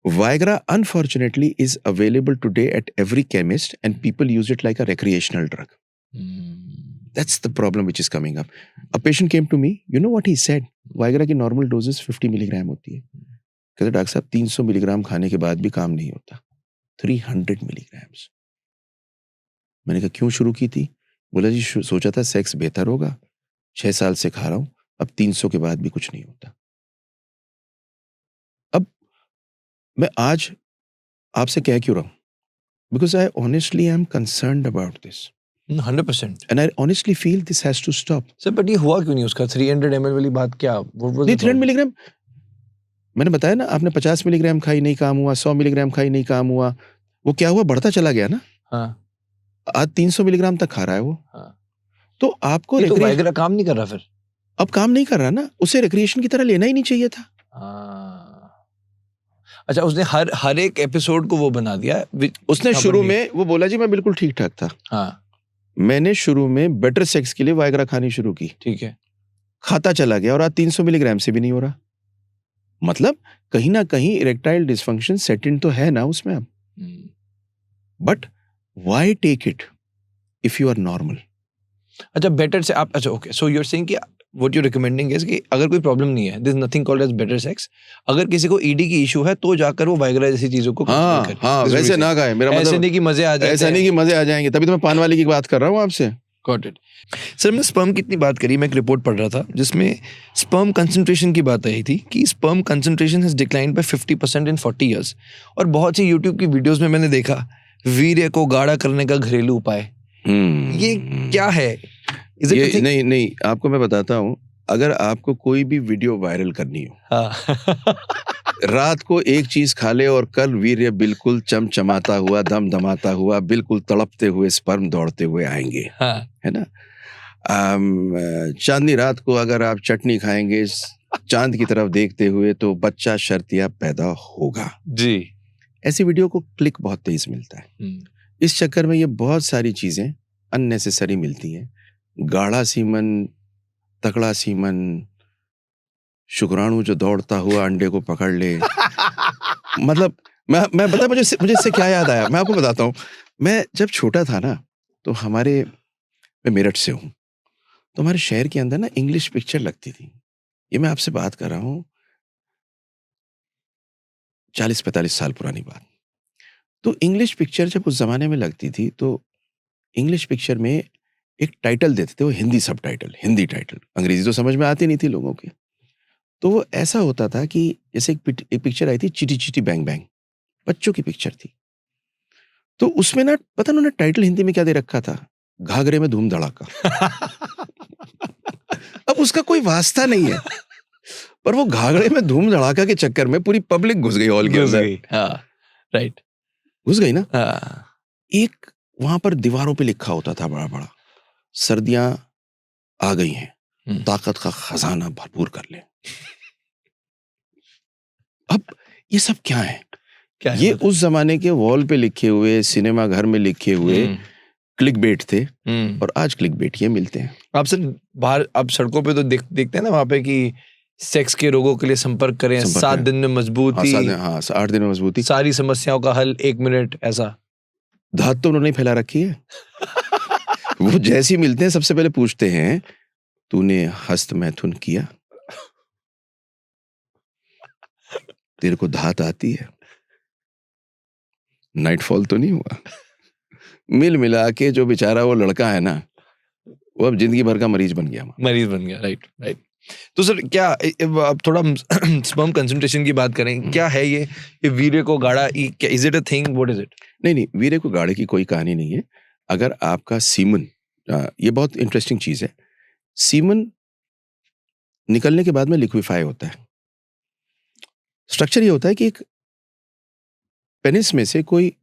Speaker 2: Viagra unfortunately is available today at every chemist and people use it like a recreational drug. That's the problem which is coming up. A patient came to me, you know what he said? Viagra की normal doses 50 milligram होती है। कहते doctor साहब 300 milligram खाने के बाद भी काम नहीं होता, 300 मिलीग्राम्स। मैंने कहा क्यों शुरू की थी? बोला जी सोचा था सेक्स बेहतर होगा, 6 साल से खा रहा हूं, अब 300 के बाद भी कुछ नहीं होता। अब मैं आज आपसे कह क्यों रहा हूं? Because I honestly am concerned about this.
Speaker 1: 100%।
Speaker 2: And I honestly feel this has to stop.
Speaker 1: Sir, but ये हुआ क्यों नहीं उसका? 300 ml वाली बात क्या?
Speaker 2: नहीं, 300 मिलीग्राम मैंने बताया ना, आपने 50 मिलीग्राम खाई नहीं काम हुआ, 100 मिलीग्राम खाई नहीं काम हुआ, वो क्या हुआ, बढ़ता चला गया ना।
Speaker 1: हाँ।
Speaker 2: आज 300 मिलीग्राम तक खा रहा है वो।
Speaker 1: हाँ।
Speaker 2: तो आपको
Speaker 1: ये तो वाइग्रा काम नहीं कर रहा फिर?
Speaker 2: अब काम नहीं कर रहा ना, उसे रिक्रिएशन की तरह लेना ही नहीं चाहिए था।
Speaker 1: अच्छा, उसने हर एक एपिसोड को वो बना दिया।
Speaker 2: उसने शुरू में वो बोला जी मैं बिल्कुल ठीक ठाक था।
Speaker 1: हाँ।
Speaker 2: मैंने शुरू में बेटर सेक्स के लिए वाइग्रा खानी शुरू की,
Speaker 1: ठीक है।
Speaker 2: खाता चला गया और आज 300 मिलीग्राम से भी नहीं हो रहा। मतलब कहीं ना कहीं इरेक्टाइल डिसफंक्शन सेट इन तो है ना उसमें अब। But why take it if you are normal?
Speaker 1: अच्छा, बेटर से आप, अच्छा okay, so you are saying कि व्हाट यू रिकमेंडिंग इज कि अगर कोई प्रॉब्लम नहीं है, there is nothing called as better sex, अगर किसी को ईडी की इशू है तो जाकर वो वाइग्रा जैसी चीजों को
Speaker 2: हाँ
Speaker 1: करे।
Speaker 2: हाँ, वैसे ना खाए, मेरा मतलब
Speaker 1: ऐसे नहीं कि मजे आ जाए,
Speaker 2: ऐसा नहीं कि मजे आ जाएंगे, तभी तो मैं पान वाले की बात कर रहा हूँ आपसे।
Speaker 1: Got it. सर, हमने स्पर्म की इतनी बात करी, मैं एक रिपोर्ट पढ़ रहा था जिसमें स्पर्म कंसंट्रेशन की बात आई थी कि sperm concentration has declined bye 50% in 40 years. और बहुत सी यूट्यूब की वीडियोस में मैंने देखा वीर्य को गाढ़ा करने का घरेलू उपाय। ये क्या है?
Speaker 2: ये नहीं, आपको मैं बताता हूँ, अगर आपको कोई भी वीडियो वायरल करनी हो,
Speaker 1: हाँ।
Speaker 2: रात को एक चीज खा ले और कल वीर्य बिल्कुल चमचमाता हुआ, दमदमाता हुआ, बिल्कुल तड़पते हुए स्पर्म दौड़ते हुए आएंगे।
Speaker 1: हाँ।
Speaker 2: है ना? चांदनी रात को अगर आप चटनी खाएंगे चांद की तरफ देखते हुए तो बच्चा शर्तिया पैदा होगा
Speaker 1: जी।
Speaker 2: ऐसी वीडियो को क्लिक बहुत तेज मिलता है। इस चक्कर में ये बहुत सारी चीजें अननेसेसरी मिलती हैं। गाढ़ा सीमन, तगड़ा सीमन, शुक्राणु जो दौड़ता हुआ अंडे को पकड़ ले। मतलब मैं बता, मुझे इससे क्या याद आया, मैं आपको बताता हूँ। मैं जब छोटा था ना, तो मैं मेरठ से हूँ, तो हमारे शहर के अंदर ना इंग्लिश पिक्चर लगती थी। ये मैं आपसे बात कर रहा हूँ 40-45 साल पुरानी बात। तो इंग्लिश पिक्चर जब उस जमाने में लगती थी, तो इंग्लिश पिक्चर में एक टाइटल देते थे, वो हिंदी सब टाइटल, हिंदी टाइटल, अंग्रेजी तो समझ में आती नहीं थी लोगों की। तो वो ऐसा होता था कि जैसे एक पिक्चर आई थी चिटी चिटी बैंग बैंग, बच्चों की पिक्चर थी। तो उसमें ना पता उन्होंने टाइटल हिंदी में क्या दे रखा था, घाघरे में धूम धड़ाका। अब उसका कोई वास्ता नहीं है, पर वो घाघरे में धूम धड़ाका के चक्कर में पूरी पब्लिक घुस गई हॉल के
Speaker 1: घुस
Speaker 2: अंदर।
Speaker 1: गई, हाँ, राइट,
Speaker 2: घुस गई ना।
Speaker 1: हाँ,
Speaker 2: एक वहां पर दीवारों पे लिखा होता था बड़ा बड़ा, सर्दियां आ गई हैं, ताकत का खजाना भरपूर कर ले। अब ये सब क्या है?
Speaker 1: क्या है
Speaker 2: ये
Speaker 1: बताओ?
Speaker 2: उस जमाने के वॉल पे लिखे हुए, सिनेमा घर में लिखे हुए क्लिक बेट थे, और आज क्लिक बेट ये मिलते हैं।
Speaker 1: आप सर बाहर, आप सड़कों पे तो देखते हैं ना वहाँ पे कि सेक्स के रोगों के लिए संपर्क करें, 7 दिन में मजबूती,
Speaker 2: 8 दिन में मजबूती,
Speaker 1: सारी समस्याओं का हल 1 मिनट, ऐसा।
Speaker 2: धात तो उन्होंने फैला रखी है। वो जैसी मिलते हैं सबसे पहले पूछते हैं, तूने हस्त मैथुन किया? तेरे को धात आती है? नाइटफॉल तो नहीं हुआ? मिल मिला के जो बेचारा वो लड़का है ना, वो अब जिंदगी भर का मरीज बन गया। Right right. तो सर क्या अब थोड़ा स्पर्म कंसंट्रेशन की बात करें, क्या है ये वीर्य को गाढ़ा, is it a thing, what is it? नहीं, वीर्य को गाढ़े की कोई कहानी नहीं है। अगर आपका सीमन, ये बहुत इंटरेस्टिंग चीज है, सीमन निकलने के बाद में लिक्विफाई होता है। स्ट्रक्चर ये होता है कि एक पेनिस में से कोई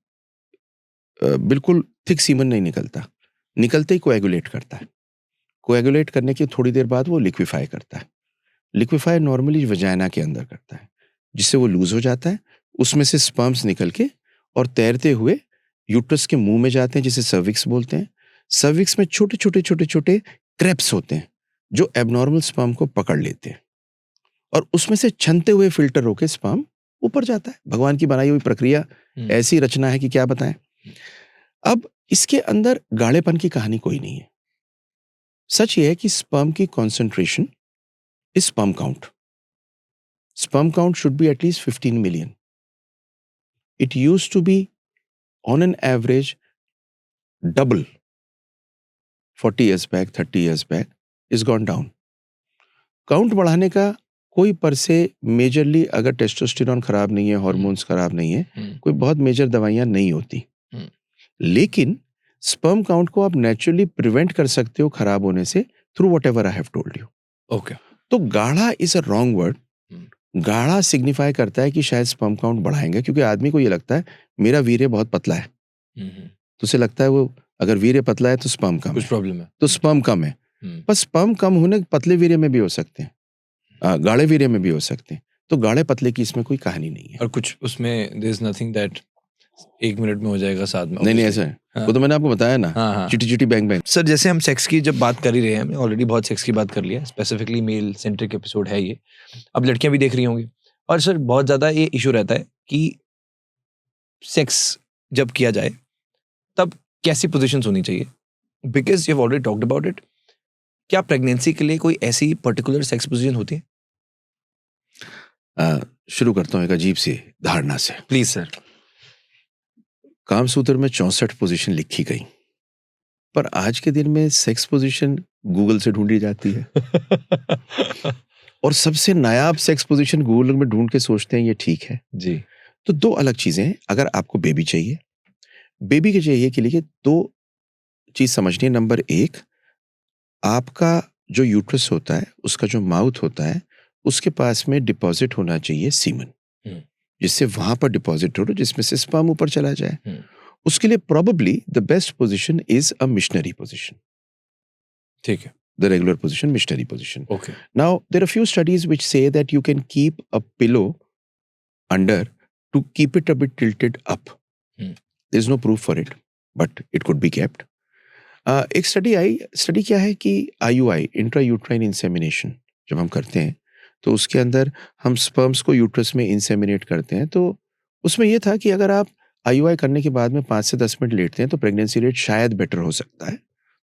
Speaker 2: बिल्कुल थिक सीमन नहीं निकलता, निकलते ही कोएगुलेट करता है। कोएगुलेट करने के थोड़ी देर बाद वो लिक्विफाई करता है। लिक्विफाई नॉर्मली वजाइना के अंदर करता है, जिससे वो लूज हो जाता है, उसमें से स्पर्म्स निकल के और तैरते हुए यूट्रस के मुंह में जाते हैं, जिसे सर्विक्स बोलते हैं। सर्विक्स में छोटे छोटे छोटे छोटे क्रेप्स होते हैं जो एबनॉर्मल स्पर्म को पकड़ लेते हैं, और उसमें से छनते हुए फिल्टर होकर स्पर्म ऊपर जाता है। भगवान की बनाई हुई प्रक्रिया, ऐसी रचना है कि क्या बताएं। अब इसके अंदर गाढ़ेपन की कहानी कोई नहीं है। सच ये है कि स्पर्म की concentration is sperm count. Sperm count should be at least 15 million. It used to be on an average double 40 years back, 30 years back, is gone down. Count बढ़ाने का कोई पर से मेजरली, अगर टेस्टोस्टेरोन खराब नहीं है, हार्मोन्स खराब नहीं है, कोई बहुत मेजर दवाइयां नहीं होती। लेकिन स्पर्म काउंट को आप नेचुरली प्रिवेंट कर सकते हो खराब होने से through whatever I have told you. Okay, तो गाढ़ा इज अ रॉन्ग वर्ड। गाढ़ा सिग्निफाई करता है कि शायद स्पर्म काउंट बढ़ाएंगे, क्योंकि आदमी को ये लगता है मेरा वीर्य बहुत पतला है, तो उसे लगता है वो अगर वीर्य पतला है तो स्पर्म कम
Speaker 1: कुछ
Speaker 2: है,
Speaker 1: प्रॉब्लम है,
Speaker 2: तो स्पर्म कम है। पर स्पर्म कम होने पतले वीर्य में भी हो सकते हैं, गाढ़े वीर्य में भी हो सकते हैं। तो गाढ़े पतले की इसमें कोई कहानी नहीं है।
Speaker 1: और कुछ उसमें there is nothing that 1 minute में हो जाएगा, साथ में
Speaker 2: नहीं ऐसा है।
Speaker 1: हाँ।
Speaker 2: वो तो मैंने आपको बताया ना,
Speaker 1: हाँ।
Speaker 2: चिटी चिटी बैंग बैंग।
Speaker 1: सर जैसे हम सेक्स की जब बात कर ही रहे हैं, हमने ऑलरेडी बहुत सेक्स की बात कर लिया, स्पेसिफिकली मेल सेंट्रिक एपिसोड है ये। अब लड़कियां भी देख रही होंगी, और सर बहुत ज़्यादा ये इशू रहता है कि सेक्स जब किया जाए तब कैसी पोजीशंस होनी चाहिए, because you have already talked about it. क्या प्रेगनेंसी के लिए कोई ऐसी पर्टिकुलर सेक्स पोजीशन होती है?
Speaker 2: शुरू करता हूँ एक अजीब सी धारणा से।
Speaker 1: Please sir.
Speaker 2: कामसूत्र में 64 पोजीशन लिखी गई, पर आज के दिन में सेक्स पोजीशन गूगल से ढूंढी जाती है। और सबसे नायाब सेक्स पोजीशन गूगल में ढूंढ के सोचते हैं ये ठीक है
Speaker 1: जी।
Speaker 2: तो दो अलग चीजें हैं। अगर आपको बेबी चाहिए, बेबी के चाहिए के लिए दो चीज समझनी है। नंबर 1, आपका जो यूट्रस होता है, उसका जो माउथ होता है, उसके पास में डिपॉजिट होना चाहिए सीमन, जिससे वहां पर डिपॉजिट हो, जिसमें से स्पर्म ऊपर चला जाए। उसके लिए probably the best position is a missionary position.
Speaker 1: ठीक है,
Speaker 2: the regular position, missionary position.
Speaker 1: Okay.
Speaker 2: Now, there are few studies which say that you can keep a pillow under to keep it a bit tilted up. There is no proof for it, but it could be kept. एक study क्या है कि IUI, intrauterine insemination, जब हम करते हैं तो उसके अंदर हम स्पर्म्स को यूट्रस में इंसेमिनेट करते हैं। तो उसमें यह था कि अगर आप IUI करने के बाद में 5 से 10 मिनट लेटते हैं तो प्रेगनेंसी रेट शायद बेटर हो सकता है।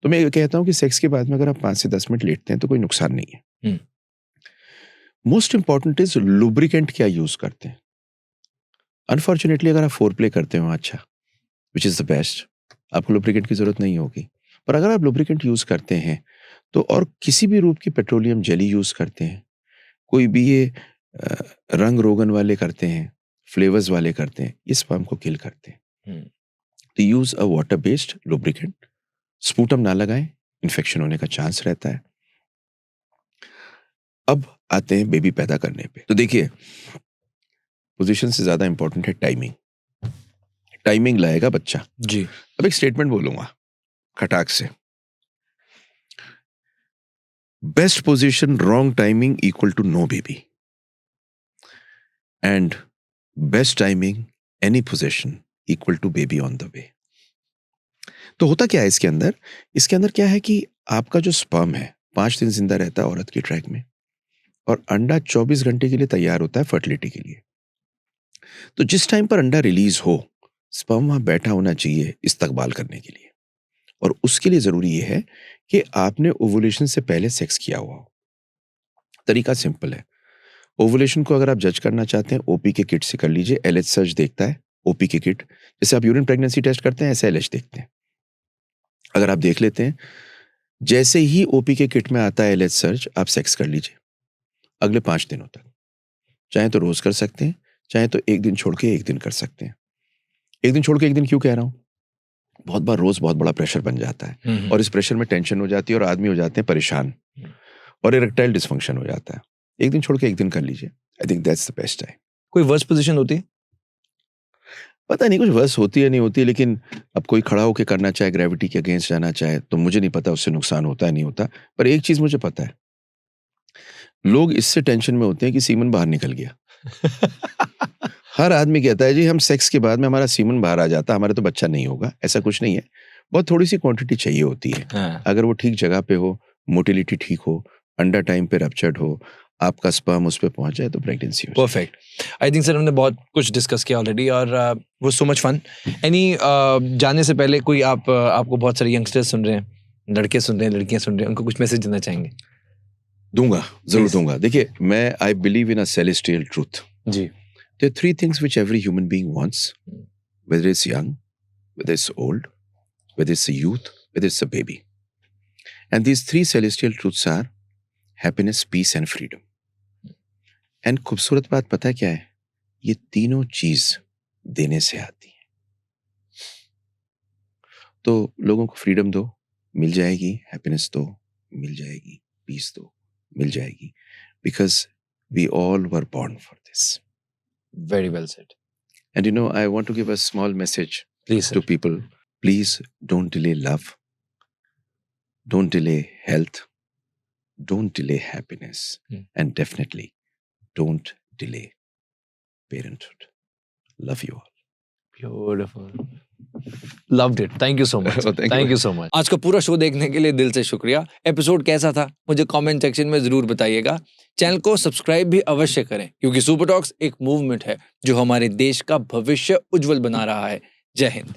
Speaker 2: तो मैं कहता हूं कि सेक्स के बाद में अगर आप 5 से 10 मिनट लेटते हैं तो कोई नुकसान नहीं है। मोस्ट इंपॉर्टेंट इज लुब्रिकेंट क्या यूज करते हैं। अनफॉर्चुनेटली अगर आप फोर प्ले करते हो अच्छा, विच इज द बेस्ट, आपको लुब्रिकेंट की जरूरत नहीं होगी। पर अगर आप लुब्रिकेंट यूज करते हैं तो, और किसी भी रूप की पेट्रोलियम जेली यूज करते हैं, कोई भी ये रंग रोगन वाले करते हैं, फ्लेवर्स वाले करते हैं, ये स्पर्म को किल करते हैं। to use a water based lubricant. Sputum ना लगाएं, इन्फेक्शन होने का चांस रहता है। अब आते हैं बेबी पैदा करने पे। तो देखिए, पोजीशन से ज्यादा इंपॉर्टेंट है टाइमिंग। टाइमिंग लाएगा बच्चा।
Speaker 1: जी।
Speaker 2: अब एक स्टेटमेंट बोलूंगा खटाक से, best position wrong timing equal to no baby, and best timing any position equal to baby on the way. तो होता क्या है इसके अंदर? इसके अंदर क्या है कि आपका जो स्पर्म है 5 दिन जिंदा रहता है औरत की ट्रैक में, और अंडा 24 घंटे के लिए तैयार होता है फर्टिलिटी के लिए। तो जिस टाइम पर अंडा रिलीज हो, स्पर्म वहां बैठा होना चाहिए इस्तकबाल करने के लिए, और उसके लिए जरूरी यह है कि आपने ओवुलेशन से पहले सेक्स किया हुआ हो। तरीका सिंपल है। ओवुलेशन को अगर आप जज करना चाहते हैं, ओपी के किट से कर लीजिए। एलएच सर्च देखता है, ओपी के किट, जैसे आप यूरिन प्रेगनेंसी टेस्ट करते हैं ऐसे एलएच देखते हैं। अगर आप देख लेते हैं, जैसे ही ओपी के किट में आता है एलएच सर्च, आप सेक्स कर लीजिए अगले 5 दिनों तक। चाहे तो रोज कर सकते हैं, चाहे तो एक दिन छोड़ के एक दिन कर सकते हैं। एक दिन छोड़ के एक दिन क्यों कह रहा हूं? बहुत बार रोज बहुत बड़ा प्रेशर बन जाता है, और इस प्रेशर में टेंशन हो जाती है और आदमी हो जाते हैं परेशान, और इरेक्टाइल डिसफंक्शन हो जाता है। एक दिन छोड़ के एक दिन कर लीजिए। I think that's the best time.
Speaker 1: कोई वर्स्ट पोजीशन होती है?
Speaker 2: पता नहीं कुछ वर्स होती है नहीं होती, लेकिन अब कोई खड़ा होकर करना चाहे, ग्रेविटी के अगेंस्ट जाना चाहे, तो मुझे नहीं पता उससे नुकसान होता है नहीं होता। पर एक चीज मुझे पता है, लोग इससे टेंशन में होते हैं कि सीमन बाहर निकल गया। हर आदमी कहता है जी हम सेक्स के बाद में हमारा सीमन बाहर आ जाता, हमारा तो बच्चा नहीं होगा। ऐसा कुछ नहीं है, बहुत थोड़ी सी क्वांटिटी चाहिए होती है।
Speaker 1: हाँ।
Speaker 2: अगर वो ठीक जगह पे हो, मोटिलिटी ठीक हो, अंडा टाइम पे रप्चर्ड हो, आपका स्पर्म उस पे पहुंच जाए, तो प्रेगनेंसी हो जाए।
Speaker 1: परफेक्ट। आई थिंक सर हमने बहुत कुछ डिस्कस किया ऑलरेडी, और वो सो मच फन। एनी जाने से पहले कोई आपको बहुत सारे यंगस्टर्स सुन रहे हैं, लड़के सुन रहे हैं, लड़कियां सुन रहे हैं, उनको कुछ मैसेज देना चाहेंगे?
Speaker 2: दूंगा, जरूर
Speaker 1: Please.
Speaker 2: दूंगा। देखिए, मैं I believe in a celestial truth.
Speaker 1: जी।
Speaker 2: There are 3 things which every human being wants, whether it's young, whether it's old, whether it's a youth, whether it's a baby. And these 3 celestial truths are happiness, peace and freedom. And खूबसूरत बात पता है क्या है? ये तीनों चीज देने से आती है। तो लोगों को फ्रीडम दो, मिल जाएगी। हैप्पीनेस दो, मिल जाएगी। पीस दो, मिल जाएगी। Because we all were born for this.
Speaker 1: Very well said.
Speaker 2: And you know, I want to give a small message
Speaker 1: Please, sir.
Speaker 2: to people. Please don't delay love. Don't delay health. Don't delay happiness. And definitely don't delay parenthood. Love you all.
Speaker 1: Beautiful. Loved it. Thank you so much.
Speaker 2: Oh, thank you.
Speaker 1: Thank you so much. आज का पूरा show देखने के लिए दिल से शुक्रिया। Episode कैसा था मुझे कमेंट सेक्शन में जरूर बताइएगा। चैनल को सब्सक्राइब भी अवश्य करें, क्योंकि सुपर टॉक्स एक मूवमेंट है जो हमारे देश का भविष्य उज्जवल बना रहा है। जय हिंद।